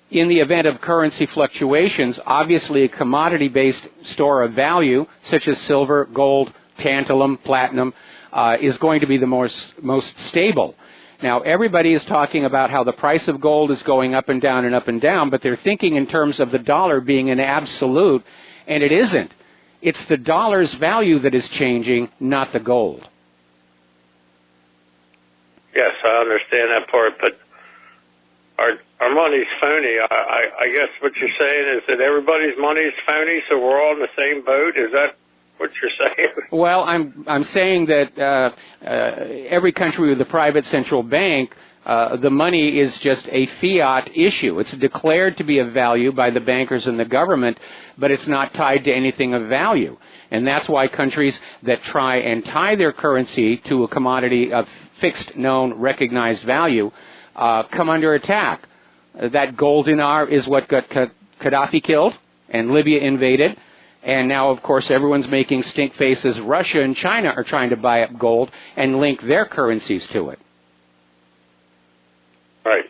in the event of currency fluctuations, obviously a commodity-based store of value, such as silver, gold, tantalum, platinum, is going to be the most stable. Now, everybody is talking about how the price of gold is going up and down and up and down, but they're thinking in terms of the dollar being an absolute, and it isn't. It's the dollar's value that is changing, not the gold. Yes, I understand that part, but our money's phony. I guess what you're saying is that everybody's money is phony, so we're all in the same boat? Is that what you're saying? Well, I'm saying that every country with a private central bank, the money is just a fiat issue. It's declared to be of value by the bankers and the government, but it's not tied to anything of value. And that's why countries that try and tie their currency to a commodity of fixed, known, recognized value come under attack. That gold dinar is what got Gaddafi killed, and Libya invaded. And now, of course, everyone's making stink faces. Russia and China are trying to buy up gold and link their currencies to it. Right.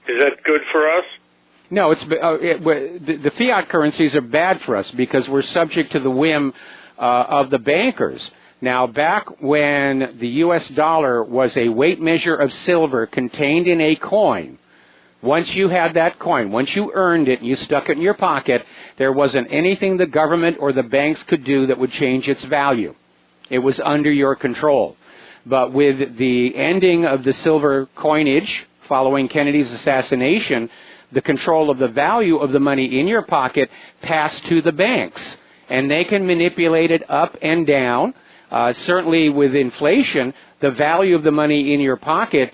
Is that good for us? No, the fiat currencies are bad for us because we're subject to the whim of the bankers. Now, back when the U.S. dollar was a weight measure of silver contained in a coin, once you had that coin, once you earned it and you stuck it in your pocket, there wasn't anything the government or the banks could do that would change its value. It was under your control. But with the ending of the silver coinage following Kennedy's assassination, the control of the value of the money in your pocket passed to the banks. And they can manipulate it up and down. Certainly with inflation, the value of the money in your pocket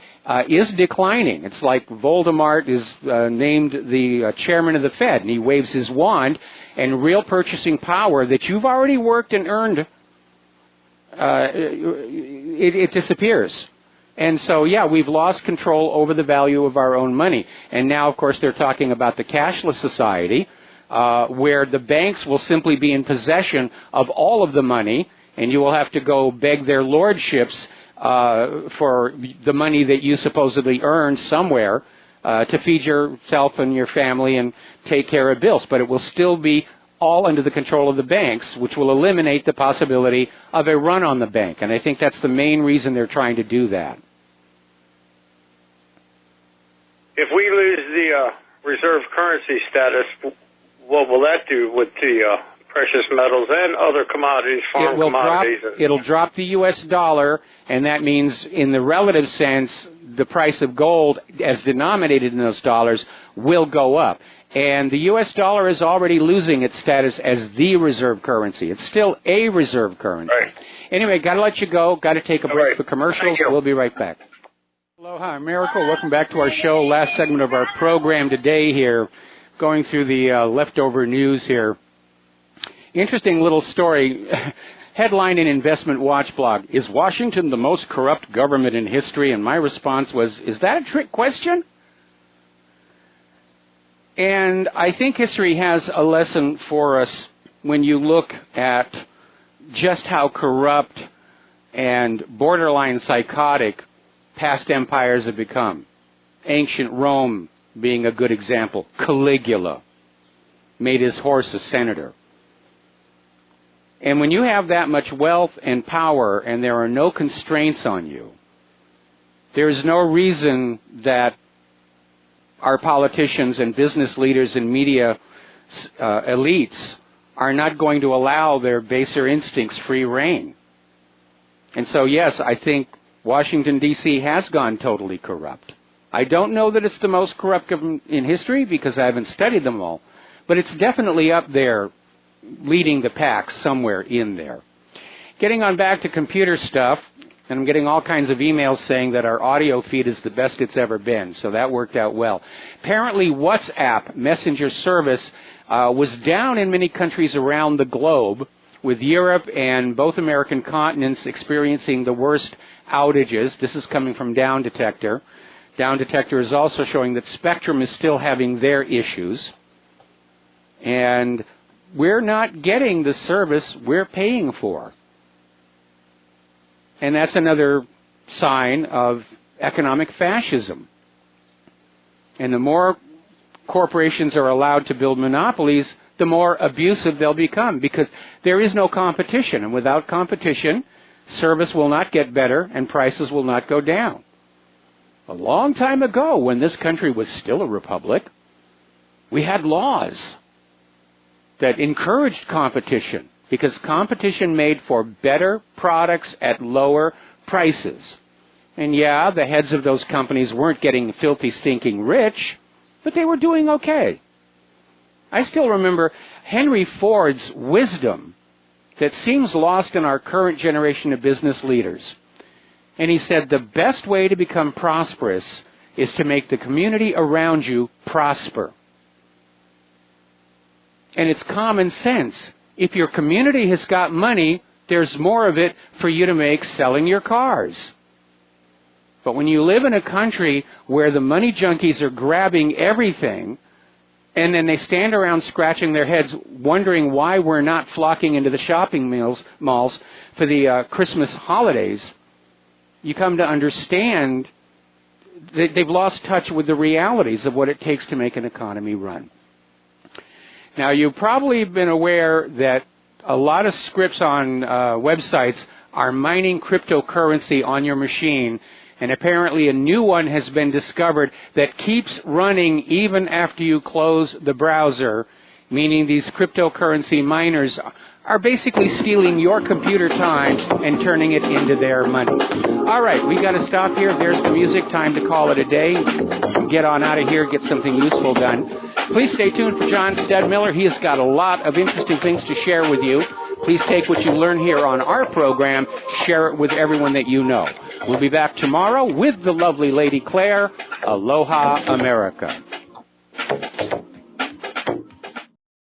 is declining. It's like Voldemort is named the chairman of the Fed, and he waves his wand, and real purchasing power that you've already worked and earned, it disappears. And so, yeah, we've lost control over the value of our own money. And now, of course, they're talking about the cashless society, where the banks will simply be in possession of all of the money, and you will have to go beg their lordships for the money that you supposedly earned somewhere to feed yourself and your family and take care of bills. But it will still be all under the control of the banks, which will eliminate the possibility of a run on the bank. And I think that's the main reason they're trying to do that. If we lose the reserve currency status, what will that do with the precious metals and other commodities, foreign commodities? It'll drop the U.S. dollar, and that means in the relative sense, the price of gold as denominated in those dollars will go up. And the U.S. dollar is already losing its status as the reserve currency. It's still a reserve currency. Right. Anyway, got to let you go. Got to take a break for commercials. We'll be right back. Aloha, America. Welcome back to our show. Last segment of our program today here, going through the leftover news here. Interesting little story. Headline in Investment Watch blog, is Washington the most corrupt government in history? And my response was, is that a trick question? And I think history has a lesson for us when you look at just how corrupt and borderline psychotic past empires have become. Ancient Rome being a good example. Caligula made his horse a senator. And when you have that much wealth and power and there are no constraints on you, there is no reason that our politicians and business leaders and media elites are not going to allow their baser instincts free rein. And so, yes, I think Washington, D.C. has gone totally corrupt. I don't know that it's the most corrupt government in history because I haven't studied them all, but it's definitely up there, leading the pack somewhere in there. Getting on back to computer stuff, and I'm getting all kinds of emails saying that our audio feed is the best it's ever been, so that worked out well. Apparently, WhatsApp messenger service was down in many countries around the globe, with Europe and both American continents experiencing the worst outages. This is coming from Down Detector. Down Detector is also showing that Spectrum is still having their issues. And we're not getting the service we're paying for. And that's another sign of economic fascism. And the more corporations are allowed to build monopolies, the more abusive they'll become, because there is no competition. And without competition, service will not get better and prices will not go down. A long time ago, when this country was still a republic, we had laws that encouraged competition, because competition made for better products at lower prices. And yeah, the heads of those companies weren't getting filthy, stinking rich, but they were doing okay. I still remember Henry Ford's wisdom that seems lost in our current generation of business leaders. And he said, the best way to become prosperous is to make the community around you prosper. And it's common sense. If your community has got money, there's more of it for you to make selling your cars. But when you live in a country where the money junkies are grabbing everything, and then they stand around scratching their heads wondering why we're not flocking into the shopping malls for the Christmas holidays, you come to understand that they've lost touch with the realities of what it takes to make an economy run. Now, you've probably been aware that a lot of scripts on websites are mining cryptocurrency on your machine, and apparently a new one has been discovered that keeps running even after you close the browser, meaning these cryptocurrency miners are basically stealing your computer time and turning it into their money. All right, we got to stop here. There's the music. Time to call it a day. Get on out of here. Get something useful done. Please stay tuned for John Stedmiller. He has got a lot of interesting things to share with you. Please take what you learn here on our program, share it with everyone that you know. We'll be back tomorrow with the lovely Lady Claire. Aloha, America.